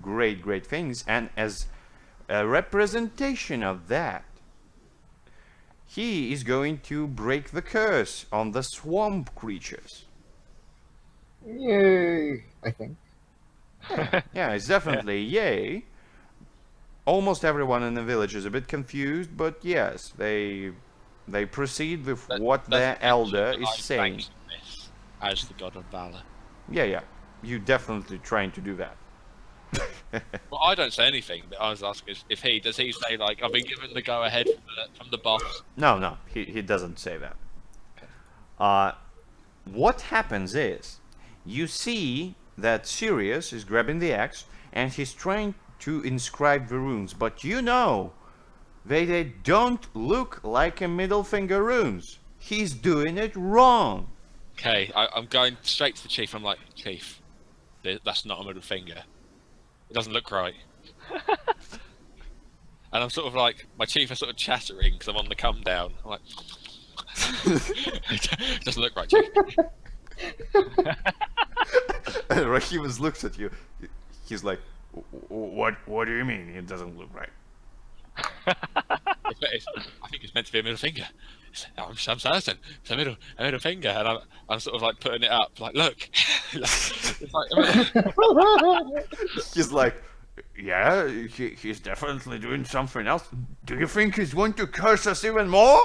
S1: great things, and as a representation of that, he is going to break the curse on the swamp creatures.
S4: Yay! I think.
S1: Yeah, it's definitely yay. Almost everyone in the village is a bit confused, but yes, they proceed with what their elder is saying.
S3: As the god of valor.
S1: Yeah, you're definitely trying to do that.
S3: Well, I don't say anything, but I was asking if he does he say like I've been given the go ahead from the boss.
S1: No, he doesn't say that. Uh, what happens is, you see that Sirius is grabbing the axe and he's trying to inscribe the runes, but you know they don't look like a middle finger runes. He's doing it wrong.
S3: Okay, I'm going straight to the chief. I'm like, Chief, that's not a middle finger. It doesn't look right. And I'm sort of like, my chief is sort of chattering because I'm on the come down. I'm like, it doesn't look right, chief.
S1: And Raheem looks at you. He's like, What do you mean it doesn't look right?"
S3: I think it's meant to be a middle finger. I'm certain it's a middle finger, and I'm sort of like putting it up, like look. It's like,
S1: He's like, "Yeah, he's definitely doing something else. Do you think he's going to curse us even more?"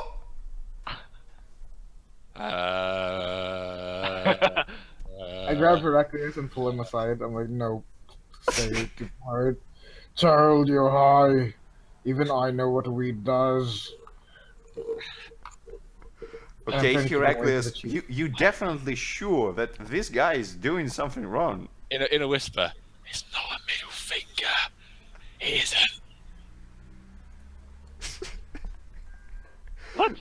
S4: I grab Heraclius and pull him aside. I'm like, no, stay, depart. Child, you're high. Even I know what weed does.
S1: Okay,
S4: trying to keep away from the
S1: Heraclius,
S4: chief.
S1: you definitely sure that this guy is doing something wrong.
S3: in a whisper, it's not a middle finger. It isn't.
S2: What?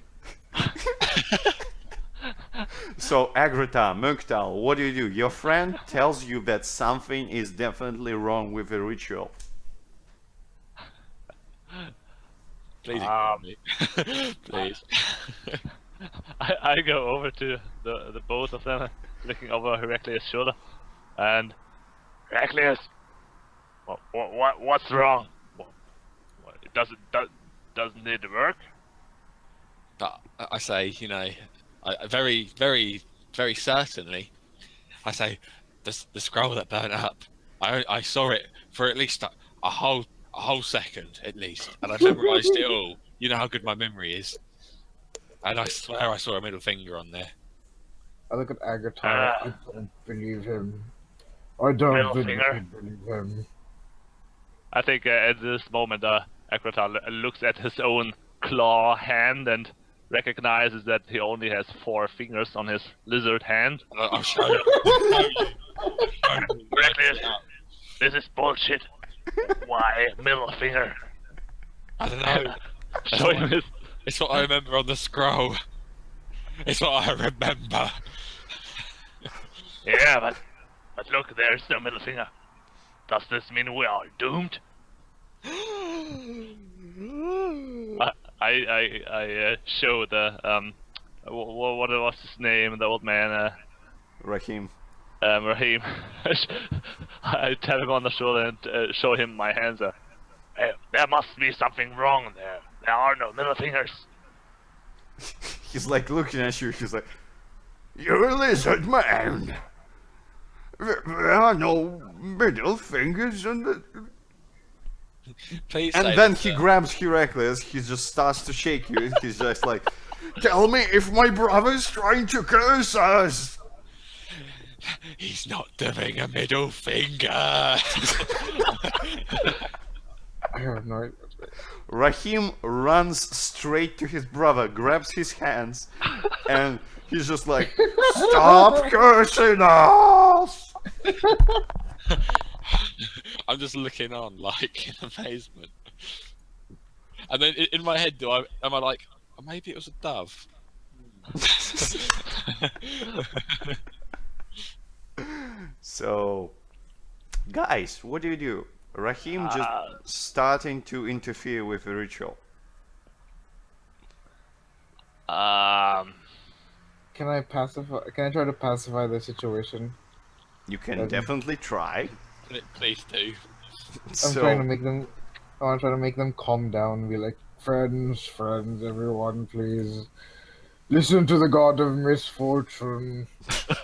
S1: So, Agrata, Munktal, what do? Your friend tells you that something is definitely wrong with the ritual.
S3: Please ignore me. Please.
S2: I go over to the both of them, looking over Heraclius' shoulder, and Heraclius, what's wrong? It doesn't need to work.
S3: But I say, you know, I very, very, very certainly, I say, the scroll that burnt up, I saw it for at least a whole second at least, and I memorised it all. You know how good my memory is, and I swear I saw a middle finger on there.
S4: I look at Agatar. I don't believe him. I don't
S2: Middle
S4: believe
S2: finger.
S4: him.
S2: I think at this moment, Akratar looks at his own claw hand and recognizes that he only has 4 fingers on his lizard hand.
S3: I'll show you.
S2: Heraclius, this is bullshit. Why middle finger?
S3: I don't know.
S2: Show him his.
S3: It's what I remember on the scroll. It's what I remember.
S2: Yeah, but look, there's no middle finger. Does this mean we are doomed? I show the what was his name, the old man,
S1: Raheem.
S2: Raheem. I tap him on the shoulder and show him my hands. Hey, there must be something wrong there. There are no middle fingers.
S1: He's like looking at you. He's like, "You're a lizard man. There are no middle fingers on the."
S3: Please.
S1: And
S3: say
S1: then
S3: that,
S1: he
S3: sir.
S1: grabs Heraclius. He just starts to shake you. He's just like, "Tell me if my brother's trying to curse us."
S3: He's not doing a middle finger.
S4: I have no idea.
S1: Raheem runs straight to his brother, grabs his hands, and he's just like, "Stop cursing us!"
S3: I'm just looking on, like in amazement. And then in my head, am I like, oh, maybe it was a dove?
S1: So, guys, what do? Raheem just starting to interfere with the ritual.
S2: Um,
S4: Can I pacify? Can I try to pacify the situation?
S1: You can
S4: Um,
S1: definitely try.
S3: Please do.
S4: I'm trying to make them. I want to try to make them calm down. Be like, friends, everyone, please listen to the god of misfortune.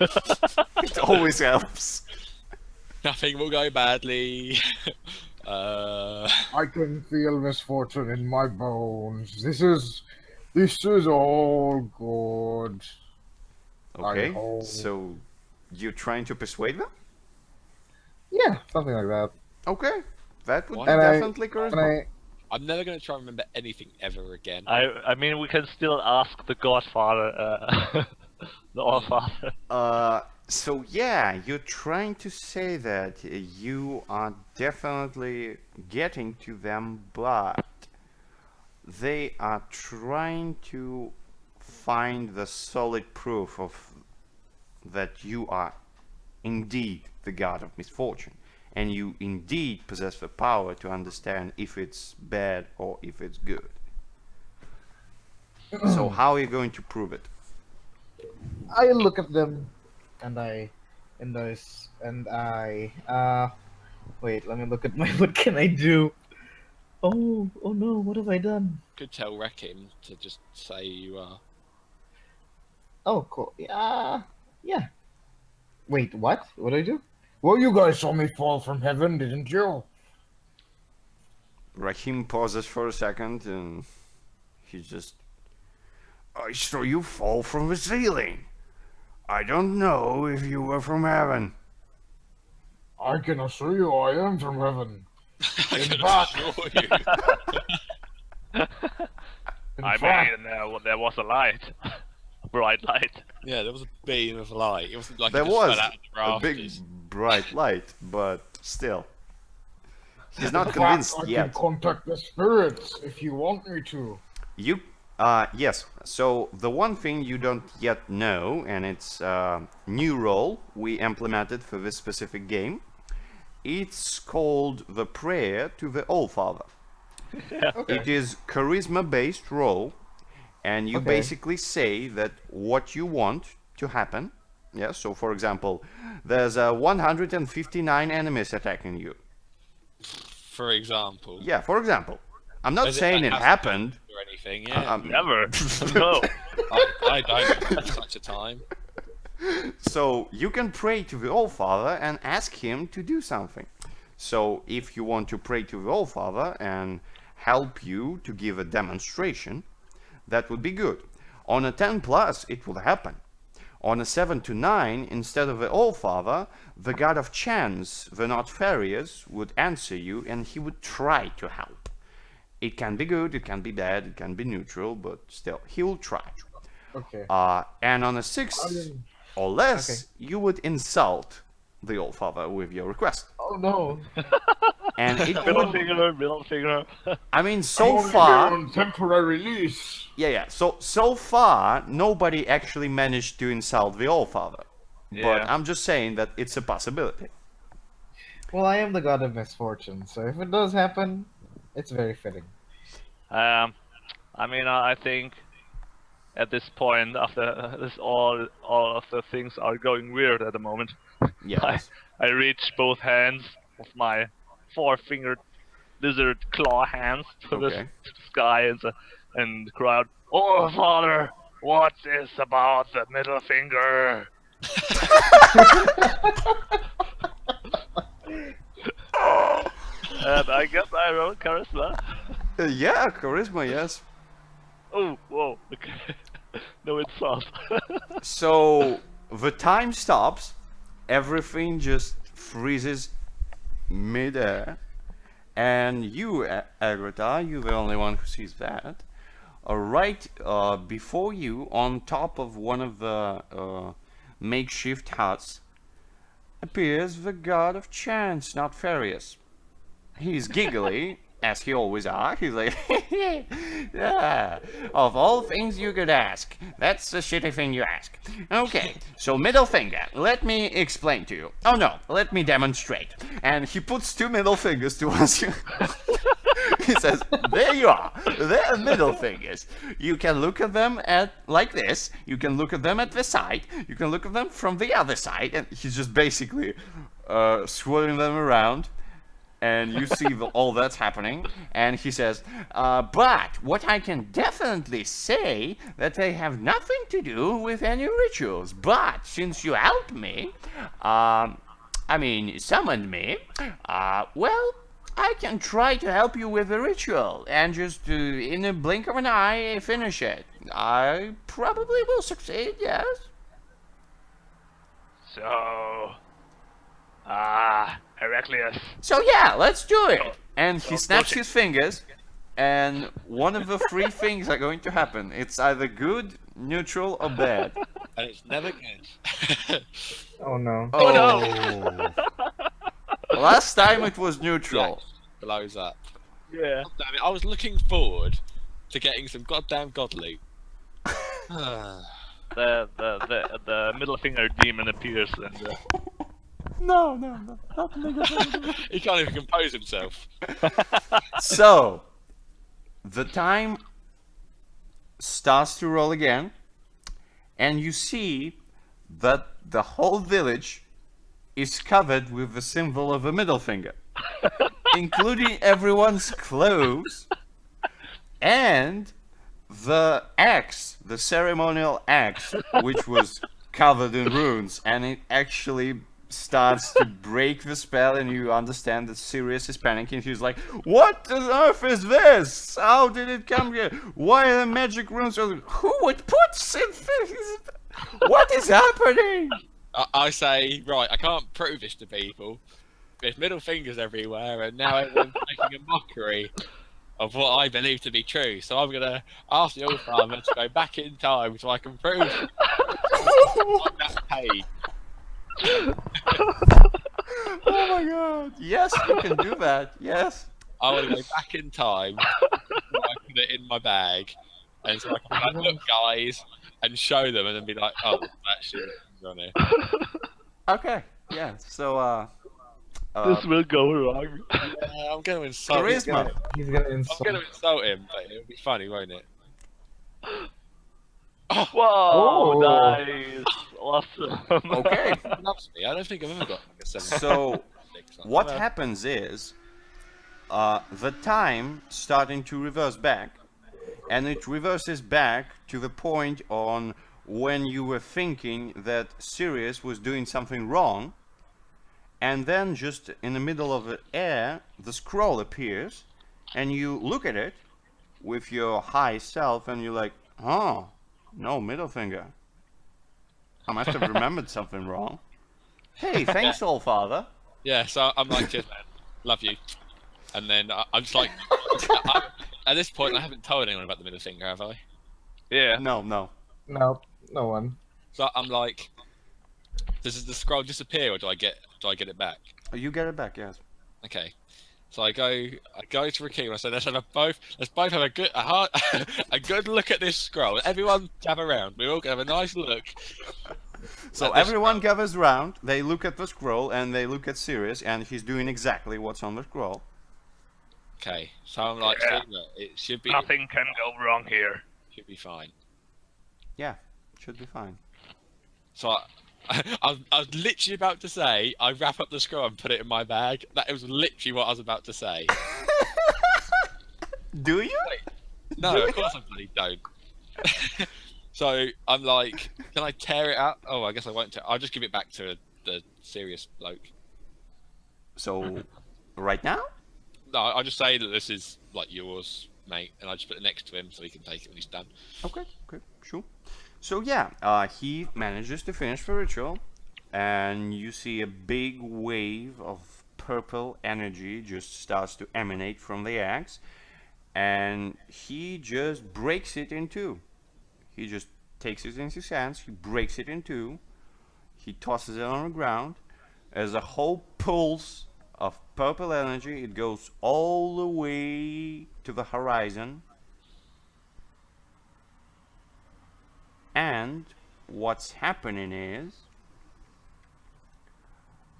S1: It always helps.
S3: Nothing will go badly.
S4: I can feel misfortune in my bones. This is all good.
S1: Okay,
S4: hope.
S1: so you're trying to persuade them?
S4: Yeah, something like that.
S1: Okay, that would
S3: Why?
S1: be
S4: And
S1: definitely
S4: and
S1: charisma.
S3: I'm never going to try and remember anything ever again.
S2: I mean, we can still ask the Godfather, the Allfather.
S1: So yeah, you're trying to say that you are definitely getting to them, but they are trying to find the solid proof of that you are indeed the god of misfortune, and you indeed possess the power to understand if it's bad or if it's good. So how are you going to prove it?
S4: I look at them, and I wait. Let me look at my. What can I do? Oh no! What have I done?
S3: Could tell Rekim to just say you are.
S4: Oh, cool. Yeah, yeah. Wait, what? What did I do? Well, you guys saw me fall from heaven, didn't you?
S1: Rahim pauses for a second and he just. I saw you fall from the ceiling. I don't know if you were from heaven.
S4: I can assure you, I am from heaven.
S3: I
S4: In
S3: can
S4: fact-
S3: assure you.
S4: In
S2: I
S4: fact,
S2: mean, there was a light, a bright light.
S3: Yeah, there was a beam of light. It wasn't like
S1: There
S3: it just
S1: was
S3: fell out of the
S1: a big
S3: rafters.
S1: bright light, but still. He's
S4: in
S1: not
S4: fact,
S1: convinced
S4: I can
S1: yet.
S4: contact the spirits if you want me to.
S1: You, yes. So the one thing you don't yet know, and it's a new role we implemented for this specific game, it's called the Prayer to the Allfather.
S4: Okay.
S1: It is charisma-based role, and you
S4: Okay.
S1: basically say that what you want to happen. Yeah. So for example, there's 159 enemies attacking you.
S3: For example.
S1: Yeah. For example, I'm not
S3: As
S1: saying it
S3: has
S1: happened.
S3: or anything. Yeah,
S2: Never. No.
S3: I don't at such a time.
S1: So you can pray to the Allfather and ask him to do something. So if you want to pray to the Allfather and help you to give a demonstration, that would be good. On a 10 plus, it will happen. On a 7 to 9, instead of the Allfather, the god of chance, the not Farius, would answer you and he would try to help. It can be good, it can be bad, it can be neutral, but still, he will try.
S4: Okay.
S1: And on a 6 or less, you would insult the Allfather with your request.
S4: Oh no.
S1: And it
S2: Middle
S1: would,
S2: finger, middle finger.
S1: I mean, so far,
S4: on temporary lease.
S1: yeah. So far, nobody actually managed to insult the Allfather. But
S2: Yeah.
S1: I'm just saying that it's a possibility.
S4: Well, I am the god of misfortune, so if it does happen, it's very fitting.
S2: I mean, I think at this point, after this, all of the things are going weird at the moment.
S1: Yes.
S2: I reach both hands of my four-fingered lizard claw hands to the
S1: Okay.
S2: sky and cry out, "Oh, Father, what's this about the middle finger?" And I guess I rolled charisma.
S1: Yeah, charisma, yes.
S2: Oh, whoa, okay. No insult.
S1: So the time stops, everything just freezes midair, and you, Agrata, you're the only one who sees that. Right before you, on top of one of the makeshift huts, appears the god of chance, not Farius. He's giggly, as he always are. He's like, yeah, of all things you could ask, that's the shitty thing you ask. Okay, so middle finger, let me explain to you. Oh no, let me demonstrate. And he puts two middle fingers towards you. He says, there you are, they're middle fingers. You can look at them at like this, you can look at them at the side, you can look at them from the other side, and he's just basically swirling them around. And you see all that's happening, and he says, but what I can definitely say that they have nothing to do with any rituals. But since you helped me, summoned me, well, I can try to help you with the ritual, and just in a blink of an eye, finish it. I probably will succeed, yes?
S2: So, Heraclius.
S1: So yeah, let's do it. And he
S2: So
S1: snaps
S2: go
S1: his fingers, and one of the three things are going to happen. It's either good, neutral, or bad.
S3: And it's never good.
S4: Oh no.
S2: Oh
S1: Oh.
S2: no!
S1: Last time it was
S3: Yeah,
S1: neutral.
S3: blows up.
S2: Yeah.
S3: God damn it, I was looking forward to getting some goddamn god loot.
S2: The middle finger demon appears and
S1: No, not negative.
S3: He can't even compose himself.
S1: So, the time starts to roll again, and you see that the whole village is covered with the symbol of a middle finger, including everyone's clothes and the axe, the ceremonial axe, which was covered in runes, and it actually starts to break the spell, and you understand that Sirius is panicking. He's like, "What on earth is this? How did it come here? Why are the magic runes? Who would put things? What is happening?"
S3: I say, right, I can't prove this to people. There's middle fingers everywhere, and now everyone's making a mockery of what I believe to be true. So I'm gonna ask the old farmer to go back in time so I can prove on that page.
S1: Oh my god! Yes, you can do that. Yes.
S3: I want to go back in time so I put it in my bag, and so I can be like, look, guys, and show them, and then be like, oh, there's actually things on here.
S1: Okay. Yeah. So
S2: this will go wrong.
S3: Yeah, I'm gonna insult him.
S1: charisma.
S4: He's gonna
S3: I'm
S4: insult.
S3: gonna insult him, but it'll be funny, won't it?
S2: Whoa!
S4: Oh.
S2: Nice. Awesome.
S1: Okay.
S3: He loves me. I don't think I've ever got like a 7.
S1: So what
S3: Well,
S1: happens is the time starting to reverse back, and it reverses back to the point on when you were thinking that Sirius was doing something wrong, and then just in the middle of the air the scroll appears, and you look at it with your high self, and you're like, oh, no middle finger. I must have remembered something wrong. Hey, thanks, old father.
S3: Yeah, so I'm like, cheers, man. Love you. And then I'm just like, at this point, I haven't told anyone about the middle finger, have I?
S2: Yeah.
S1: No.
S4: No, no one.
S3: So I'm like, does the scroll disappear, or do I get it back?
S1: You get it back, yes.
S3: Okay. So I go to Rakim and I say, let's both have a good look at this scroll. Everyone gather around. We're all gonna have a nice look.
S1: So
S3: At this
S1: everyone gathers round, they look at the scroll, and they look at Sirius, and he's doing exactly what's on the scroll.
S3: Okay. So I'm like,
S2: Yeah.
S3: see, look, it should be
S2: Nothing can go wrong here.
S3: fine.
S1: Yeah, should be fine.
S3: So I was literally about to say, I wrap up the scroll and put it in my bag. That was literally what I was about to say.
S1: Do you?
S3: No, of course I bloody don't. So I'm like, can I tear it out? Oh, I guess I won't tear. I'll just give it back to the serious bloke.
S1: So, right now?
S3: No, I'll just say that this is like yours, mate, and I just put it next to him so he can take it when he's done.
S1: Okay, sure. So yeah, he manages to finish the ritual, and you see a big wave of purple energy just starts to emanate from the axe, and he just breaks it in two. He just takes it in his hands, he breaks it in two, he tosses it on the ground. As a whole pulse of purple energy, it goes all the way to the horizon. And what's happening is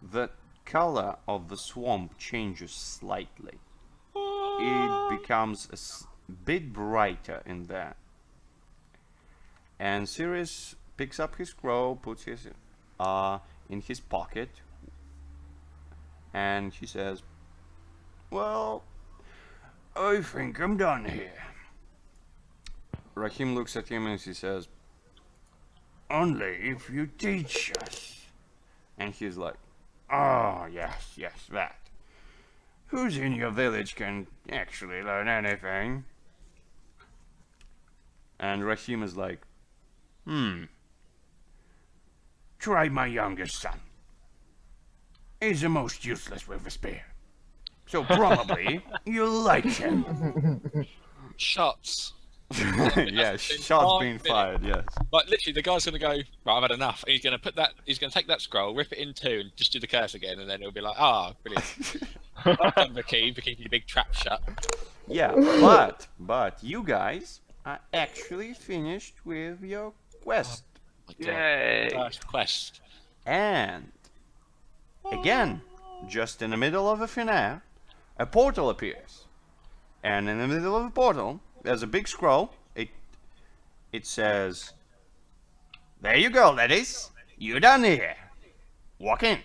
S1: the color of the swamp changes slightly. It becomes a bit brighter in there. And Sirius picks up his scroll, puts his in his pocket, and he says, "Well, I think I'm done here." Rahim looks at him and he says, "Only if you teach us." And he's like, "Oh, yes, that. Who's in your village can actually learn anything?" And Rahim is like, "Try my youngest son. is the most useless with a spear. So probably you like him.
S3: Shots.
S1: Yeah, shots being fired, yes.
S3: Like literally, the guy's gonna go. Right, I've had enough. And he's gonna put that. He's gonna take that scroll, rip it in two, and just do the curse again, and then it'll be like, brilliant. Well done, Vicky, for keeping your big trap shut.
S1: Yeah, but you guys are actually finished with your quest.
S3: My God.
S2: Yay!
S3: First quest.
S1: And again, just in the middle of a finale, a portal appears. And in the middle of the portal, there's a big scroll. It says, "There you go, ladies. You're done here. Walk in."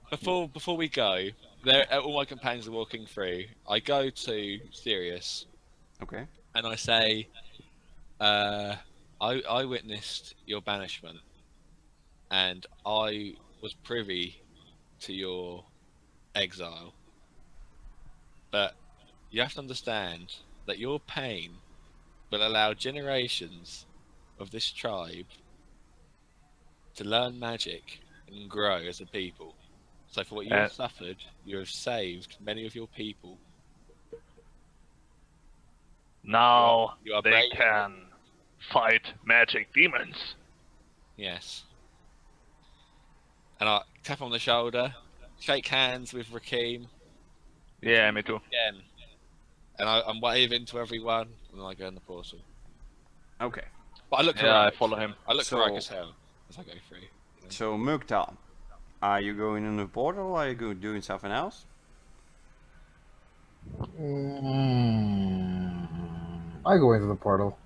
S3: Before we go, there all my companions are walking through. I go to Sirius
S1: Okay.
S3: and I say, I witnessed your banishment, and I was privy to your exile. But you have to understand that your pain will allow generations of this tribe to learn magic and grow as a people. So for what you have suffered, you have saved many of your people.
S2: Now
S3: You are
S2: they
S3: brave.
S2: can fight magic demons.
S3: Yes. And I tap on the shoulder, shake hands with Rakeem
S2: Yeah, me too.
S3: again, and I'm waving to everyone, and then I go in the portal.
S1: Okay.
S3: But I look
S2: Yeah, I
S3: heroic.
S2: follow him.
S3: I look
S1: So-
S3: heroic as hell as I go through.
S1: So Mukta, are you going in the portal or are you doing something else?
S4: I go into the portal.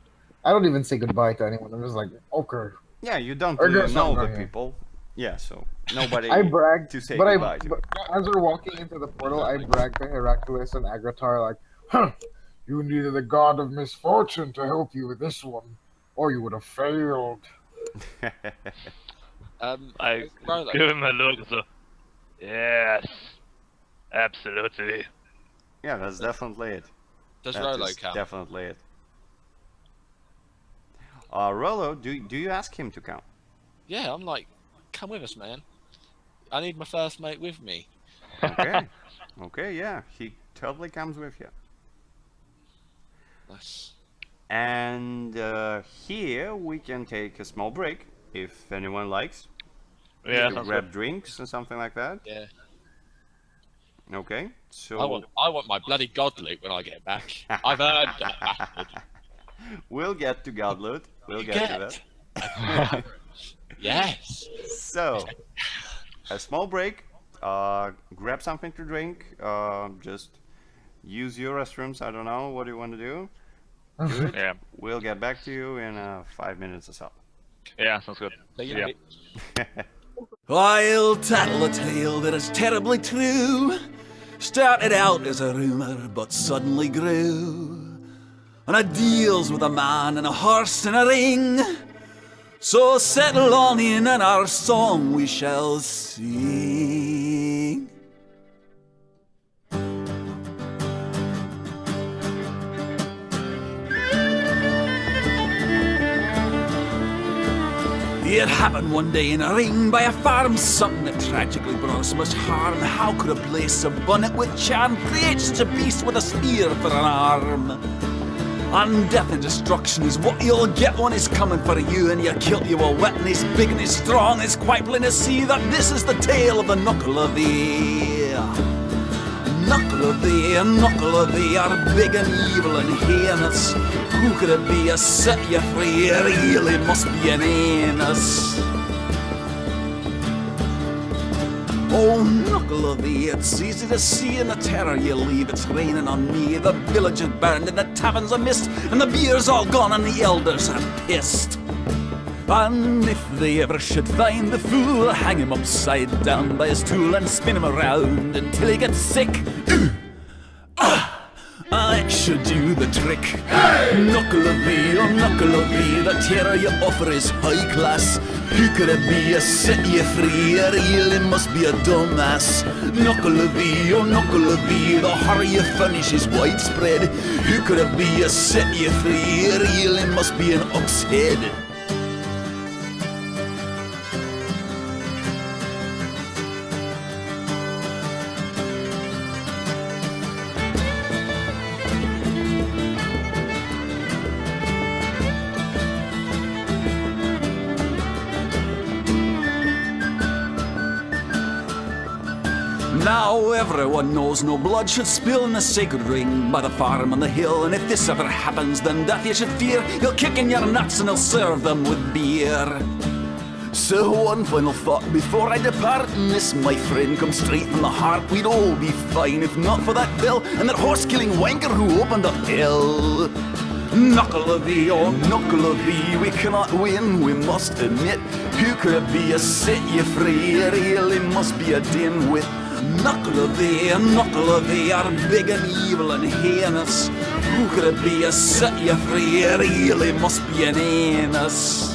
S4: I don't even say goodbye to anyone. I'm just like, okay.
S1: Yeah, you don't
S4: Or
S1: really
S4: there's
S1: know
S4: something
S1: the
S4: here.
S1: people. Yeah, so nobody
S4: I brag,
S1: to say
S4: but
S1: goodbye to.
S4: but as we're walking into the portal, I brag to Heracles and Agratar like, "Huh, you needed a god of misfortune to help you with this one, or you would have failed."
S2: I
S3: Rolo,
S2: give him a look. So, yes, absolutely.
S1: Yeah, that's definitely it.
S3: does
S1: That
S3: Rolo
S1: is
S3: count?
S1: definitely it. Rolo, do you ask him to count?
S3: Yeah, I'm like, come with us, man. I need my first mate with me.
S1: Okay. Okay, yeah, he totally comes with you.
S3: That's...
S1: And here we can take a small break if anyone likes.
S2: Yeah,
S1: to
S2: sounds
S1: grab
S2: good.
S1: drinks or something like that.
S3: Yeah.
S1: Okay, so
S3: I want my bloody god loot when I get back. I've earned that bastard.
S1: we'll get to Godloot. We'll get to that.
S3: Yes.
S1: So, a small break. Grab something to drink. Just use your restrooms. I don't know. What do you want to do? Do it.
S2: Yeah,
S1: We'll get back to you in 5 minutes or so.
S2: yeah, sounds good.
S3: So, you
S2: Yeah.
S3: know,
S5: I'll tattle a tale that is terribly true. Started out as a rumour, but suddenly grew. And it deals with a man and a horse and a ring. So settle on in and our song we shall sing. It happened one day in a ring by a farm, something that tragically brought us much harm. How could a place so abundant with charm create such a beast with a spear for an arm? And death and destruction is what you'll get when he's coming for you, and you kill you are wet and he's big and he's strong. It's quite plain to see that this is the tale of the Nuckelavee. Nuckelavee are big and evil and heinous. Who could it be? A set you free, it really must be an anus. Oh, Nuckelavee, it's easy to see in the terror you leave. It's raining on me, the village is burned and the taverns are mist, and the beer's all gone and the elders are pissed. And if they ever should find the fool, hang him upside down by his tool and spin him around until he gets sick. That should do the trick. Hey! Nuckelavee, oh Nuckelavee, the terror you offer is high class. Who could it be? A set you free, it really must be a dumbass. Nuckelavee, oh Nuckelavee, the horror you furnish is widespread. Who could it be? A set you free, it really must be an ox head. Now everyone knows no blood should spill in the sacred ring by the farm on the hill. And if this ever happens, then death you should fear. He'll kick in your nuts and he'll serve them with beer. So one final thought before I depart, and this, my friend, comes straight from the heart. We'd all be fine if not for that bill and that horse-killing wanker who opened up hell. Nuckelavee, oh Nuckelavee, we cannot win, we must admit. Who could it be a set you free? It really must be a dimwit. Nuckelavee, Nuckelavee are big and evil and heinous. Who could it be a set you free? It really must be an anus.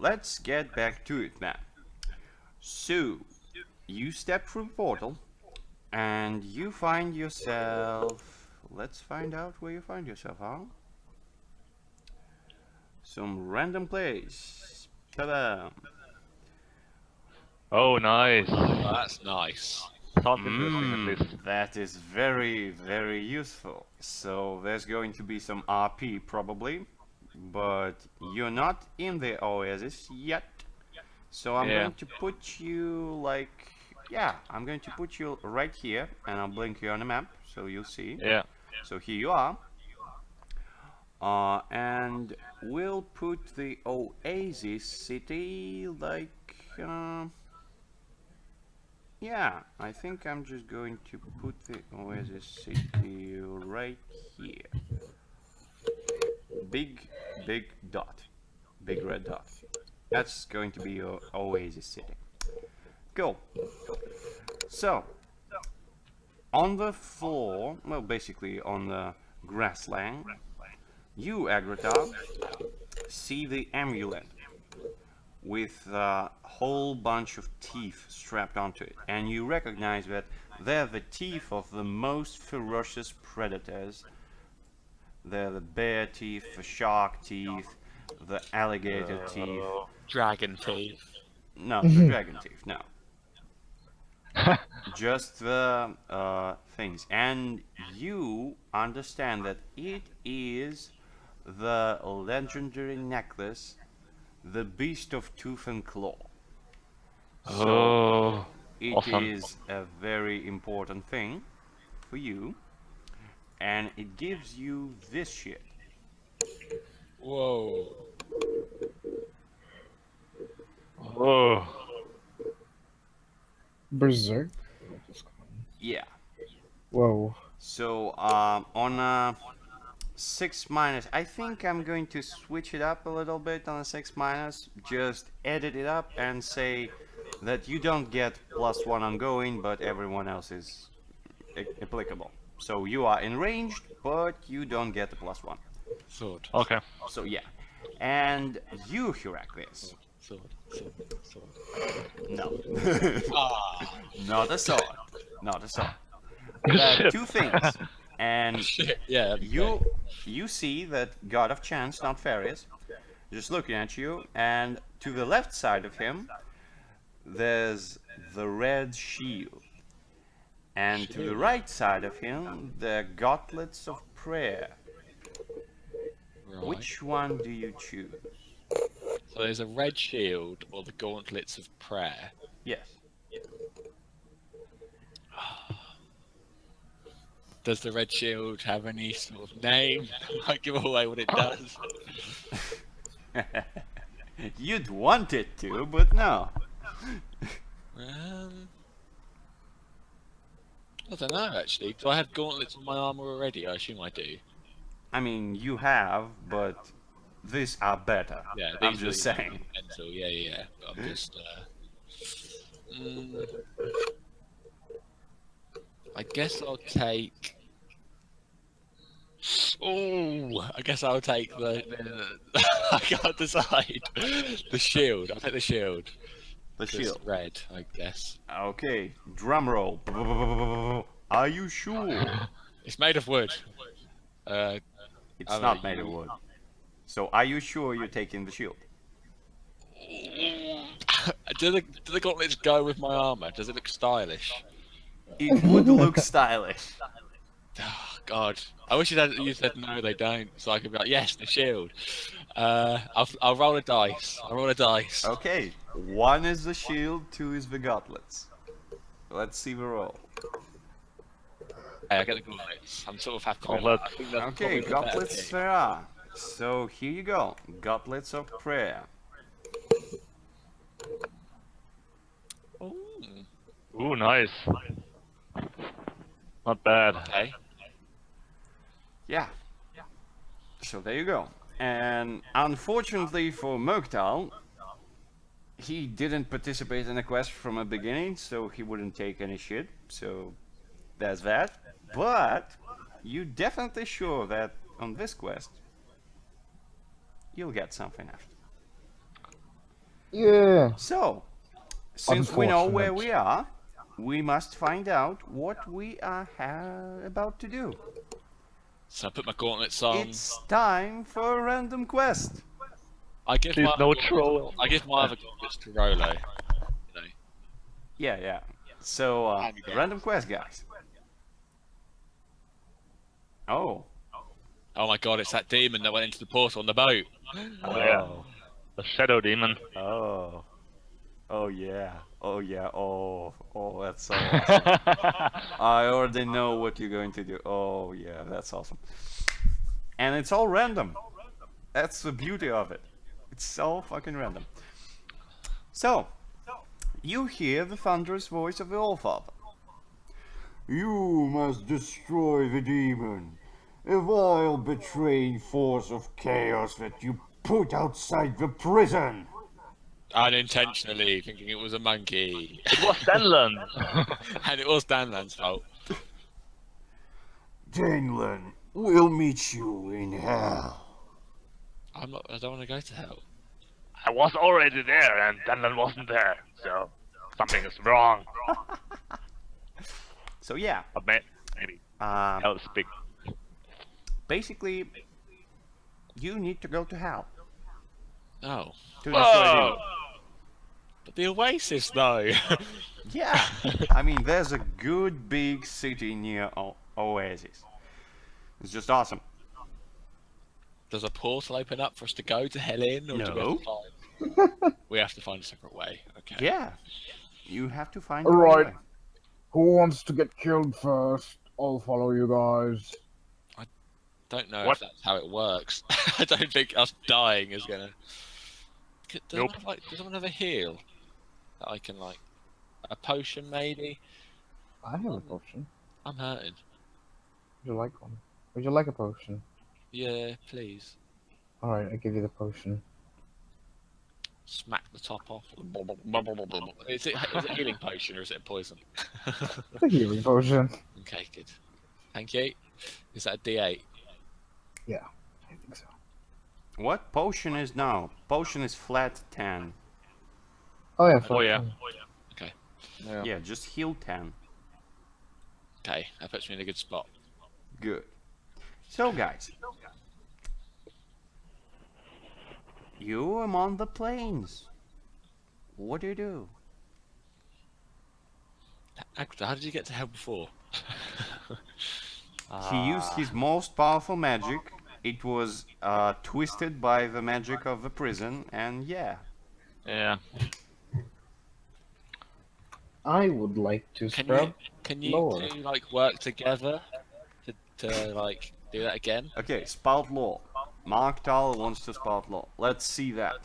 S1: let's get back to it now. So, you step through the portal, and you find yourself. Let's find out where you find yourself, huh? Some random place. Ta-da!
S2: Oh, nice.
S3: Oh, that's nice.
S2: Sounds interesting at least.
S1: That is very, very useful. So there's going to be some RP probably, but you're not in the Oasis yet. So I'm
S2: Yeah.
S1: going to put you like, yeah, I'm going to put you right here, and I'll blink you on the map so you'll see.
S2: Yeah.
S1: So here you are. And we'll put the Oasis city like, yeah, I think I'm just going to put the Oasis city right here. Big dot. Big red dot. That's going to be your Oasis city. Cool. So, on the floor, well, basically on the grassland, you, Agratar, see the amulet with a whole bunch of teeth strapped onto it, and you recognize that they're the teeth of the most ferocious predators. They're the bear teeth, the shark teeth, the alligator teeth.
S3: Dragon teeth.
S1: No, the dragon teeth, no. Just the things. And you understand that it is the legendary necklace, the Beast of Tooth and Claw. So
S2: Oh,
S1: it
S2: awesome.
S1: is a very important thing for you, and it gives you this shit.
S3: Whoa.
S2: Oh,
S4: Berserk.
S1: Yeah.
S4: Whoa.
S1: So on a 6 minus, I think I'm going to switch it up a little bit on a 6 minus. Just edit it up and say that you don't get +1 ongoing, but everyone else is applicable. So you are enraged, but you don't get the +1.
S3: Sword.
S2: okay.
S1: So yeah. And you, Heracles.
S3: Sword.
S1: No.
S3: Ah.
S1: Not a sword. Not a sword. There are
S2: Shit.
S1: two things. And
S3: Shit. Yeah. that'd be
S1: you see that God of Chance, not Farius, just looking at you, and to the left side of him, there's the red shield. And to the right side of him, the gauntlets of prayer.
S3: great. Right.
S1: Which one do you choose?
S3: So there's a red shield or the gauntlets of prayer.
S1: Yes.
S3: Does the red shield have any sort of name? I give away what it does.
S1: You'd want it to, but no.
S3: I don't know actually. Do I have gauntlets on my armor already? I assume I do.
S1: I mean, you have, but these are better.
S3: Yeah,
S1: I'm
S3: these are
S1: just saying.
S3: Mental. Yeah. But I'm just. I guess I'll take. Oh, I guess I'll take the I can't decide. The shield. I'll take the shield.
S1: The
S3: 'Cause
S1: shield.
S3: red, I guess.
S1: Okay, drum roll. Are you sure?
S3: It's made of wood.
S1: It's
S3: I
S1: not
S3: mean,
S1: made of wood. So are you sure you're taking the shield?
S3: do the gauntlets go with my armor? Does it look stylish?
S1: It would look stylish.
S3: Oh, God, I wish you said no, they don't, so I could be like, yes, the shield. I'll roll a dice. I'll roll a dice.
S1: Okay, 1 is the shield, 2 is the gauntlets. Let's see the roll.
S3: Hey, I get the gauntlets. I'm sort of happy.
S2: Gauntlets.
S3: I think that's
S1: Okay,
S3: probably the better
S1: gauntlets
S3: pick.
S1: there are. So here you go. Gauntlets of prayer.
S3: Ooh,
S2: Ooh, nice. Not bad.
S3: okay.
S1: Yeah. So there you go. And unfortunately for Murktal, he didn't participate in the quest from the beginning, so he wouldn't take any shit. So there's that. But you definitely sure that on this quest, you'll get something after.
S4: Yeah.
S1: So, since we know where
S4: Unfortunate.
S1: we are, we must find out what we are about to do.
S3: So I put my gauntlets on.
S1: It's time for a random quest.
S3: I give
S2: Please
S3: my
S2: no troll.
S3: I give my other gauntlets to Rolo. You know.
S1: Yeah. So,
S3: And you go.
S1: random quest, guys. Oh.
S3: Oh my god, it's that demon that went into the portal on the boat.
S2: Oh yeah. The shadow demon.
S1: Oh. Oh yeah. Oh, that's so awesome. I already know what you're going to do. Oh yeah, that's awesome. And it's all random. That's the beauty of it. It's so fucking random. So, you hear the thunderous voice of the Allfather. You must destroy the demon, a vile betraying force of chaos that you put outside the prison.
S3: Unintentionally, thinking it was a monkey.
S2: It was Denland.
S3: And it was Danland's fault.
S1: Danelan will meet you in hell.
S3: I don't want to go to hell.
S2: I was already there, and Denland wasn't there, so something is wrong.
S1: So yeah,
S2: But maybe hell is big.
S1: basically, you need to go to hell
S3: Oh.
S1: to destroy the
S2: Whoa!
S1: demon.
S3: But the Oasis, though.
S1: Yeah, I mean, there's a good big city near Oasis. It's just awesome.
S3: Does a portal open up for us to go to hell in, or do we have to find? We have to find a separate way. Okay.
S1: Yeah, you have to find.
S4: Alright.
S1: a way.
S4: Who wants to get killed first? I'll follow you guys.
S3: Don't know
S2: What?
S3: if that's how it works. I don't think us dying is gonna. Does
S2: Nope.
S3: someone have a heal that I can like? A potion maybe.
S4: I have a potion.
S3: I'm hurting.
S4: Would you like one? Would you like a potion?
S3: Yeah, please.
S4: Alright, I give you the potion.
S3: Smack the top off. Is it a healing potion or is it a poison?
S4: The healing potion.
S3: Okay, good. Thank you. Is that a D8?
S4: Yeah, I think so.
S1: What potion is now? Potion is flat 10.
S4: Oh yeah.
S2: Oh yeah.
S3: Okay.
S1: Yeah, just heal 10.
S3: Okay, that puts me in a good spot.
S1: Good. So guys, you are on the plains. What do you do?
S3: Actually, how did you get to hell before?
S1: He used his most powerful magic. It was twisted by the magic of the prison, and yeah.
S2: Yeah.
S4: I would like to scrub.
S3: Can you
S4: lower.
S3: two like work together to like do that again?
S1: Okay, spout law. Mark Tal wants to spout law. Let's see that.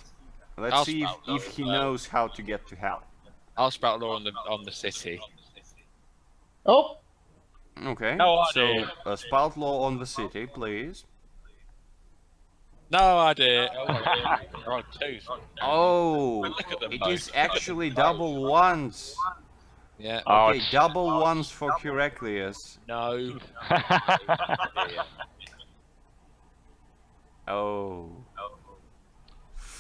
S1: Let's
S3: I'll
S1: see
S3: spout law
S1: if
S3: as
S1: he
S3: well.
S1: knows how to get to hell.
S3: I'll sprout law on the city.
S4: Oh,
S1: Okay,
S2: No
S1: so
S2: idea.
S1: spout law on the city, please.
S3: No idea. You're on two.
S1: Oh,
S3: Look at them
S1: it
S3: both.
S1: is actually double ones.
S3: Yeah.
S1: Okay,
S2: Ouch.
S1: double ones for Heraclius.
S3: No.
S1: Oh.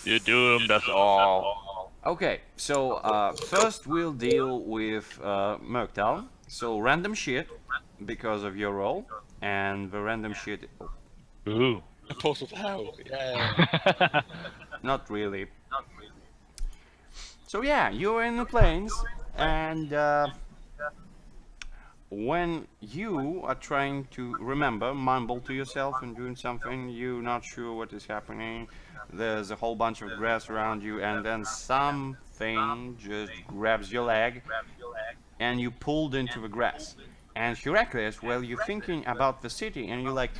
S2: You're doomed, that's all.
S1: Okay, so first we'll deal with Murktal. So random shit because of your role, and the random shit.
S2: Ooh.
S3: A portal to hell. Yeah.
S1: Not really. So yeah, you're in the plains, and when you are trying to remember, mumble to yourself and doing something, you're not sure what is happening. There's a whole bunch of grass around you, and then something just grabs your leg, and you pulled into the grass. And Heraclius, well, you're thinking about the city, and you're like,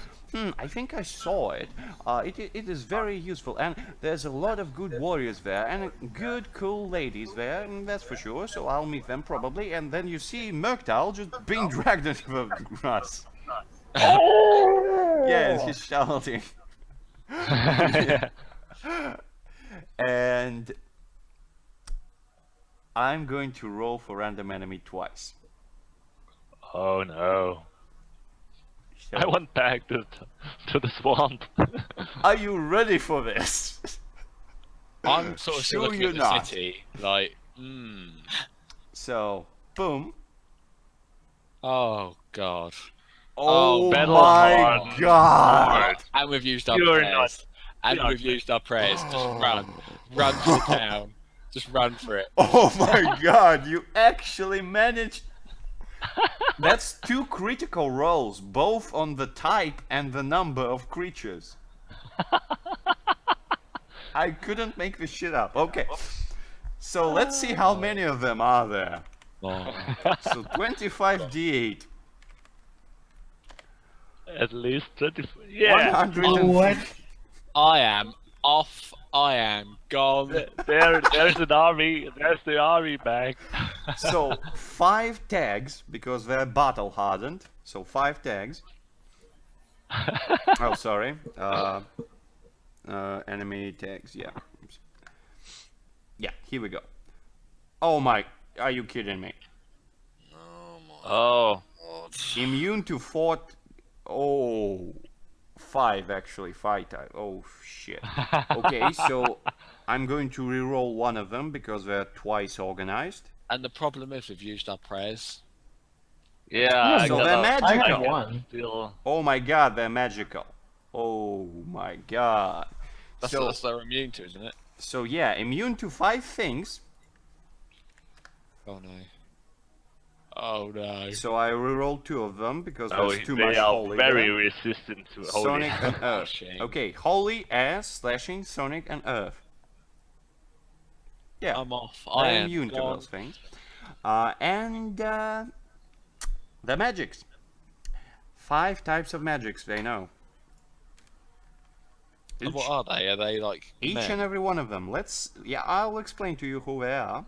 S1: I think I saw it. It is very useful, and there's a lot of good warriors there, and good, cool ladies there, and that's for sure, so I'll meet them probably. And then you see Murktal just being dragged into the grass. Yes, he's shouting. And I'm going to roll for random enemy twice.
S2: Oh no.
S1: So,
S2: I went back to the swamp.
S1: are you ready for this?
S3: I'm sort of still
S1: Sure
S3: looking
S1: you're
S3: at the
S1: not.
S3: city, like,
S1: So, boom.
S3: oh god.
S1: Oh
S2: battle
S1: my
S2: hardened
S1: god!
S2: sword.
S3: And we've used our
S2: You're
S3: prayers. And
S2: not-
S3: we've used our prayers. Just run for the town. Just run for it.
S1: Oh my god, you actually managed. That's 2 critical rolls, both on the type and the number of creatures. I couldn't make this shit up. Okay. So let's see how many of them are there.
S3: Oh.
S1: So 25d8.
S2: At least 20. Yeah.
S1: 100.
S4: What?
S3: I am off. I am gone.
S2: There's an army. There's the army back.
S1: So 5 tags because they're battle hardened. So 5 tags. Oh, sorry. Enemy tags. Yeah. Oops. Yeah. Here we go. Oh my! Are you kidding me?
S2: Oh.
S1: Immune to fort. Oh. 5 actually. 5 type. Oh shit. Okay, so I'm going to reroll one of them because they're twice organized.
S3: And the problem is we've used our prayers.
S2: Yeah.
S1: So
S2: I
S1: they're
S2: gotta-
S4: I
S1: magical.
S4: have one.
S2: Still.
S1: Oh my god, they're magical. Oh my god.
S3: That's
S1: So,
S3: what they're immune to, isn't it?
S1: so yeah, immune to 5 things.
S3: Oh no. Oh no.
S1: So I rerolled 2 of them because
S2: Oh,
S1: there's too
S2: they
S1: much
S2: are
S1: holy
S2: very
S1: there.
S2: resistant to holy.
S1: Sonic and Earth.
S3: Shame.
S1: Okay, holy, air, slashing, Sonic and Earth. Yeah,
S3: I'm off.
S1: they're
S3: I am
S1: immune to
S3: gone.
S1: those things. And the magics. 5 types of magics they know.
S3: And what are they? Are they like
S1: Each
S3: men?
S1: and every one of them. I'll explain to you who they are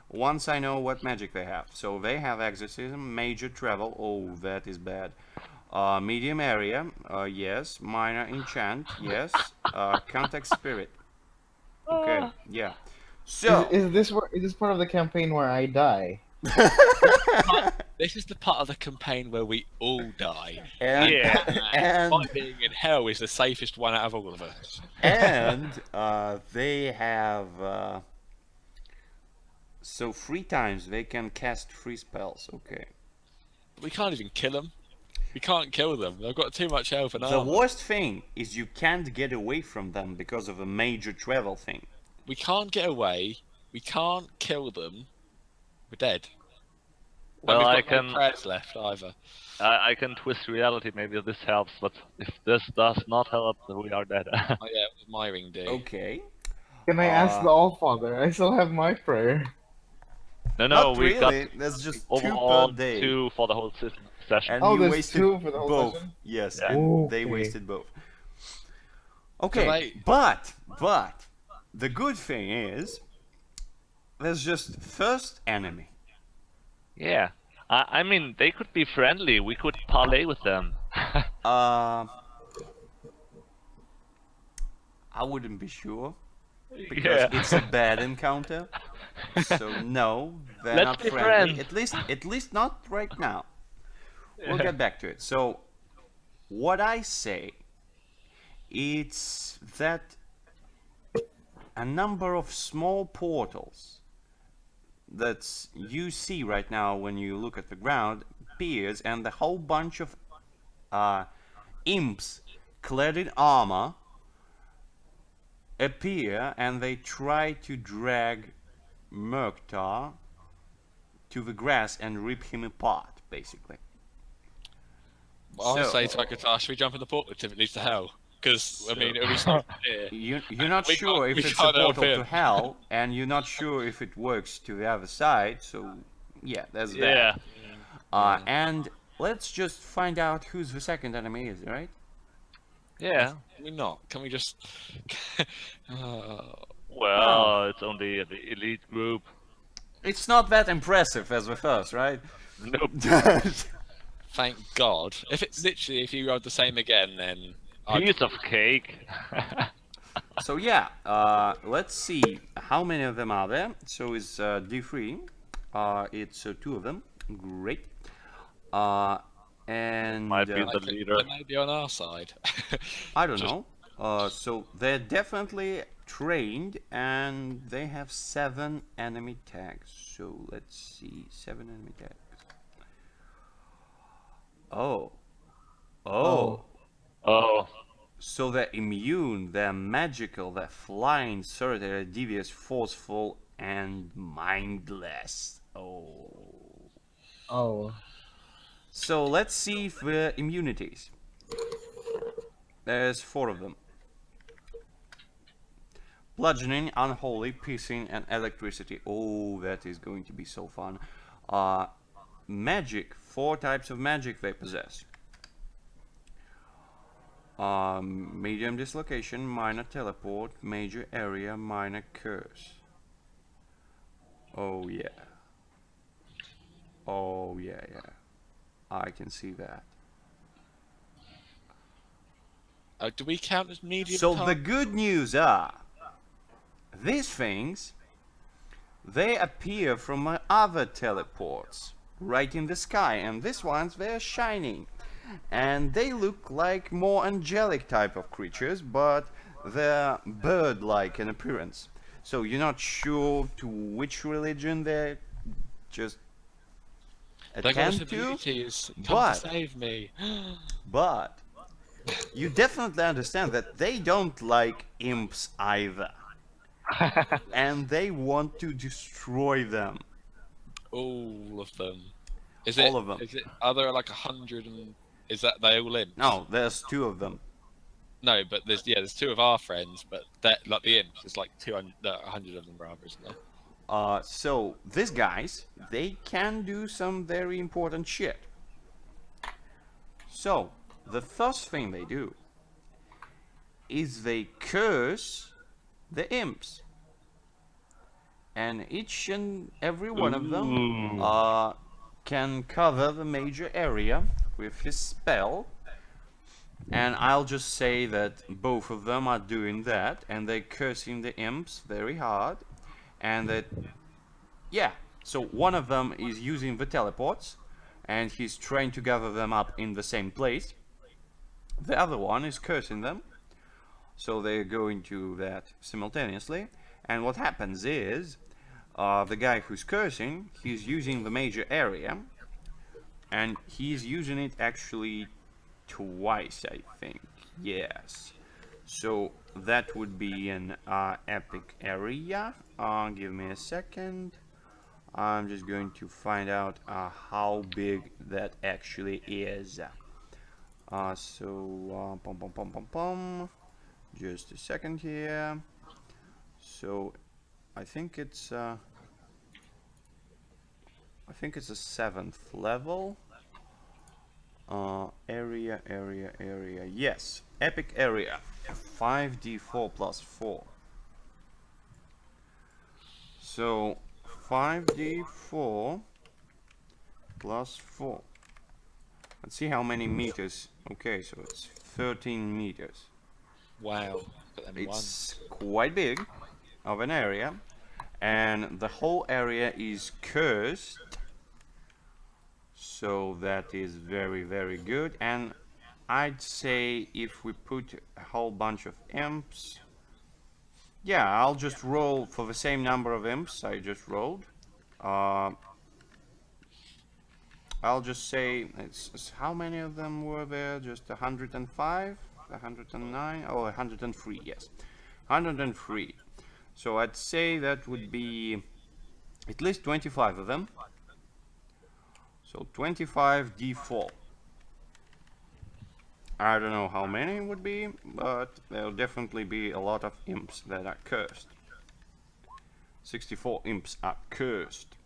S1: once I know what magic they have. So they have exorcism, major travel. Oh, that is bad. Medium area. Yes. Minor enchant. Yes. Contact spirit. Okay. Yeah. So.
S4: Is this part of the campaign where I die?
S3: This is the part of the campaign where we all die.
S1: And,
S2: Yeah.
S1: and
S3: My being in hell is the safest one out of all of us.
S1: and they have so 3 times they can cast 3 spells. Okay.
S3: We can't even kill them. We can't kill them. They've got too much health and
S1: The
S3: armor.
S1: worst thing is you can't get away from them because of a major travel thing.
S3: We can't get away. We can't kill them. We're dead. And
S2: Well,
S3: we've
S2: I
S3: got no
S2: can.
S3: prayers left either.
S2: I can twist reality. Maybe this helps, but if this does not help, then we are dead.
S3: Oh yeah, what does my ring do?
S1: Okay.
S4: Can I ask the Allfather? I still have my prayer.
S2: no,
S1: Not
S2: we
S1: really.
S2: got
S1: That's just 2
S2: overall
S1: per day.
S2: 2 for the whole session.
S1: And
S4: Oh,
S1: you
S4: there's
S1: wasted
S4: 2 for the whole
S1: both.
S4: session?
S1: Yes,
S2: Yeah.
S1: and they
S4: Okay.
S1: wasted both. Okay,
S3: I-
S1: but the good thing is there's just first enemy.
S2: Yeah. I mean, they could be friendly. We could parlay with them.
S1: I wouldn't be sure because
S2: Yeah.
S1: it's a bad encounter. So no, they're
S2: Let's
S1: not
S2: be
S1: friendly.
S2: friends.
S1: At least not right now. We'll get back to it. So what I say, it's that a number of small portals that you see right now when you look at the ground appears, and the whole bunch of imps clad in armor appear, and they try to drag Murktar to the grass and rip him apart, basically.
S3: I'll
S1: So-
S3: say to Akatar, should we jump in the portal if it leads to hell? Because I mean, it'll be so near.
S1: You're not
S3: We
S1: sure
S3: can't-
S1: if
S3: we
S1: it's a
S3: can't help
S1: portal to
S3: him.
S1: hell, and you're not sure if it works to the other side, so yeah, there's
S2: Yeah.
S1: that. And let's just find out who's the second enemy is, right?
S2: Yeah.
S3: Can we not? Can we just?
S2: Well, it's only the elite group.
S1: It's not that impressive as the first, right?
S2: Nope.
S3: Thank God. If it's literally, if you rolled the same again, then I'd
S2: Piece of cake.
S1: So yeah, let's see how many of them are there. So it's D3. It's 2 of them. Great. And
S2: Might be
S3: I
S2: the
S3: think
S2: leader.
S3: they may be on our side.
S1: I don't
S3: just-
S1: know. So they're definitely trained, and they have 7 enemy tags. So let's see, 7 enemy tags. Oh.
S4: Oh.
S2: Oh.
S1: So they're immune, they're magical, they're flying, they're devious, forceful, and mindless. Oh.
S4: Oh.
S1: So let's see if the immunities. There's 4 of them. Bludgeoning, unholy, piercing, and electricity. Oh, that is going to be so fun. Magic, 4 types of magic they possess. Medium dislocation, minor teleport, major area, minor curse. Oh yeah. Oh yeah, yeah. I can see that.
S3: Do we count as medium?
S1: So the good news are, these things, they appear from my other teleports, right in the sky, and these ones, they're shining. And they look like more angelic type of creatures, but they're bird-like in appearance. So you're not sure to which religion they just
S3: They got us
S1: attend to,
S3: abilities. Come
S1: but-
S3: to save me.
S1: but you definitely understand that they don't like imps either. And they want to destroy them.
S3: All of them.
S1: All of them.
S3: Is it? Are there like 100 and? Is that they all imps?
S1: No, there's 2 of them.
S3: No, but there's 2 of our friends, but that like the imps. There's like 200, 100 of them rather, isn't there?
S1: So these guys, they can do some very important shit. So the first thing they do is they curse the imps, and each and every one of them can cover the major area with his spell. And I'll just say that both of them are doing that, and they're cursing the imps very hard. And that, yeah, so one of them is using the teleports, and he's trying to gather them up in the same place. The other one is cursing them, so they're going to that simultaneously. And what happens is, the guy who's cursing, he's using the major area, and he's using it actually twice, I think. Yes. So that would be an epic area. Give me a second. I'm just going to find out how big that actually is. Just a second here. So I think it's a 7th level. Area. Yes, epic area. 5d4 plus 4. So 5d4 plus 4. Let's see how many meters. Okay, so it's 13 meters.
S3: Wow. Put them in one.
S1: It's quite big of an area, and the whole area is cursed. So that is very, very good. And I'd say if we put a whole bunch of imps, yeah, I'll just roll for the same number of imps I just rolled. I'll just say it's how many of them were there? Just 105, 109, oh, 103, yes, 103. So I'd say that would be at least 25 of them. So 25 d4. I don't know how many it would be, but there'll definitely be a lot of imps that are cursed. 64 imps are cursed.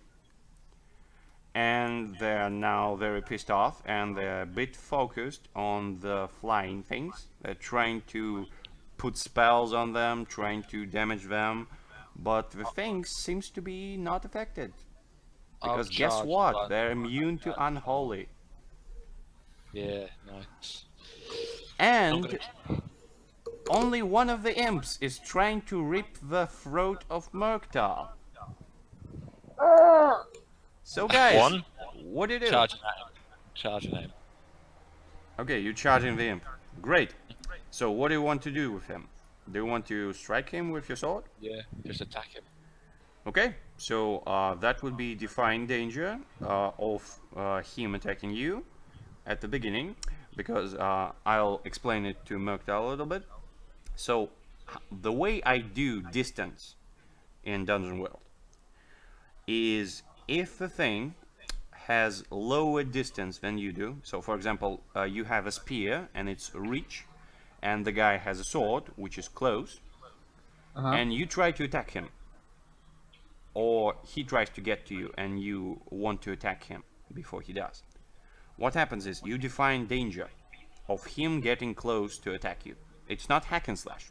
S1: And they're now very pissed off, and they're a bit focused on the flying things. They're trying to put spells on them, trying to damage them, but the things seems to be not affected. Because guess
S3: charge
S1: what?
S3: one.
S1: They're immune to unholy.
S3: Yeah, nice.
S1: And only one of the imps is trying to rip the throat of Murktal. So guys,
S2: One?
S1: what do you do?
S3: Charging him.
S1: Okay, you're charging the imp. Great. So what do you want to do with him? Do you want to strike him with your sword?
S3: Yeah, just attack him.
S1: Okay, so that would be defying danger of him attacking you at the beginning, because I'll explain it to Murkdal a little bit. So the way I do distance in Dungeon World is if the thing has lower distance than you do. So for example, you have a spear and it's reach, and the guy has a sword which is close, and you try to attack him, or he tries to get to you and you want to attack him before he does. What happens is you define danger of him getting close to attack you. It's not hack and slash,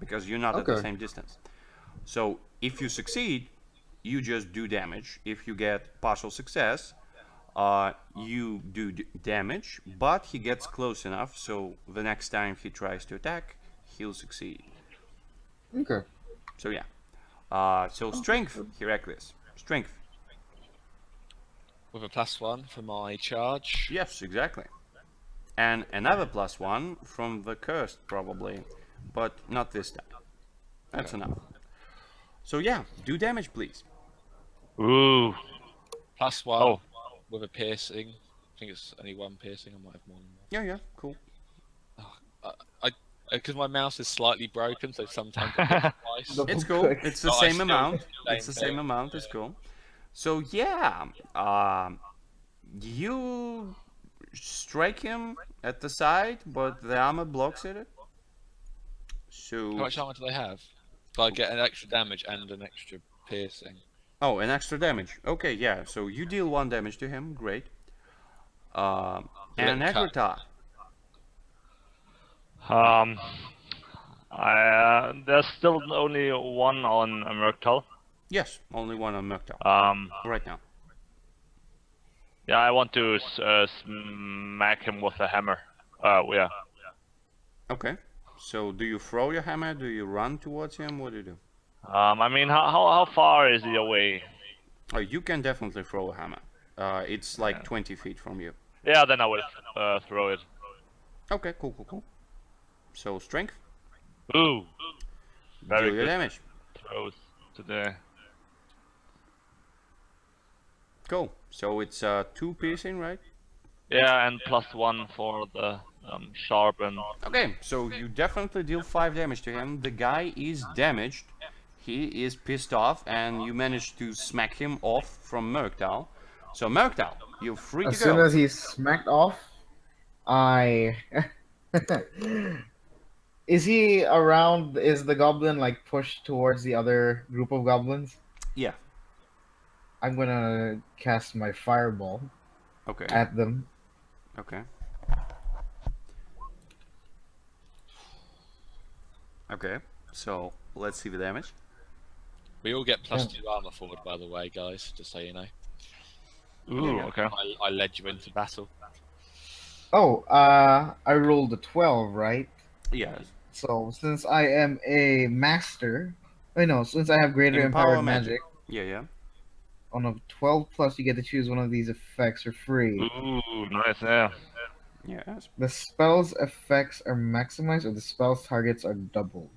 S1: because you're not at the
S4: Okay.
S1: same distance. So if you succeed, you just do damage. If you get partial success, you do damage, but he gets close enough, so the next time he tries to attack, he'll succeed.
S4: Okay.
S1: So yeah. So strength, Heracles. Strength.
S3: With a +1 for my charge.
S1: Yes, exactly. And another +1 from the cursed, probably, but not this time. That's enough. So yeah, do damage, please.
S2: Ooh.
S3: +1
S2: Oh.
S3: with a piercing. I think it's only 1 piercing. I might have more than one.
S1: Yeah, yeah, cool.
S3: Because my mouse is slightly broken, so sometimes I hit twice.
S4: The-
S1: It's cool.
S4: Okay.
S1: It's the
S3: Oh, I
S1: same
S3: still
S1: amount.
S3: do the
S1: It's the
S3: same
S1: same
S3: thing.
S1: amount. It's cool. So yeah, you strike him at the side, but the armor blocks it.
S3: How
S1: So
S3: much armor do they have? So I get an extra damage and an extra piercing.
S1: oh, an extra damage. Okay, yeah. So you deal 1 damage to him. Great. And
S3: Let me cut.
S1: Agrita.
S2: There's still only one on Murkdal.
S1: Yes, only 1 on Murkdal right now.
S2: Yeah, I want to smack him with a hammer. Yeah.
S1: Okay. So do you throw your hammer? Do you run towards him? What do you do?
S2: I mean, how far is he away?
S1: Oh, you can definitely throw a hammer. It's like 20 feet from you.
S2: Yeah, then I will throw it.
S1: Okay, cool, cool, cool. So strength.
S2: Ooh. Very
S1: Deal your
S2: good
S1: damage.
S2: throws today.
S1: Cool. So it's 2 piercing, right?
S2: Yeah, and +1 for the sharpen.
S1: Okay, so you definitely deal 5 damage to him. The guy is damaged. He is pissed off, and you manage to smack him off from Murkdal. So Murkdal, you're free
S4: As
S1: to
S4: soon
S1: go.
S4: as he's smacked off, I. Is he around? Is the goblin like pushed towards the other group of goblins?
S1: Yeah.
S4: I'm gonna cast my fireball
S1: Okay.
S4: at them.
S1: Okay. Okay. So let's see the damage.
S3: We all get +2 armor forward, by the way, guys. Just so you know.
S2: Ooh, okay.
S3: I led you into battle.
S4: Oh, I rolled a 12, right?
S1: Yes.
S4: So since I am a master, since I have greater
S1: Empower
S4: empowered magic,
S1: Yeah, yeah.
S4: on a 12 plus, you get to choose one of these effects for free.
S2: Ooh, nice, yeah.
S1: Yes.
S4: The spell's effects are maximized, or the spell's targets are doubled.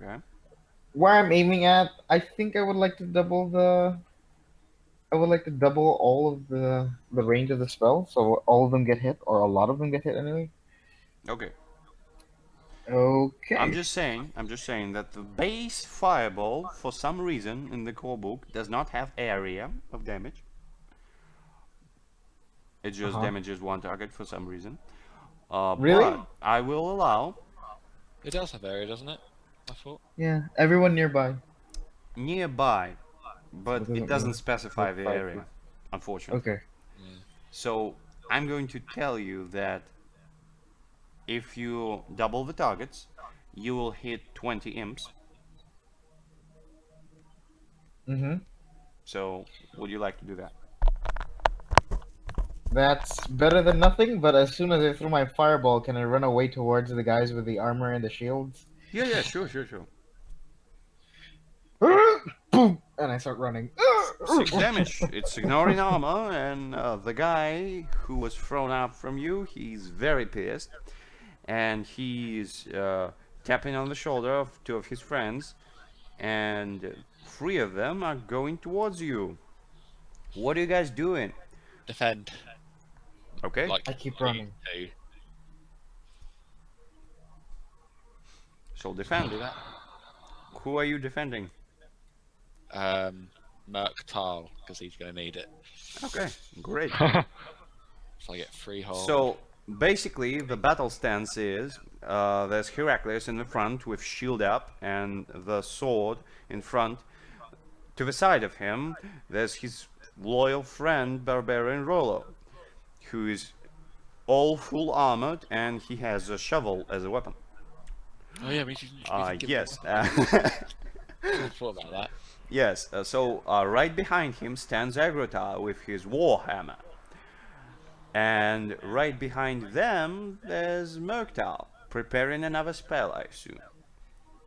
S1: Okay.
S4: Where I'm aiming at, I think I would like to double all of the range of the spell, so all of them get hit, or a lot of them get hit anyway.
S1: Okay.
S4: Okay.
S1: I'm just saying that the base fireball, for some reason, in the core book, does not have area of damage. It just damages 1 target for some reason.
S4: Really?
S1: But I will allow
S3: It does have area, doesn't it? I thought.
S4: Yeah, everyone nearby.
S1: nearby, but
S4: What does
S1: it
S4: it
S1: doesn't
S4: mean?
S1: specify the
S4: 5
S1: area,
S4: feet.
S1: unfortunately.
S4: Okay.
S1: So I'm going to tell you that if you double the targets, you will hit 20 imps.
S4: Mm-hmm.
S1: So would you like to do that?
S4: That's better than nothing, but as soon as I throw my fireball, can I run away towards the guys with the armor and the shields?
S1: Yeah, yeah, sure.
S4: Boom! And I start running.
S1: 6 damage. It's ignoring armor, and the guy who was thrown up from you, he's very pissed. and he's tapping on the shoulder of two of his friends, and three of them are going towards you. What are you guys doing?
S3: Defend.
S1: Okay.
S3: Like
S4: I keep
S3: you
S4: running.
S3: do.
S1: So defend. Who are you defending?
S3: Merc Tile, because he's going to need it.
S1: Okay, great.
S3: So I get free hold.
S1: So basically, the battle stance is there's Heracles in the front with shield up and the sword in front. To the side of him, there's his loyal friend Barbarian Rollo, who is all full armored and he has a shovel as a weapon.
S3: Oh yeah, we should give
S1: Yes.
S3: I thought about that.
S1: Yes. So right behind him stands Agrota with his warhammer. And right behind them, there's Murktal, preparing another spell, I assume.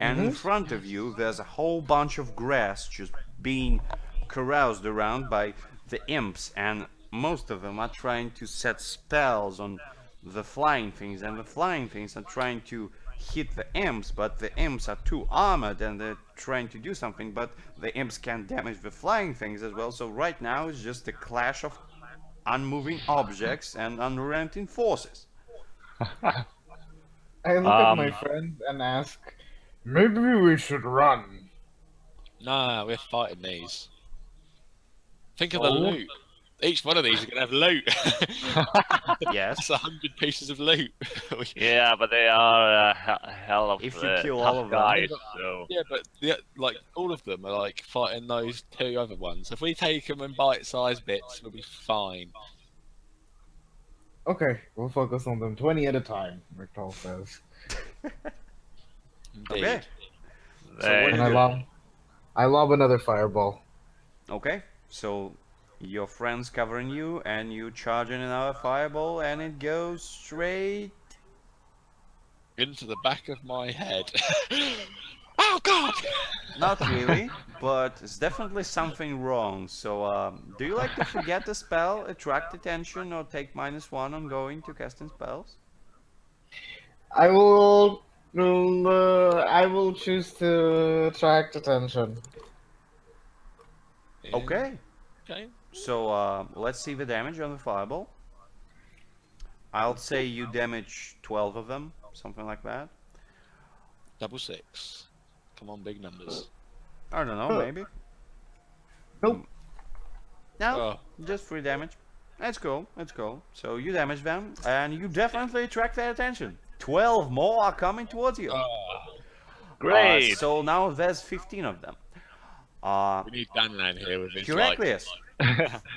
S1: And in front of you, there's a whole bunch of grass just being caroused around by the imps, and most of them are trying to set spells on the flying things, and the flying things are trying to hit the imps, but the imps are too armored and they're trying to do something, but the imps can't damage the flying things as well. So right now it's just a clash of unmoving objects and unrelenting forces.
S4: I look at my friend and ask, maybe we should run.
S3: Nah, we're fighting these. Think of the
S4: Oh.
S3: loot. Each one of these are going to have loot.
S1: Yes.
S3: That's 100 pieces of loot.
S2: Yeah, but they are hell of
S1: If you kill all
S2: tough
S1: of them.
S2: guys. So
S3: Yeah, but like all of them are like fighting those two other ones. If we take them in bite-sized bits, we'll be fine.
S4: Okay, we'll focus on them 20 at a time, Rictal says.
S3: Indeed.
S1: Okay. So
S2: they-
S1: what do
S4: And
S1: you do?
S4: I lob another fireball.
S1: Okay, so your friend's covering you, and you charge in another fireball, and it goes straight.
S3: Into the back of my head. Oh God!
S1: Not really, but it's definitely something wrong. So, do you like to forget the spell, attract attention, or take -1 on going to casting spells?
S4: I will choose to attract attention.
S3: Yeah.
S1: Okay,
S3: Okay.
S1: so let's see the damage on the fireball. I'll say you damage 12 of them, something like that.
S3: Double 6. Come on, big numbers.
S1: I don't know, maybe.
S4: Nope.
S1: No,
S3: Oh.
S1: just 3 damage. That's cool, that's cool. So you damage them, and you definitely attract their attention. 12 more are coming towards you.
S2: Great.
S1: So now there's 15 of them.
S3: We need Danlan here with his
S1: Heracles,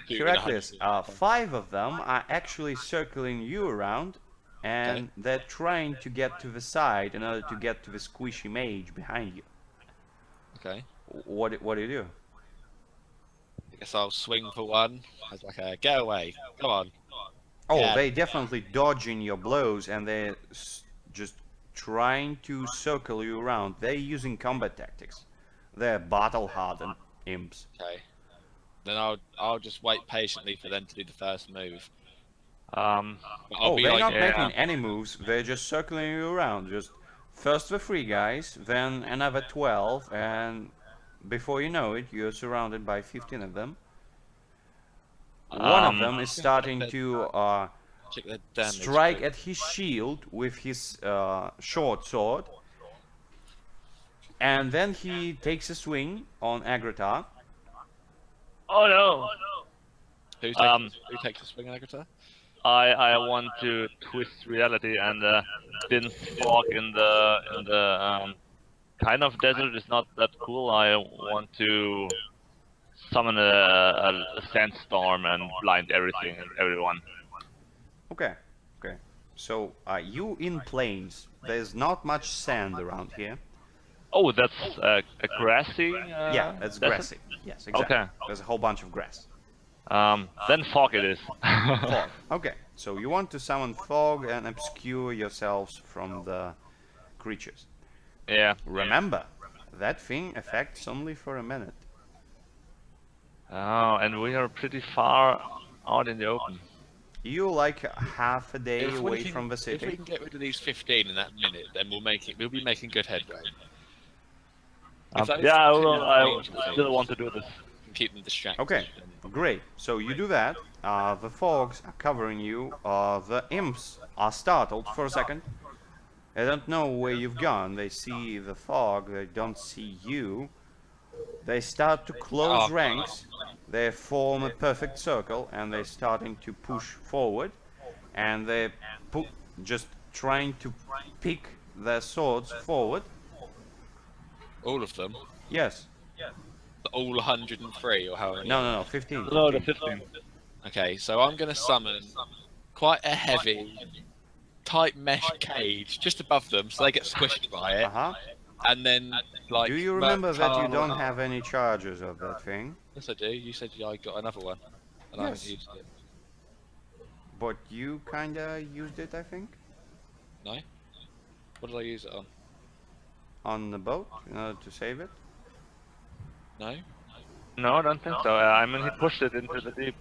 S3: Heracles.
S1: 5 of them are actually circling you around, and
S3: Okay.
S1: they're trying to get to the side in order to get to the squishy mage behind you.
S3: Okay.
S1: What do you do?
S3: I guess I'll swing for one. As like a get away. Come on.
S1: Oh,
S3: Yeah.
S1: they definitely dodging your blows, and they're just trying to circle you around. They're using combat tactics. They're battle-hardened imps.
S3: Okay. Then I'll just wait patiently for them to do the first move. But I'll
S1: Oh,
S3: be
S1: they're
S3: like,
S1: not
S2: yeah.
S1: making any moves. They're just circling you around. Just first the 3 guys, then another 12, and before you know it, you're surrounded by 15 of them. One of them is starting to
S3: check the damage.
S1: strike
S3: quick.
S1: at his shield with his short sword, and then he takes a swing on Agrota.
S2: Oh no!
S3: Who takes the swing, Agatha?
S2: I want to twist reality, and since fog in the kind of desert is not that cool, I want to summon a sandstorm and blind everything and everyone.
S1: Okay, okay. So you in plains. There's not much sand around here.
S2: Oh, that's a grassy.
S1: Yeah, that's
S2: desert?
S1: grassy. Yes, exactly.
S2: Okay.
S1: There's a whole bunch of grass.
S2: Then fog it is.
S1: Fog. Okay, so you want to summon fog and obscure yourselves from the creatures.
S2: Yeah.
S1: Remember, that thing affects only for a minute.
S2: Oh, and we are pretty far out in the open.
S1: You like half a day
S3: If we
S1: away
S3: can-
S1: from the
S3: If we
S1: city.
S3: can get rid of these 15 in that minute, then we'll be making good headway. If those
S2: Yeah,
S3: two
S2: well, I
S3: angel
S2: still want to
S3: things
S2: do this.
S3: can keep them distracted.
S1: Okay,
S3: then-
S1: great. So you do that. The fogs are covering you. The imps are startled for a second. They don't know where you've gone. They see the fog. They don't see you. They start to close
S3: Oh,
S1: ranks. They form a perfect circle, and they're starting to push forward. And they're just trying to pick their swords forward.
S3: all of them,
S1: Yes.
S3: all 103 or however many.
S1: No, 15.
S2: No, the
S1: 15.
S2: 15.
S3: Okay, so I'm gonna summon quite a heavy, tight mesh cage just above them, so they get squished by it,
S1: Uh-huh.
S3: and then like.
S1: Do you remember that you
S3: Mercantile-
S1: don't have any charges of that thing?
S3: Yes, I do. You said I got another one, and I haven't
S1: Yes.
S3: used it.
S1: But you kinda used it, I think,
S3: No. What did I use it on?
S1: on the boat in order to save it.
S3: No.
S2: No, I don't think so. I mean, he pushed it into the deep.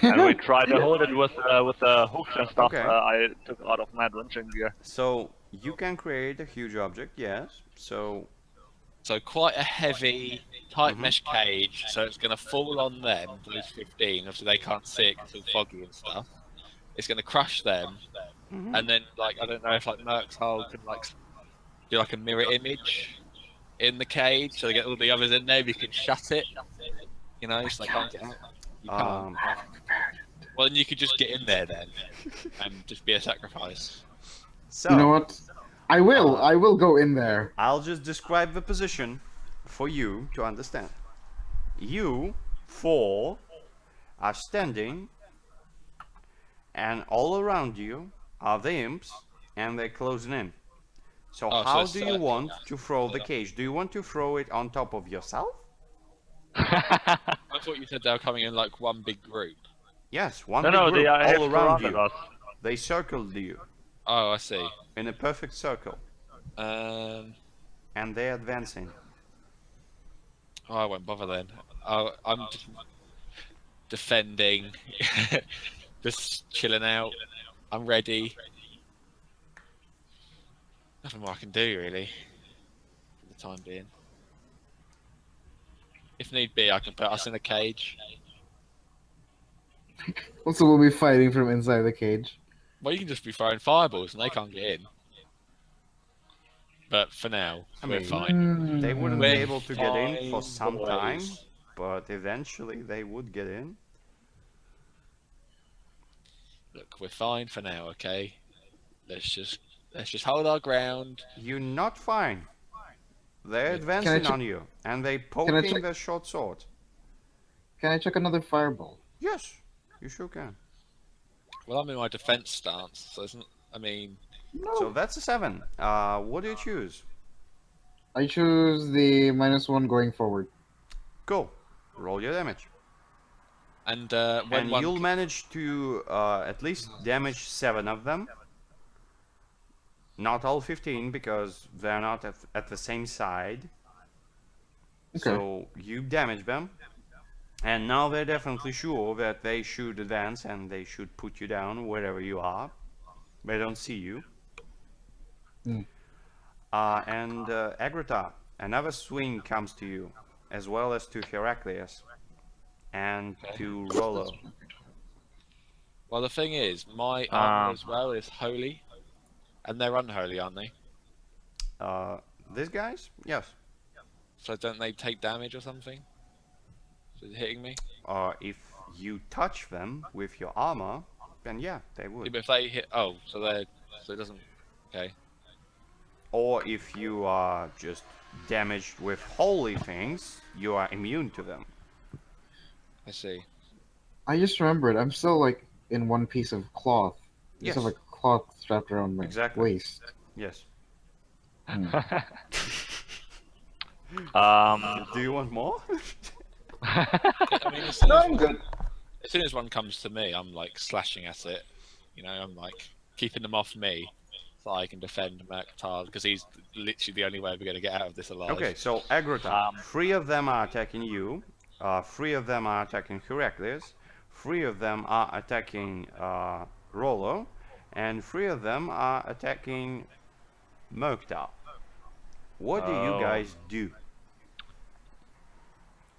S2: And we tried to hold it with hooks and stuff
S1: Okay.
S2: I took out of my adventuring gear.
S1: So you can create a huge object, yes. So
S3: So quite a heavy, tight
S1: Mhm.
S3: mesh cage, so it's going to fall on them, those 15, obviously they can't see it because it's foggy and stuff. It's going to crush them,
S1: Mhm.
S3: and then, like, I don't know if, like, Merc's Hull can, like, do, like, a mirror image in the cage, so they get all the others in there, but you can shut it, you know, so they can't get out. You can't.
S1: Um,
S3: Well, then you could just get in there, then, and just be a sacrifice.
S1: so
S4: You know what? I will go in there.
S1: I'll just describe the position for you to understand. You four are standing, and all around you are the imps, and they're closing in. So
S3: Oh, so
S1: how
S3: it's
S1: do you
S3: circle.
S1: want to throw the cage? Do you want to throw it on top of yourself?
S3: I thought you said they were coming in, like, one big group.
S1: Yes, one
S2: No,
S1: big
S2: no,
S1: group
S2: they have
S1: all around
S2: surrounded
S1: you.
S2: us.
S1: They circled you
S3: Oh, I see.
S1: in a perfect circle,
S3: Um...
S1: and they're advancing.
S3: Oh, I won't bother then. I'm just defending, just chilling out. I'm ready. Nothing more I can do really, for the time being. If need be, I can put us in a cage.
S4: Also, we'll be fighting from inside the cage.
S3: Well, you can just be throwing fireballs and they can't get in. But for now,
S1: I
S3: we're
S1: mean,
S3: fine.
S1: They wouldn't
S3: We're
S1: be able to get in for
S3: fine,
S1: some time,
S3: boys.
S1: but eventually they would get in.
S3: Look, we're fine for now, okay? Let's just hold our ground.
S1: You're not fine. They're
S3: Can I
S1: advancing
S4: check-
S1: on you, and they
S4: I
S1: poking
S4: check-
S1: their short sword.
S4: Can I check another fireball?
S1: Yes, you sure can.
S3: Well, I'm in my defense stance, so it's not, I mean,
S1: So that's a 7. What do you choose?
S4: I choose the -1 going forward.
S1: Go. Roll your damage.
S3: and when
S1: And
S3: one
S1: you'll manage to at least damage 7 of them. Not all 15, because they're not at the same side.
S4: Okay.
S1: So you damage them. And now they're definitely sure that they should advance and they should put you down wherever you are. They don't see you.
S4: Hmm.
S1: And Agrata, another swing comes to you, as well as to Heraclius and to Rollo.
S3: Well, the thing is, my armor as well is holy, and they're unholy, aren't they?
S1: These guys? Yes.
S3: So don't they take damage or something? So they're hitting me?
S1: If you touch them with your armor, then yeah, they
S3: Yeah,
S1: would.
S3: but if they hit, oh, so it doesn't. Okay.
S1: Or if you are just damaged with holy things, you are immune to them.
S3: I see.
S4: I just remembered. I'm still like in one piece of cloth. I
S1: Yes.
S4: just have a cloth strapped around my
S1: Exactly.
S4: waist.
S1: Yes. Do you want more?
S3: I mean, as soon
S4: No,
S3: as,
S4: I'm good.
S3: as soon as one comes to me, I'm like slashing at it. You know, I'm like keeping them off me, so I can defend Mercantile because he's literally the only way we're going to get out of this alive.
S1: Okay, so Agrota, 3 of them are attacking you. 3 of them are attacking Heraclius. 3 of them are attacking Rollo, and 3 of them are attacking Mokta. What do you
S2: Oh.
S1: guys do?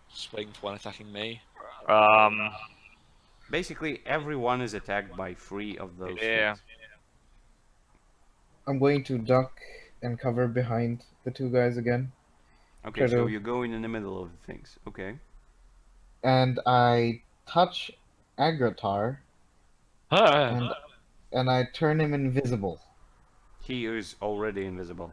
S3: Swing for one attacking me.
S2: Um.
S1: Basically, everyone is attacked by 3 of those
S2: Yeah.
S1: things.
S4: I'm going to duck and cover behind the two guys again.
S1: Okay,
S4: Try
S1: so
S4: to,
S1: you're going in the middle of things. Okay.
S4: and I touch Agratar and I turn him invisible.
S1: He is already invisible.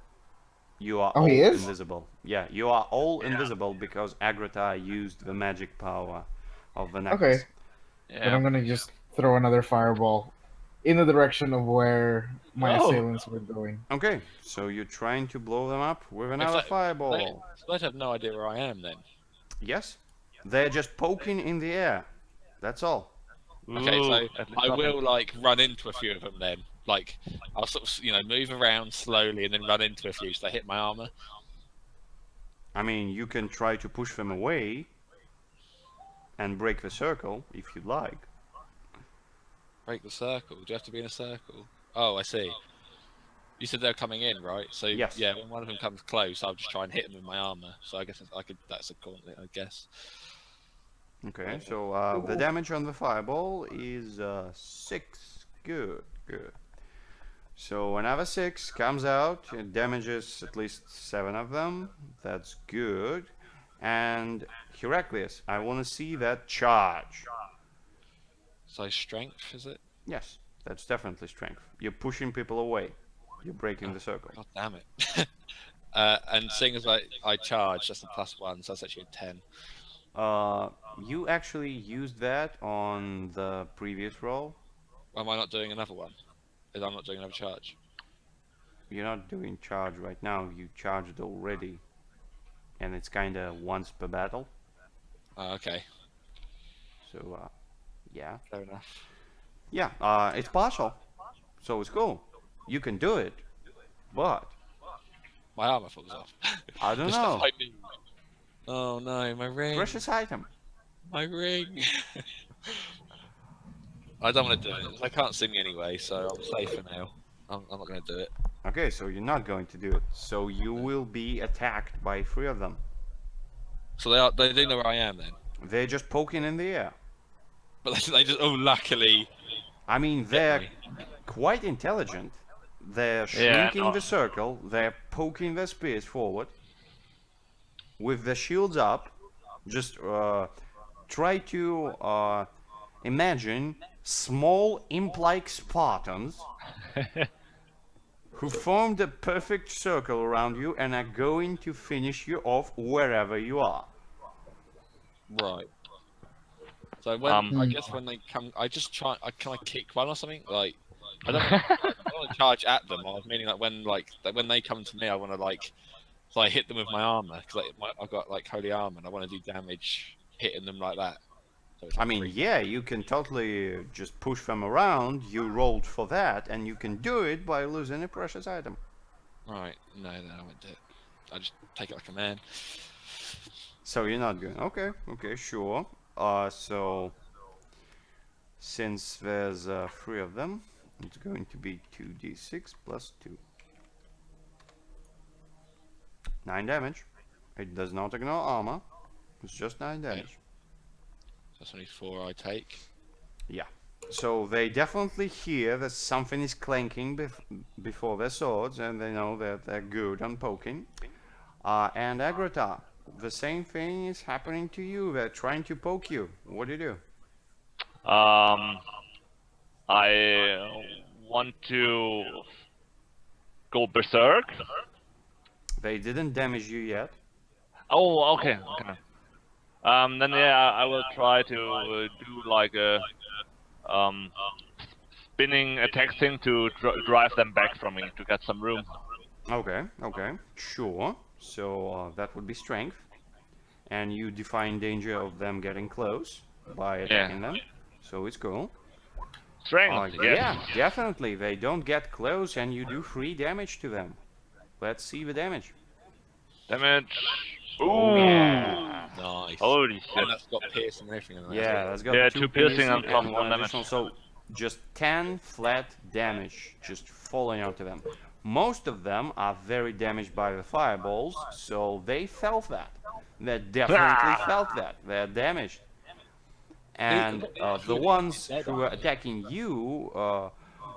S1: You are
S4: Oh, he
S1: all
S4: is?
S1: invisible. Yeah, you are all invisible because Agrata used the magic power of the necklace.
S4: Okay, then
S2: Yeah.
S4: I'm gonna just throw another fireball in the direction of where my
S2: Oh.
S4: assailants were going.
S1: Okay, so you're trying to blow them up with
S3: If
S1: another
S3: that,
S1: fireball.
S3: they'd have no idea where I am then.
S1: Yes? They're just poking in the air. That's all.
S3: Okay,
S2: Ooh,
S3: so
S2: at least
S3: I
S2: something.
S3: will like run into a few of them then. Like I'll sort of move around slowly and then run into a few so they hit my armor.
S1: I mean, you can try to push them away and break the circle if you'd like.
S3: Break the circle. Do you have to be in a circle? Oh, I see. You said they're coming in, right? So
S1: Yes.
S3: yeah, when one of them comes close, I'll just try and hit them with my armor. So I guess I could. That's a gauntlet, I guess.
S1: Okay, so the damage on the fireball is 6. Good, good. So another 6 comes out, it damages at least 7 of them. That's good. And Heraclius, I want to see that charge.
S3: So strength is it?
S1: Yes, that's definitely strength. You're pushing people away. You're breaking the circle.
S3: God damn it. And seeing as I charge, that's a +1, so that's actually a 10.
S1: You actually used that on the previous roll.
S3: Am I not doing another one? Is I'm not doing another charge?
S1: You're not doing charge right now. You charged already. And it's kinda once per battle.
S3: Oh, okay.
S1: So, yeah.
S3: Fair enough.
S1: Yeah, it's partial. So it's cool. You can do it. But,
S3: My armor falls off.
S1: I don't
S3: The stuff
S1: know.
S3: I need. Oh no, my ring.
S1: Precious item.
S3: My ring. I don't want to do it. I can't see me anyway, so I'm safe for now. I'm not going to do it.
S1: Okay, so you're not going to do it. So you will be attacked by 3 of them.
S3: So they do know where I am then.
S1: They're just poking in the air.
S3: But they just luckily.
S1: I mean, they're quite intelligent. They're shrinking
S2: no.
S1: the circle. They're poking their spears forward. With their shields up. Just try to imagine small imp-like Spartans who formed a perfect circle around you and are going to finish you off wherever you are.
S3: Right. So when I guess when they come, I just try. Can I kick one or something? Like I don't want to charge at them. I was meaning when they come to me, I want to so I hit them with my armor because I've got like holy armor and I want to do damage hitting them like that. So it's
S1: I
S3: like
S1: mean, yeah, you can totally just push them around. You rolled for that, and you can do it by losing a precious item.
S3: Right. No, I won't do it. I just take it like a man.
S1: So you're not going. Okay, okay, sure. So since there's 3 of them, it's going to be 2d6 plus 2. 9 damage. It does not ignore armor. It's just 9 damage.
S3: That's only 4 I take.
S1: Yeah. So they definitely hear that something is clanking before their swords, and they know that they're good on poking. And Agrata, the same thing is happening to you. They're trying to poke you. What do you do?
S2: I want to go berserk.
S1: They didn't damage you yet.
S2: Oh, okay. Then yeah, I will try to do like a spinning attack thing to drive them back from me to get some room.
S1: Okay, okay, sure. So that would be strength. And you define danger of them getting close by attacking them. So it's cool.
S2: Strength, yes.
S1: Yeah, definitely. They don't get close and you do 3 damage to them. Let's see the damage.
S2: Damage. Ooh.
S1: Oh, yeah.
S3: Nice.
S2: Holy shit.
S3: And that's got piercing and everything in there.
S1: Yeah, let's go.
S2: Yeah,
S1: two
S2: two piercing and plus
S1: one
S2: one damage.
S1: additional. So just 10 flat damage just falling onto them. Most of them are very damaged by the fireballs, so they felt that. They definitely felt that. They're damaged. And the ones who were attacking you,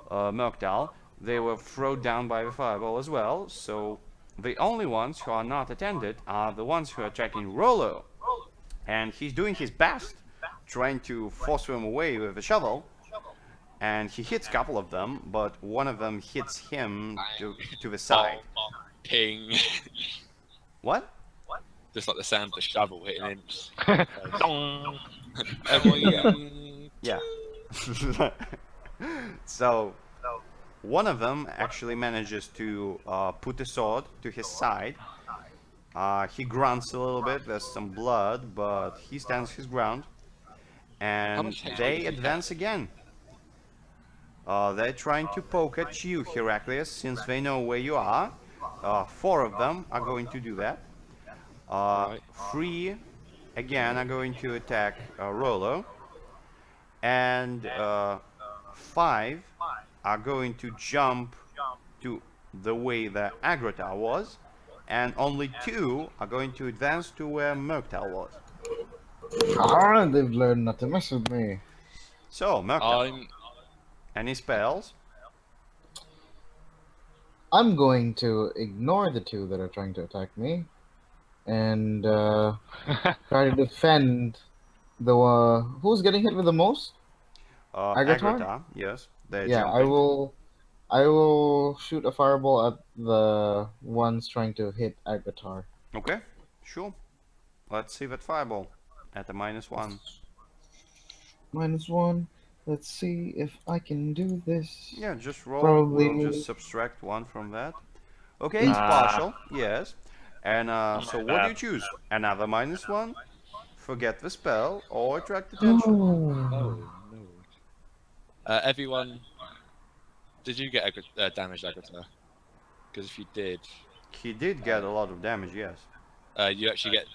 S1: Murkdal, they were thrown down by the fireball as well. So the only ones who are not attended are the ones who are attacking Rollo. And he's doing his best, trying to force them away with a shovel. And he hits a couple of them, but one of them hits him to the side.
S3: Ping.
S1: What?
S3: Just like the sound of the shovel hitting imps.
S2: Dong.
S1: Yeah. So one of them actually manages to put a sword to his side. He grunts a little bit, there's some blood, but he stands his ground. And
S3: much HP
S1: they
S3: does he
S1: advance again. They're trying to poke at you, Heraclius, since they know where you are. 4 of them are going to do that. 3 again are going to attack Rollo. And 5 are going to jump to the way that Agrota was. And only 2 are going to advance to where Murktal was.
S4: Ah, they've learned not to mess with me.
S1: So, Murktal, any spells?
S4: I'm going to ignore the 2 that are trying to attack me, and try to defend the who's getting hit with the most. Agrota?
S1: Agrota, yes. They're
S4: Yeah,
S1: jumping.
S4: I will shoot a fireball at the ones trying to hit Agrota.
S1: Okay, sure. Let's see that fireball at a -1.
S4: -1. Let's see if I can do this.
S1: Yeah, just roll.
S4: Probably.
S1: We'll just subtract 1 from that. Okay, it's partial, yes. And so what do you choose? Another -1? Forget the spell or attract attention?
S3: Oh no. Everyone, did you get damaged, Agrota? Because if you did,
S1: He did get a lot of damage, yes.
S3: you actually get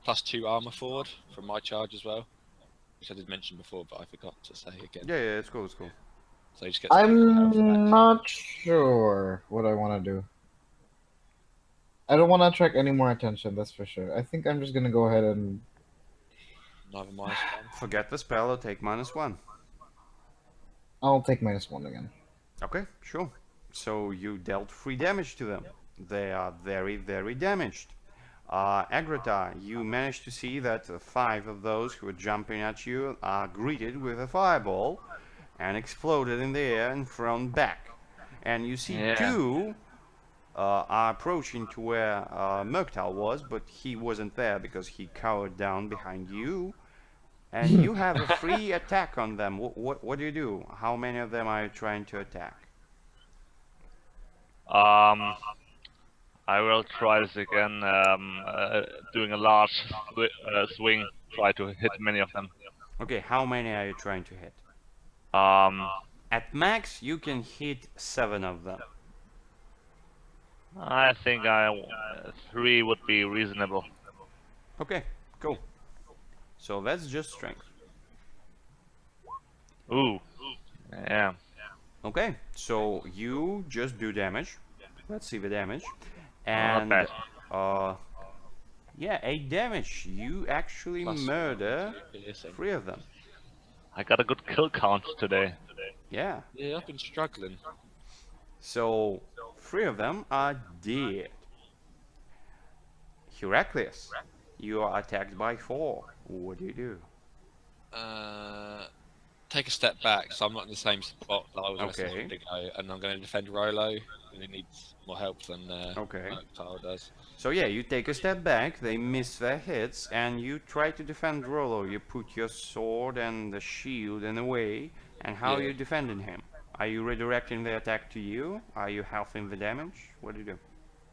S3: +2 armor forward from my charge as well, which I did mention before, but I forgot to say again.
S1: Yeah, it's cool, it's cool.
S3: So you just get.
S4: I'm not sure what I want to do. I don't want to attract any more attention, that's for sure. I think I'm just gonna go ahead and.
S3: Neither -1.
S1: Forget the spell or take -1.
S4: I'll take -1 again.
S1: Okay, sure. So you dealt 3 damage to them. They are very, very damaged. Agrota, you managed to see that 5 of those who were jumping at you are greeted with a fireball and exploded in the air and thrown back. And you see 2 are approaching to where Murktal was, but he wasn't there because he cowered down behind you. And you have a free attack on them. What do you do? How many of them are you trying to attack?
S2: I will try this again, doing a large swing, try to hit many of them.
S1: Okay, how many are you trying to hit?
S2: Um,
S1: At max, you can hit 7 of them.
S2: I think 3 would be reasonable.
S1: Okay, cool. So that's just strength.
S2: Ooh, yeah.
S1: Okay, so you just do damage. Let's see the damage.
S2: Not bad.
S1: Yeah, 8 damage. You actually murder 3 of them.
S2: I got a good kill count today.
S1: Yeah.
S3: Yeah, I've been struggling.
S1: So 3 of them are dead. Heraclius, you are attacked by 4. What do you do?
S3: Take a step back, so I'm not in the same spot that I was a
S1: Okay.
S3: second ago, and I'm going to defend Rolo, who needs more help than
S1: Okay.
S3: Murktal does.
S1: So yeah, you take a step back, they miss their hits, and you try to defend Rollo. You put your sword and the shield in the way, and how are
S3: Yeah.
S1: you defending him? Are you redirecting the attack to you? Are you halving the damage? What do you do?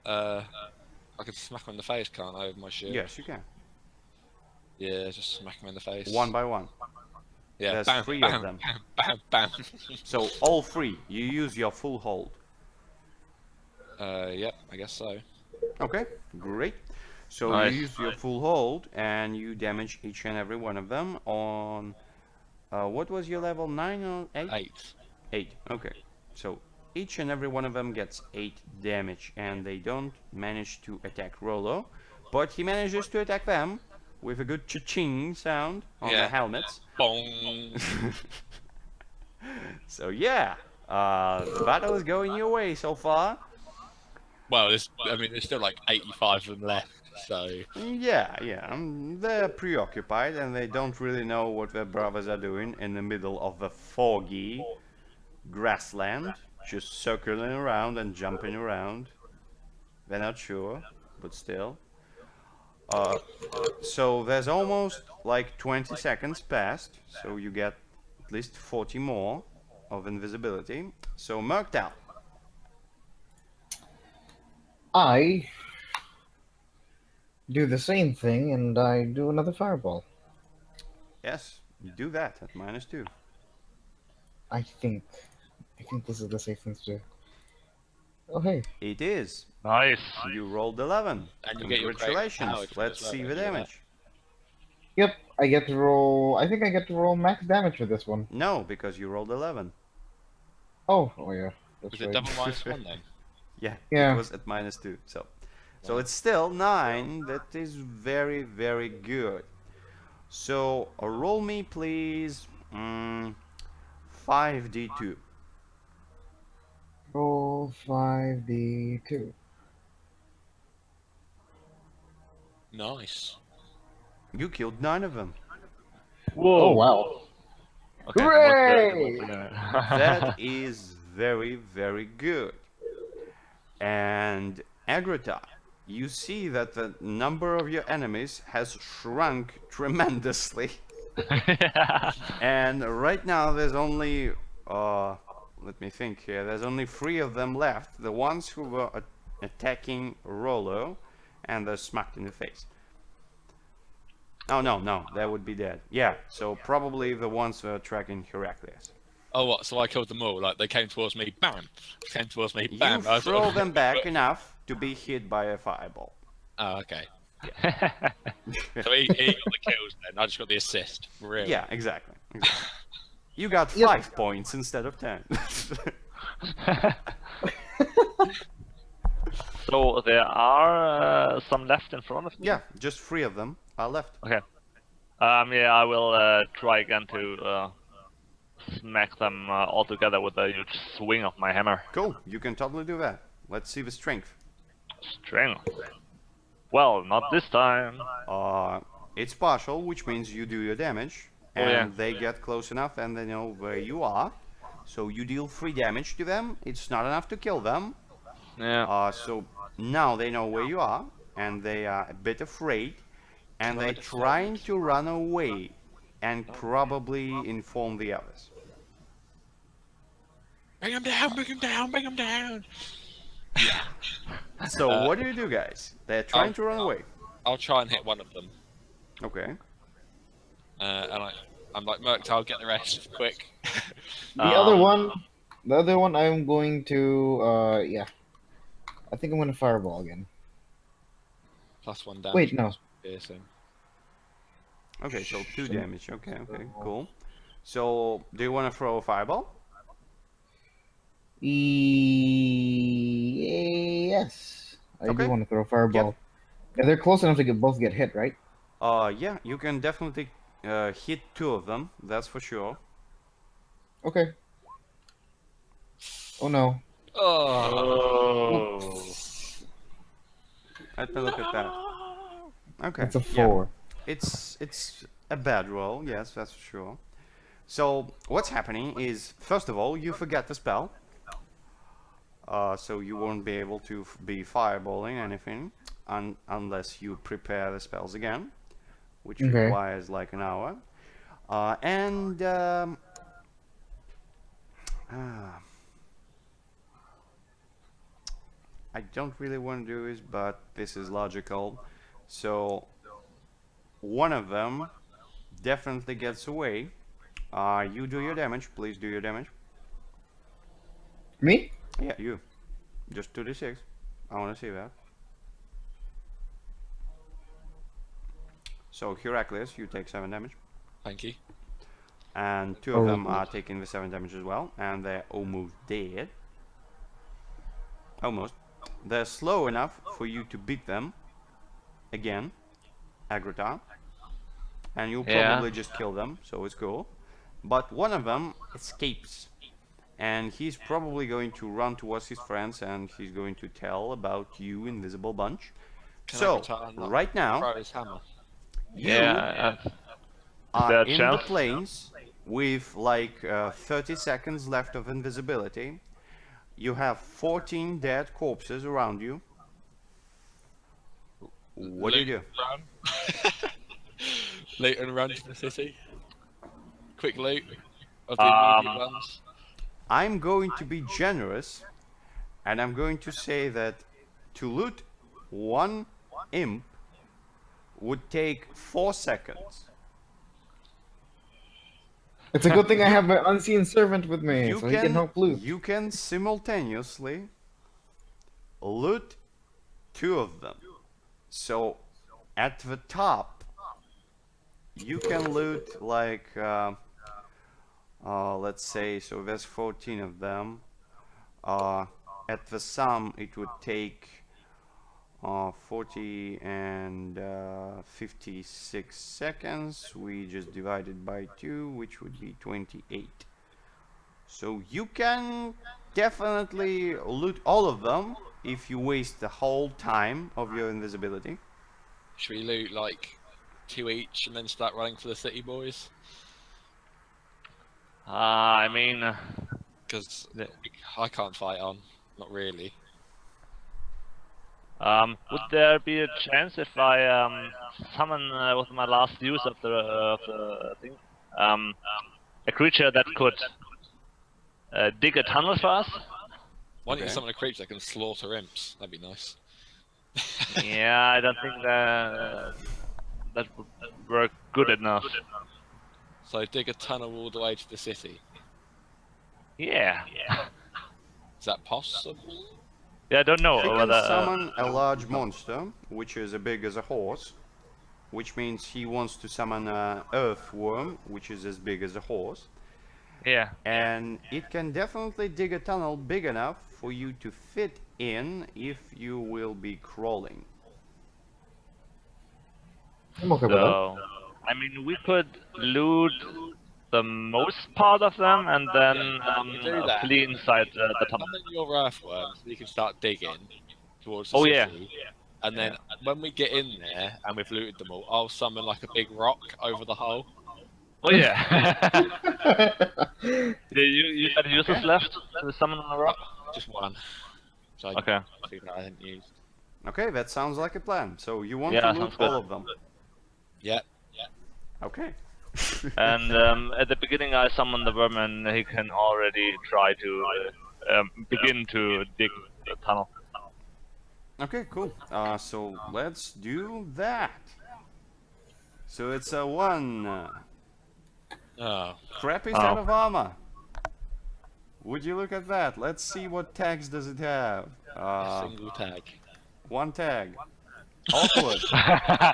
S3: I can smack him in the face, can't I, with my shield?
S1: Yes, you can.
S3: Yeah, just smack him in the face.
S1: 1 by 1.
S3: Yeah,
S1: There's
S3: bam,
S1: 3
S3: bam,
S1: of them.
S3: bam, bam.
S1: So all 3, you use your full hold.
S3: Yep, I guess so.
S1: Okay, great. So
S2: Nice.
S1: you use your full hold and you damage each and every one of them on. What was your level? 9 or 8?
S3: 8.
S1: 8. Okay. So each and every one of them gets 8 damage, and they don't manage to attack Rollo, but he manages to attack them with a good cha-ching sound on their
S3: Yeah.
S1: helmets.
S3: Bong.
S1: So yeah, the battle is going your way so far.
S3: Well, there's still like 85 of them left, so
S1: Yeah, they're preoccupied and they don't really know what their brothers are doing in the middle of the foggy grassland, just circling around and jumping around. They're not sure, but still. So there's almost like 20 seconds passed, so you get at least 40 more of invisibility. So Murktal,
S4: I do the same thing, and I do another fireball.
S1: yes, you do that at -2.
S4: I think. I think this is the safe thing to do. Oh hey.
S1: It is.
S2: Nice.
S1: You rolled 11.
S3: and you get your great
S1: Congratulations.
S3: power for
S1: Let's
S3: as well,
S1: see
S3: don't
S1: the
S3: you, with that?
S1: damage.
S4: Yep, I get to roll. I think I get to roll max damage for this one.
S1: No, because you rolled 11.
S4: Oh yeah. That's
S3: Was it
S4: right.
S3: double -1 then?
S1: Yeah,
S4: Yeah.
S1: it was at -2. So it's still 9. That is very, very good. So roll me, please, 5d2.
S4: Roll 5d2.
S3: Nice.
S1: You killed 9 of them.
S2: Whoa.
S4: Oh wow.
S2: Okay.
S4: Hooray!
S1: That is very, very good. And Agrota, you see that the number of your enemies has shrunk tremendously. And right now there's only, let me think here, there's only 3 of them left. The ones who were attacking Rollo, and they're smacked in the face. Oh, no, that would be dead. Yeah, so probably the ones who are tracking Heraclius.
S3: Oh, what? So I killed them all? Like they came towards me, bam! Came towards me, bam!
S1: You throw them back enough to be hit by a fireball.
S3: Oh, okay. So he got the kills then. I just got the assist. Really?
S1: Yeah, exactly. You got
S4: Yep.
S1: 5 points instead of 10.
S2: So there are some left in front of me.
S1: Yeah, just 3 of them are left.
S2: Okay. Yeah, I will try again to smack them all together with a huge swing of my hammer.
S1: Cool, you can totally do that. Let's see the strength.
S2: Strength. Well, not this time.
S1: It's partial, which means you do your damage,
S2: Oh,
S1: and
S2: yeah.
S1: they get close enough and they know where you are. So you deal 3 damage to them. It's not enough to kill them.
S2: Yeah.
S1: So now they know where you are, and they are a bit afraid, and they're
S3: Tried to
S1: trying to run away, and probably inform the others.
S3: Bring him down! Bring him down! Bring him down!
S1: So what do you do, guys? They're trying to run away.
S3: I'll try and hit one of them.
S1: Okay.
S3: And I'm like, Murktal, get the rest, quick.
S4: The other one, I'm going to. Yeah. I think I'm gonna fireball again.
S3: +1 damage.
S4: Wait, no.
S3: Piercing.
S1: Okay, so 2 damage. Okay, cool. So do you want to throw a fireball?
S4: Yes. I
S1: Okay.
S4: do want to throw a fireball. Yeah, they're close enough to both get hit, right?
S1: Yeah, you can definitely hit 2 of them. That's for sure.
S4: Okay. Oh no.
S3: Oh.
S1: Let me look at that. Okay.
S4: That's a
S1: yeah.
S4: 4.
S1: It's a bad roll. Yes, that's for sure. So what's happening is, first of all, you forget the spell. So you won't be able to be fireballing anything unless you prepare the spells again, which
S4: Okay.
S1: requires like an hour. I don't really want to do this, but this is logical. So one of them definitely gets away. You do your damage. Please do your damage.
S4: Me?
S1: Yeah, you. Just 2d6. I want to see that. So Heraclius, you take 7 damage.
S3: Thank you.
S1: And 2 of them are taking the 7 damage as well, and they're almost dead. Almost. They're slow enough for you to beat them. Again. Agrota. And you'll probably just kill them, so it's cool. But one of them escapes. And he's probably going to run towards his friends, and he's going to tell about you, invisible bunch. So, right now,
S3: throw his hammer.
S1: you are in the plains with like 30 seconds left of invisibility. You have 14 dead corpses around you. What do you do?
S3: Loot and run to the city. Quick loot of the immediate ones.
S1: I'm going to be generous, and I'm going to say that to loot one imp would take 4 seconds.
S4: It's a good thing I have my unseen servant with me, so he can help loot.
S1: You can simultaneously loot 2 of them. So at the top, you can loot like, let's say, so there's 14 of them. At the sum, it would take 40 and 56 seconds. We just divided by 2, which would be 28. So you can definitely loot all of them if you waste the whole time of your invisibility.
S3: Should we loot like 2 each and then start running for the city boys?
S2: I mean,
S3: Because I can't fight on. Not really.
S2: would there be a chance if I summon with my last use of the thing, a creature that could dig a tunnel for us?
S3: Why don't you summon a creature that can slaughter imps? That'd be nice.
S2: Yeah, I don't think that would work good enough.
S3: So dig a tunnel all the way to the city.
S2: Yeah.
S3: Is that possible?
S2: Yeah, I don't know
S1: You can
S2: whether.
S1: summon a large monster, which is as big as a horse, which means he wants to summon an earthworm, which is as big as a horse.
S2: Yeah.
S1: And it can definitely dig a tunnel big enough for you to fit in if you will be crawling.
S4: I'm okay with that.
S2: So, I mean, we could loot the most part of them and then
S3: do that.
S2: flee inside the tunnel.
S3: Summon your earthworms, so you can start digging towards the
S2: Oh,
S3: city. And then when we get in there and we've looted them all, I'll summon like a big rock over the hole.
S2: Oh yeah. you got users left to summon on a rock?
S3: Just one. So
S2: Okay.
S3: I think I hadn't used.
S1: Okay, that sounds like a plan. So you want
S2: Yeah,
S1: to loot
S2: sounds good.
S1: all of them.
S3: Yeah.
S1: Okay.
S2: And at the beginning I summon the worm and he can already try to begin to dig the tunnel.
S1: Okay, cool. So let's do that. So it's a 1
S3: Oh.
S1: crappy set of armor. Would you look at that? Let's see what tags does it have.
S3: A single tag.
S1: 1 tag. Awkward.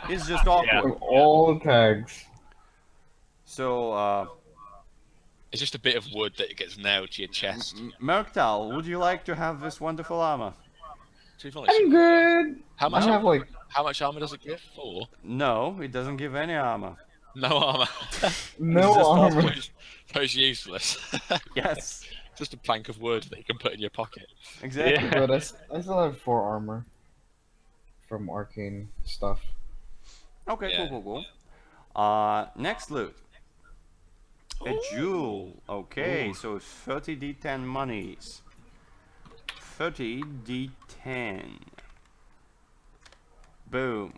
S1: It's just awkward.
S4: Of all tags.
S1: So,
S3: It's just a bit of wood that gets nailed to your chest.
S1: Merktal, would you like to have this wonderful armor?
S3: To be honest,
S4: I'm good.
S3: how much?
S4: I have like
S3: How much armor does it give? 4.
S1: No, it doesn't give any armor.
S3: No armor.
S4: no
S1: just
S4: armor.
S3: So it's useless.
S1: Yes,
S3: Just a plank of wood that you can put in your pocket.
S1: exactly.
S2: Yeah.
S4: But I still have 4 armor from arcane stuff.
S1: Okay,
S3: Yeah.
S1: cool. Next loot. A jewel. Okay, so 30 d10 monies. 30 d10. Boom.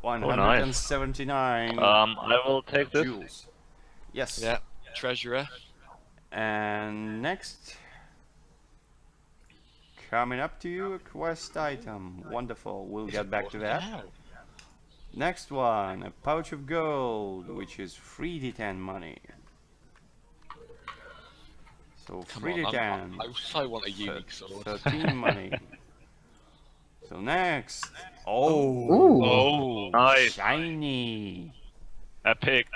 S1: 179
S2: I will take this.
S1: jewels. Yes.
S3: Yeah. Treasurer.
S1: And next, coming up to you, a quest item. Wonderful. We'll get back to that.
S3: Wow.
S1: Next one, a pouch of gold, which is 3d10 money. So
S3: Come
S1: 3d10.
S3: on, I so want a unique sword.
S1: 13 money. So next, Oh,
S4: Ooh.
S3: Oh.
S2: Nice.
S1: shiny.
S2: Epic.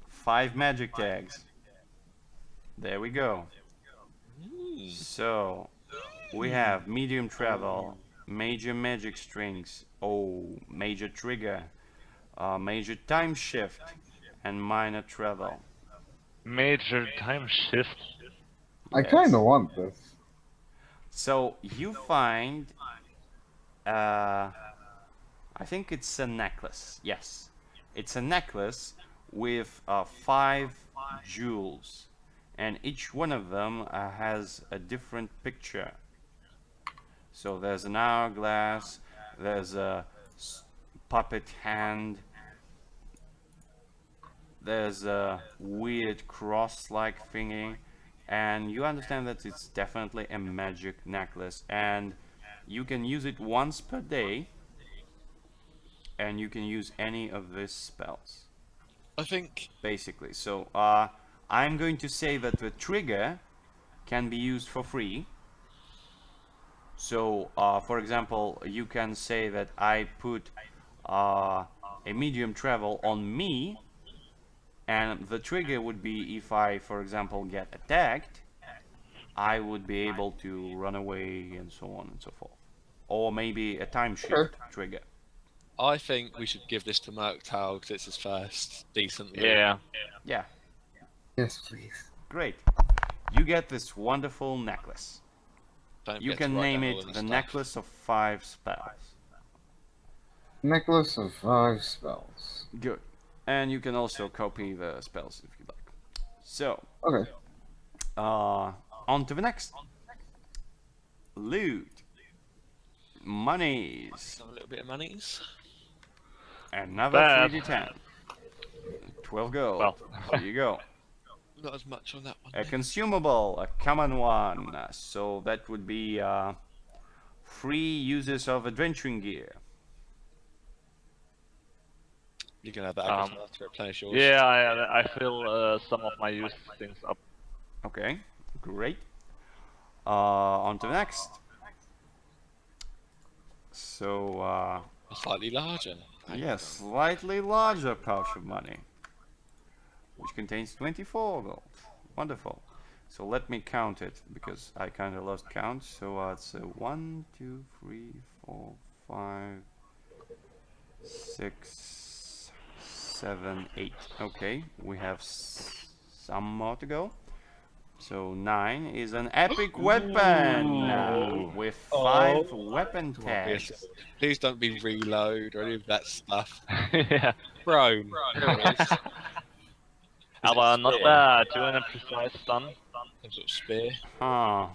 S1: 5 magic tags. There we go.
S3: Hmm.
S1: So, we have medium travel, major magic strings, oh, major trigger, major time shift, and minor travel.
S2: Major time shift.
S4: I kind of
S1: Yes.
S4: want this.
S1: So you find, uh, I think it's a necklace. Yes, it's a necklace with 5 jewels, and each one of them has a different picture. So there's an hourglass, there's a puppet hand, there's a weird cross-like thingy, and you understand that it's definitely a magic necklace, and you can use it once per day, and you can use any of these spells,
S3: I think
S1: basically. So I'm going to say that the trigger can be used for free. So for example, you can say that I put a medium travel on me, and the trigger would be if I, for example, get attacked, I would be able to run away and so on and so forth. Or maybe a time shift trigger.
S3: I think we should give this to Murktal because it's his first decent loot.
S2: Yeah.
S1: Yeah,
S4: Yes, please.
S1: great. You get this wonderful necklace.
S3: Don't
S1: You
S3: forget to
S1: can
S3: write
S1: name
S3: down all
S1: it
S3: of
S1: the
S3: stuff.
S1: Necklace of 5 Spells.
S4: Necklace of 5 spells.
S1: Good. And you can also copy the spells if you like. So,
S4: Okay.
S1: on to the next. Loot. Monies.
S3: Have a little bit of monies.
S1: Another
S2: Bad.
S1: 3d10. 12 gold.
S2: Well.
S1: Here you go.
S3: Not as much on that one.
S1: A consumable, a common one. So that would be free uses of adventuring gear.
S3: You can have that avatar to replenish yours.
S2: Yeah, I fill some of my used things up.
S1: Okay, great. On to the next. So,
S3: Slightly larger.
S1: yes, slightly larger pouch of money, which contains 24 gold. Wonderful. So let me count it because I kind of lost count. So it's 1, 2, 3, 4, 5, 6, 7, 8. Okay, we have some more to go. So 9 is an epic weapon with 5 weapon tags.
S3: Please don't be reload or any of that stuff.
S2: Yeah.
S3: Bro. There it is.
S2: Aber not
S3: spear?
S2: bad. 200 precise stun.
S3: Some sort of spear.
S1: Huh.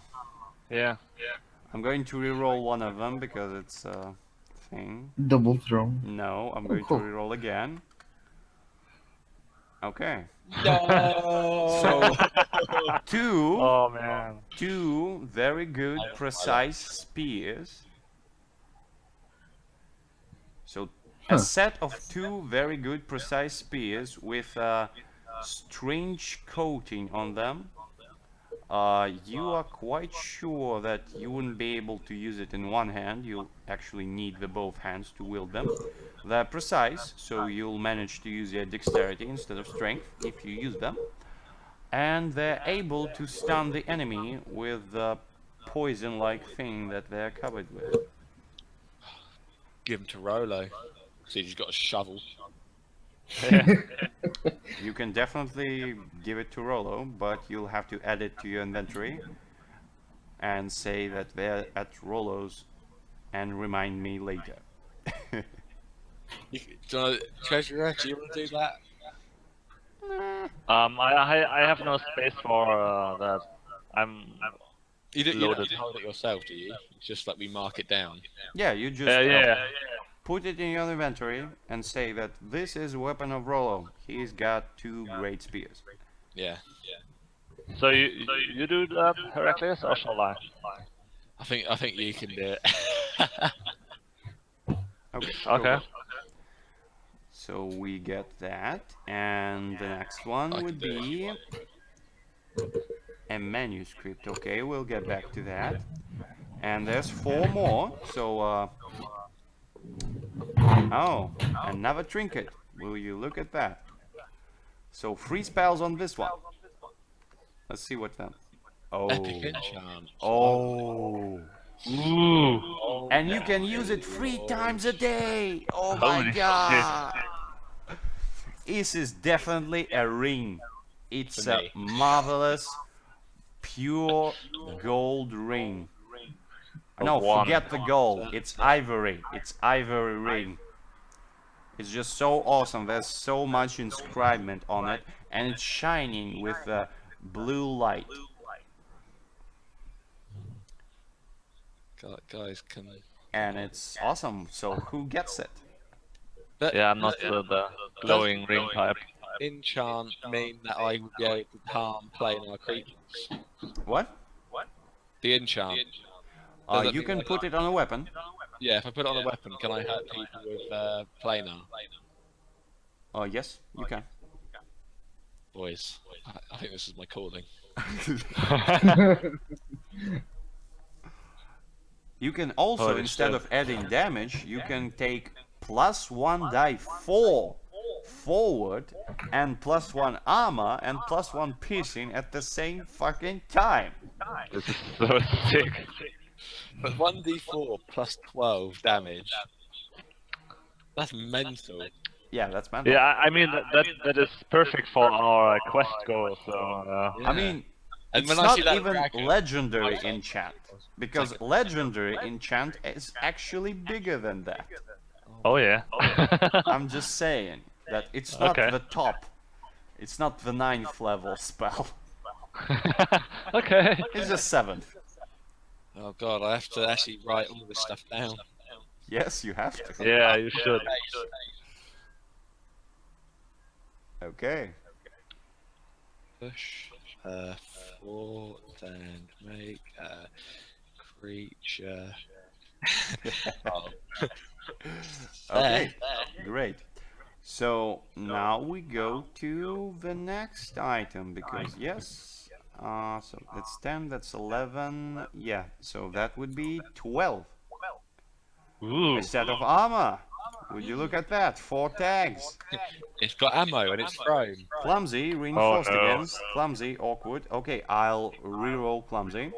S2: Yeah.
S1: I'm going to reroll one of them because it's a thing.
S4: Double throw.
S1: No, I'm going
S4: cool.
S1: to reroll again. Okay.
S3: No.
S1: So two
S2: Oh man.
S1: very good precise spears. So a set of 2 very good precise spears with a strange coating on them. You are quite sure that you wouldn't be able to use it in one hand. You'll actually need the both hands to wield them. They're precise, so you'll manage to use your dexterity instead of strength if you use them. And they're able to stun the enemy with the poison-like thing that they're covered with.
S3: Give him to Rolo. See, he's got a shovel.
S2: Yeah.
S1: You can definitely give it to Rolo, but you'll have to add it to your inventory and say that they're at Rolo's and remind me later.
S3: Do you want to, Treasurer, do you want to do that?
S2: I have no space for that.
S3: You don't
S2: Loaded.
S3: hold it yourself, do you? It's just like we mark it down.
S1: Yeah, you just
S2: yeah.
S1: put it in your inventory and say that this is a weapon of Rolo. He's got 2 great spears.
S3: Yeah.
S2: So you do that, Heracles, or shall I?
S3: I think you can do it.
S1: Okay.
S2: Okay.
S1: So we get that, and the next one
S3: I
S1: would
S3: can do
S1: be a manuscript. Okay, we'll get back to that. And there's 4 more. So Oh, another trinket. Will you look at that? So 3 spells on this one. Let's see what then.
S3: Epic
S1: Oh.
S3: enchant.
S1: Oh.
S2: Ooh.
S1: And you can use it 3 times a day. Oh my
S2: Holy
S1: god. This is definitely a ring. It's
S3: For
S1: a
S3: me.
S1: marvelous, pure gold ring. No,
S2: one.
S1: forget the gold. It's ivory. It's ivory ring. It's just so awesome. There's so much inscribement on it, and it's shining with blue light.
S3: Guys, can
S1: And it's awesome. So who gets it?
S2: Yeah, I'm not the glowing ring type.
S3: enchant mean that I would be able to harm planar creatures?
S1: What?
S3: The enchant. Does it
S1: You
S3: mean
S1: can
S3: like-
S1: put it on a weapon.
S3: Yeah, if I put it on a weapon, can I hurt people with planar?
S1: Yes, you can.
S3: Boys, I think this is my calling.
S1: You can also,
S2: Holy
S1: instead
S2: shit.
S1: of adding damage, you can take +1 die 4 forward and +1 armor and +1 piercing at the same fucking time.
S2: This is so sick.
S3: But 1d4 plus 12 damage. That's mental.
S1: Yeah, that's mental.
S2: Yeah, I mean that is perfect for our quest goal. So
S1: I mean,
S3: And
S1: it's
S3: when I
S1: not
S3: see that
S1: even
S3: dragon,
S1: legendary
S3: I thought-
S1: enchant, because legendary enchant is actually bigger than that.
S2: oh yeah.
S1: I'm just saying that it's not
S2: Okay.
S1: the top. It's not the 9th level spell.
S2: Okay.
S1: It's just 7th.
S3: Oh god, I have to actually write all this stuff down.
S1: Yes, you have to.
S2: Yeah, you should.
S1: Okay.
S3: Push forward and make a creature. Oh.
S1: Okay. Great. So now we go to the next item because yes. So that's 10. That's 11. Yeah. So that would be 12.
S2: Ooh.
S1: A set of armor. Would you look at that? 4 tags.
S3: It's got ammo and it's thrown.
S1: Clumsy, reinforced
S2: no.
S1: against. Clumsy, awkward. Okay, I'll reroll clumsy.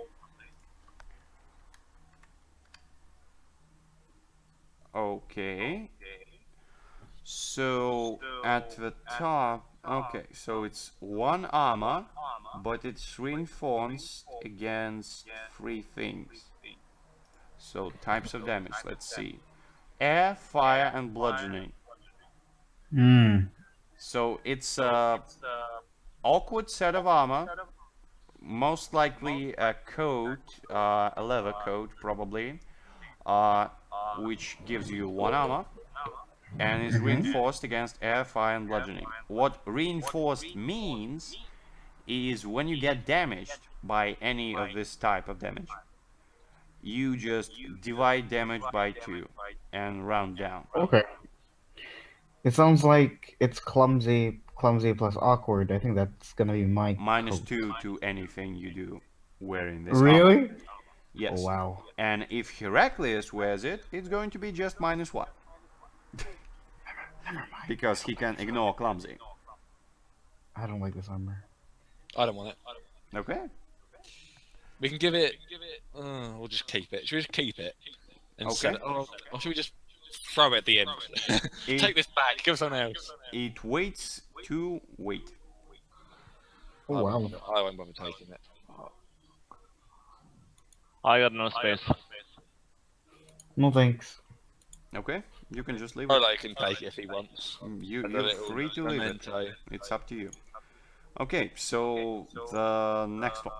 S1: Okay. So at the top, okay, so it's 1 armor, but it's reinforced against 3 things. So types of damage, let's see. Air, fire, and bludgeoning. So it's a awkward set of armor, most likely a coat, a leather coat probably, which gives you 1 armor and is reinforced against air, fire, and bludgeoning. What reinforced means is when you get damaged by any of this type of damage, you just divide damage by 2 and round down.
S4: Okay. It sounds like it's clumsy plus awkward. I think that's gonna be my
S1: Minus
S4: coat.
S1: 2 to anything you do wearing this armor.
S4: Really?
S1: Yes.
S4: Oh, wow.
S1: And if Heraclius wears it, it's going to be just -1. Because he can ignore clumsy.
S4: I don't like this armor.
S3: I don't want it.
S1: Okay.
S3: We can give it. We'll just keep it. Should we just keep it? And
S1: Okay.
S3: or should we just throw it at the end?
S1: It-
S3: Take this back. Give someone else.
S1: It waits to wait.
S4: Oh, wow.
S3: I won't bother taking it.
S2: I got no space.
S4: No thanks.
S1: Okay. You can just leave
S3: Rolo
S1: it.
S3: can take it if he wants.
S1: You're
S3: little
S1: free to leave it.
S3: memento.
S1: It's up to you. Okay, so the next one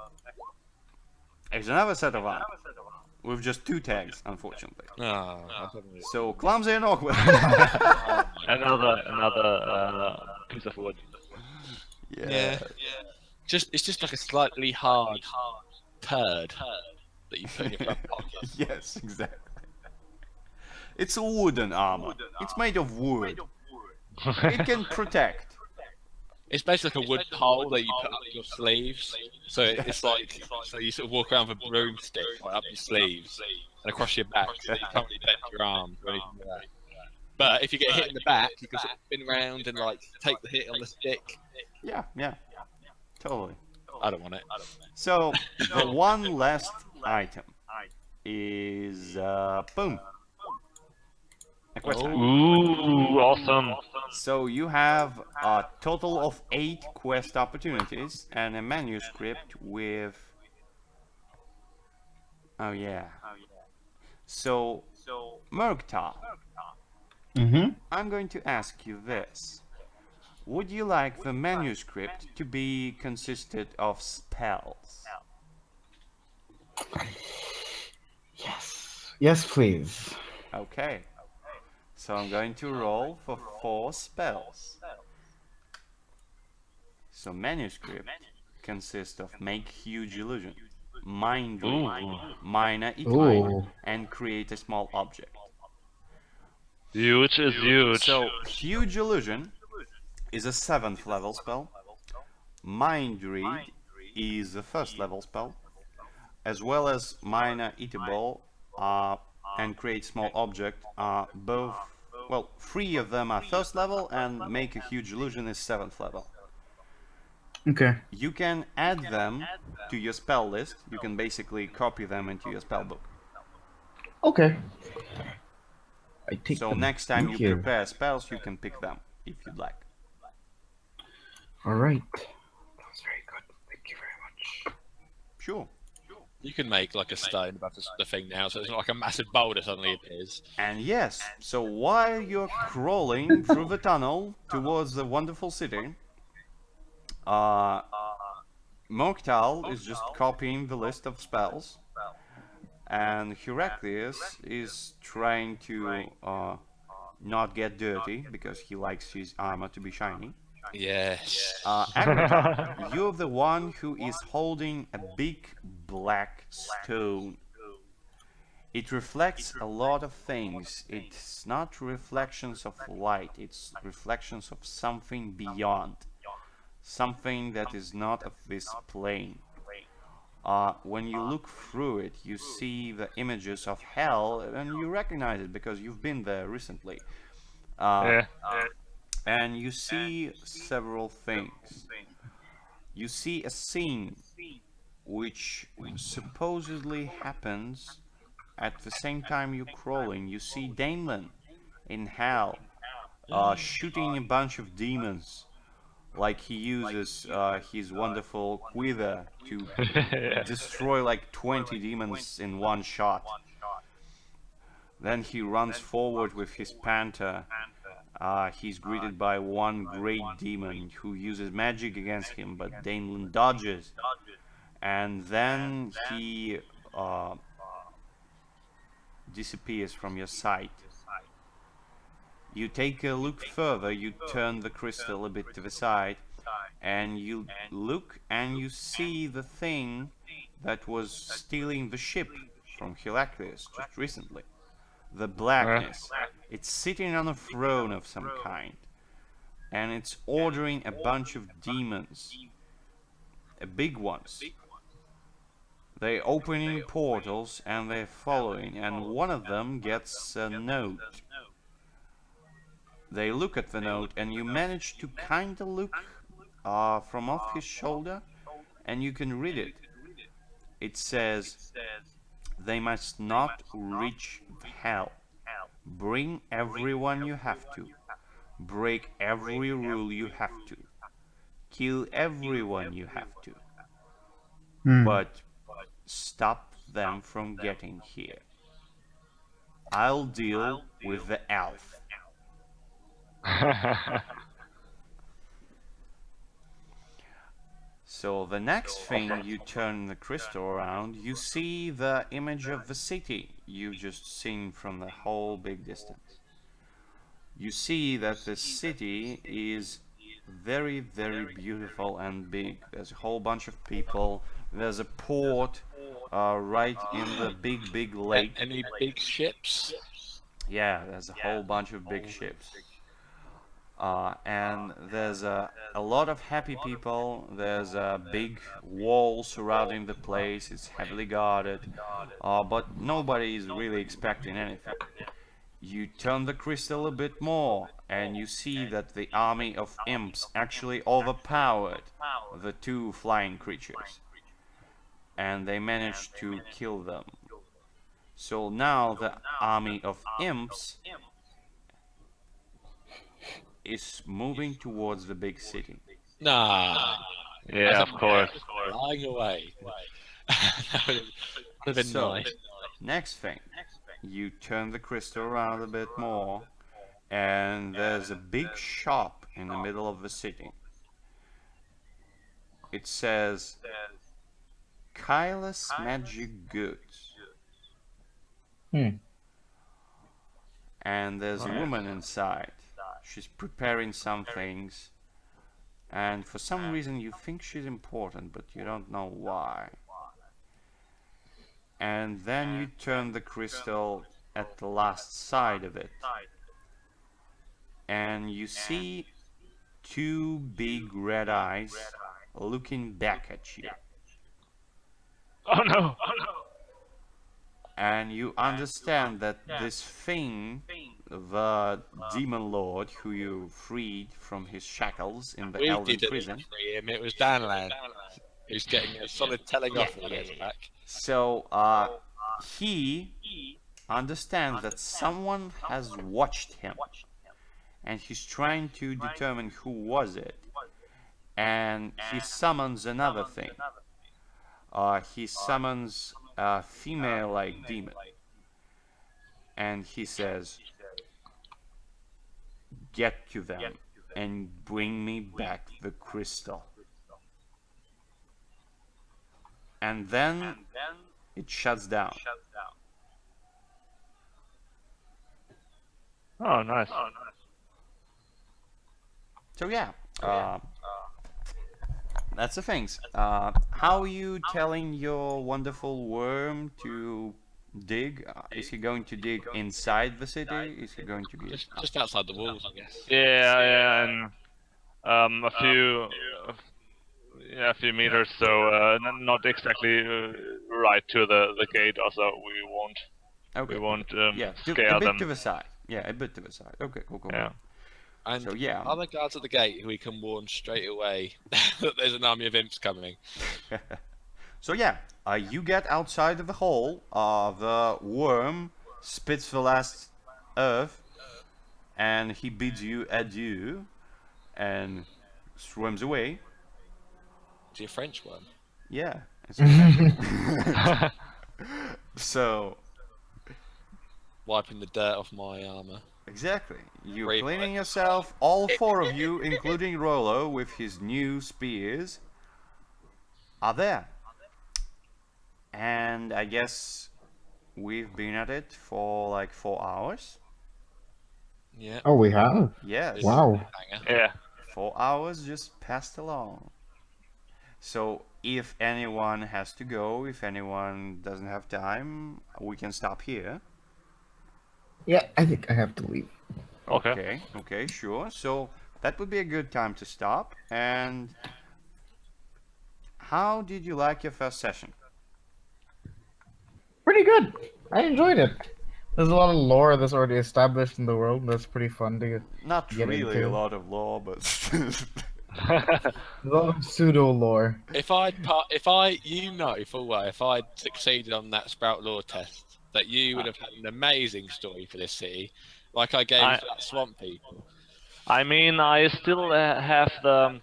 S1: is another set of armor with just 2 tags, unfortunately. So clumsy and awkward.
S2: Another piece of wood.
S3: Yeah. It's just like a slightly hard turd that you put in your front pocket.
S1: Yes, exactly. It's a wooden armor. It's made of wood. It can protect.
S3: It's basically like a wood pole that you put up your sleeves. So it's like so you sort of walk around with a broomstick like up your sleeves and across your back, so you can't really bend your arms or anything like that. But if you get hit in the back, you can sort of spin around and like take the hit on the stick.
S1: Yeah, yeah, totally.
S3: I don't want it.
S1: So the one last item is boom. A quest item.
S2: Ooh, awesome.
S1: So you have a total of 8 quest opportunities and a manuscript with. Oh yeah. So Murkta,
S4: Mm-hmm.
S1: I'm going to ask you this. Would you like the manuscript to be consisted of spells?
S4: Yes. Yes, please.
S1: Okay. So I'm going to roll for 4 spells. So manuscript consists of make huge illusion, mind read,
S2: Ooh,
S1: minor iterate,
S4: Ooh.
S1: and create a small object.
S2: huge is huge.
S1: So huge illusion is a 7th level spell. Mind read is a 1st level spell, as well as minor eatable and create small object are both, well, 3 of them are 1st level and make a huge illusion is 7th level.
S4: Okay.
S1: You can add them to your spell list. You can basically copy them into your spell book.
S4: Okay. I take
S1: So
S4: them.
S1: next time
S4: Thank
S1: you prepare spells, you can pick them if you'd like.
S4: All right. That was very good. Thank you very much.
S1: Sure.
S3: You can make like a stone above the thing now, so it's not like a massive boulder suddenly appears.
S1: And yes, so while you're crawling through the tunnel towards the wonderful city, Moktal is just copying the list of spells, and Heraclius is trying to not get dirty because he likes his armor to be shiny.
S3: Yes.
S1: Agatha, you're the one who is holding a big black stone. It reflects a lot of things. It's not reflections of light, it's reflections of something beyond. Something that is not of this plane. When you look through it, you see the images of hell, and you recognize it because you've been there recently.
S2: Yeah.
S1: And you see several things. You see a scene which supposedly happens at the same time you're crawling. You see Daimon in hell shooting a bunch of demons. Like he uses his wonderful quiver to
S2: Yeah.
S1: destroy like 20 demons in one shot. Then he runs forward with his panther. He's greeted by one great demon who uses magic against him, but Daimon dodges. And then he disappears from your sight. You take a look further, you turn the crystal a bit to the side, and you look and you see the thing that was stealing the ship from Heraclius just recently. The blackness. It's sitting on a throne of some kind, and it's ordering a bunch of demons, big ones. They're opening portals and they're following, and one of them gets a note. They look at the note, and you manage to kinda look from off his shoulder, and you can read it. It says, "They must not reach hell. Bring everyone you have to. Break every rule you have to. Kill everyone you have to. But stop them from getting here. I'll deal with the elf." So the next thing you turn the crystal around, you see the image of the city you've just seen from the whole big distance. You see that the city is very, very beautiful and big. There's a whole bunch of people. There's a port right in the big lake.
S3: Any big ships?
S1: Yeah, there's a whole bunch of big ships. And there's a lot of happy people. There's a big wall surrounding the place. It's heavily guarded, but nobody is really expecting anything. You turn the crystal a bit more, and you see that the army of imps actually overpowered the two flying creatures, and they managed to kill them. So now the army of imps is moving towards the big city.
S3: Nah.
S2: Yeah, of course.
S3: Flying away. That would have been
S1: So,
S3: nice.
S1: next thing, you turn the crystal around a bit more, and there's a big shop in the middle of the city. It says Kyla's Magic Goods. And there's a woman inside. She's preparing some things, and for some reason you think she's important, but you don't know why. And then you turn the crystal at the last side of it, and you see two big red eyes looking back at you.
S2: Oh no!
S1: And you understand that this thing, the demon lord who you freed from his shackles in the
S3: We
S1: Elven
S3: didn't
S1: prison.
S3: free him. It was Danland who's getting a solid telling off when he gets back.
S1: So he understands that someone has watched him, and he's trying to determine who was it. And he summons another thing. He summons a female-like demon, and he says, "Get to them and bring me back the crystal." And then it shuts down.
S2: Oh, nice.
S1: So yeah, that's the things. How are you telling your wonderful worm to dig? Is he going to dig inside the city? Is he going to be
S3: Just outside the walls, I guess.
S2: Yeah, and a few meters, so not exactly right to the gate. Also, we won't
S1: yeah,
S2: scare
S1: a bit
S2: them.
S1: to the side. Yeah, a bit to the side. Okay, cool.
S2: Yeah.
S3: And
S1: So, yeah.
S3: other guards at the gate who we can warn straight away that there's an army of imps coming.
S1: So yeah, you get outside of the hall. The worm spits the last earth, and he bids you adieu, and swims away.
S3: Is he a French one?
S1: Yeah. It's so
S3: Wiping the dirt off my armor.
S1: exactly, you're
S3: Brave
S1: cleaning
S3: boy.
S1: yourself. All four of you, including Rollo with his new spears, are there. And I guess we've been at it for like 4 hours.
S3: Yeah.
S4: Oh, we have.
S1: Yes.
S4: Wow.
S3: Hanger.
S2: Yeah.
S1: 4 hours just passed along. So if anyone has to go, if anyone doesn't have time, we can stop here.
S4: Yeah, I think I have to leave.
S2: Okay.
S1: Okay, sure. So that would be a good time to stop. And how did you like your first session?
S4: Pretty good. I enjoyed it. There's a lot of lore that's already established in the world. That's pretty fun to
S1: Not
S4: get
S1: really
S4: into.
S1: a lot of lore, but
S4: There's a lot of pseudo lore.
S3: If you know full well, if I'd succeeded on that Sprout Lore test, that you would have had an amazing story for this city, like I gave for that Swamp People.
S2: I mean, I still have the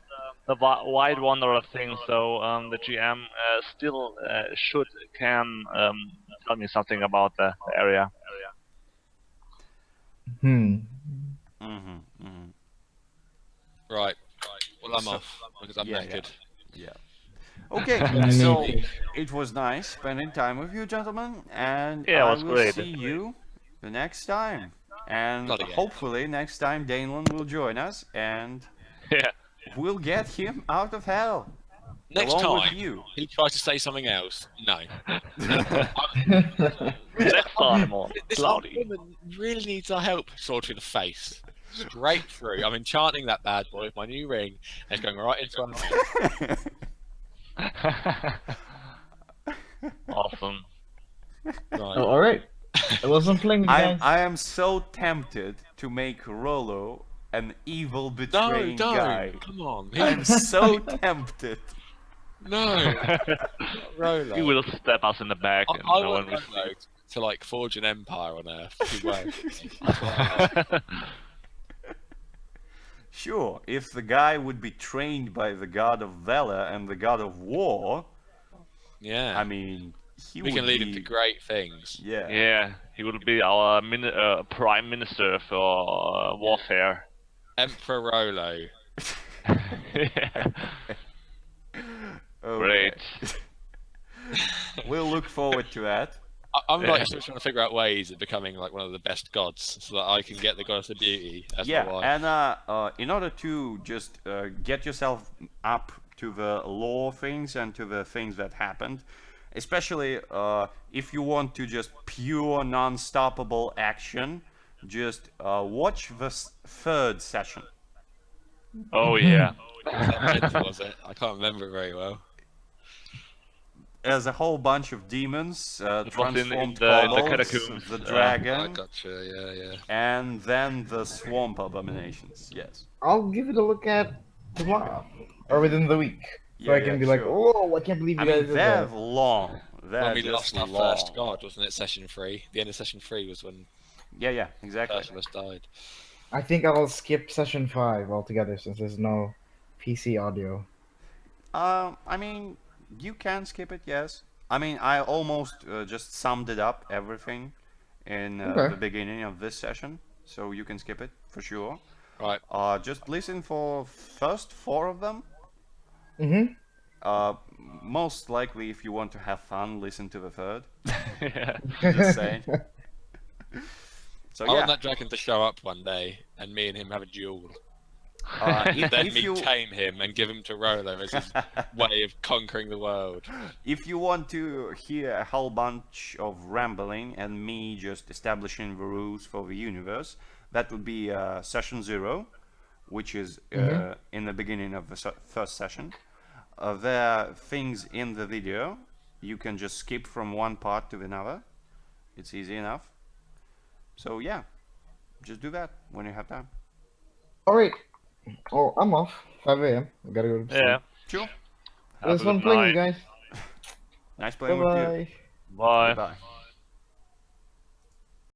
S2: wide wanderer thing, so the GM still can tell me something about the area.
S3: Right. Well, I'm
S1: So-
S3: off because I'm
S1: yeah,
S3: naked.
S1: yeah. Okay, so it was nice spending time with you, gentlemen, and
S2: Yeah, it
S1: I
S2: was
S1: will
S2: great.
S1: see you the next time. And
S3: Not again.
S1: hopefully next time Danelan will join us, and
S2: Yeah.
S1: we'll get him out of hell.
S3: Next
S1: along with
S3: time,
S1: you.
S3: he tries to say something else. No.
S2: Next time on
S3: This
S2: Cloudy.
S3: woman really needs our help. Sword through the face. Straight through. I'm enchanting that bad boy with my new ring, and it's going right into her mouth.
S2: Awesome.
S3: Right.
S4: Oh, all right. It wasn't playing with you guys.
S1: I am so tempted to make Rolo an evil
S3: No,
S1: betraying
S3: don't.
S1: guy.
S3: Come on.
S1: I'm so tempted.
S3: No. Rolo.
S2: He will stab us in the back,
S3: I
S2: and no
S3: want
S2: one will
S3: Rolo to like forge an empire on Earth. He won't.
S2: see.
S1: Sure, if the guy would be trained by the god of valor and the god of war,
S3: Yeah.
S1: I mean, he
S3: we
S1: would
S3: can lead
S1: be,
S3: him to great things.
S1: Yeah.
S2: Yeah, he will be our prime minister for warfare.
S3: Emperor Rolo.
S2: Yeah.
S1: Okay.
S2: Great.
S1: We'll look forward to that.
S3: I'm like
S2: Yeah.
S3: still trying to figure out ways of becoming like one of the best gods, so that I can get the goddess of beauty as my
S1: Yeah,
S3: wife.
S1: and in order to just get yourself up to the lore things and to the things that happened, especially if you want to just pure non-stoppable action, just watch the third session.
S2: Oh yeah.
S3: Was it? I can't remember it very well.
S1: There's a whole bunch of demons,
S2: was in
S1: transformed
S2: the
S1: kobolds,
S2: catacombs,
S1: the
S3: I
S1: dragon,
S3: gotcha. Yeah.
S1: and then the swamp abominations. Yes.
S4: I'll give it a look at tomorrow or within the week, so
S1: Yeah,
S4: I can
S1: yeah,
S4: be like,
S1: sure.
S4: "Oh, I can't believe you
S1: I
S4: guys
S1: mean,
S4: did
S1: they're
S4: that."
S1: long. They're
S3: When we
S1: just
S3: lost our
S1: long.
S3: first god, wasn't it? Session 3. The end of session 3 was when
S1: Yeah,
S3: the
S1: exactly.
S3: first of us died.
S4: I think I'll skip session 5 altogether since there's no PC audio.
S1: I mean, you can skip it, yes. I mean, I almost just summed it up, everything, in
S4: Okay.
S1: the beginning of this session, so you can skip it, for sure.
S3: Right.
S1: Just listen for first 4 of them.
S4: Mm-hmm.
S1: Most likely, if you want to have fun, listen to the third.
S2: Yeah.
S1: Just saying. So
S3: I want
S1: yeah,
S3: that dragon to show up one day and me and him have a duel.
S1: if
S3: Then me
S1: you
S3: tame him and give him to Rolo as his way of conquering the world.
S1: if you want to hear a whole bunch of rambling and me just establishing the rules for the universe, that would be session 0, which is in the beginning of the first session. There are things in the video. You can just skip from one part to another. It's easy enough. So yeah, just do that when you have time.
S4: All right. Oh, I'm off. 5 a.m. I gotta go to sleep.
S2: Yeah.
S1: Sure.
S4: It was
S2: Have a
S4: fun
S2: good
S4: playing, you
S2: night.
S4: guys.
S1: Nice playing with you.
S4: Bye-bye.
S2: Bye.
S1: Goodbye.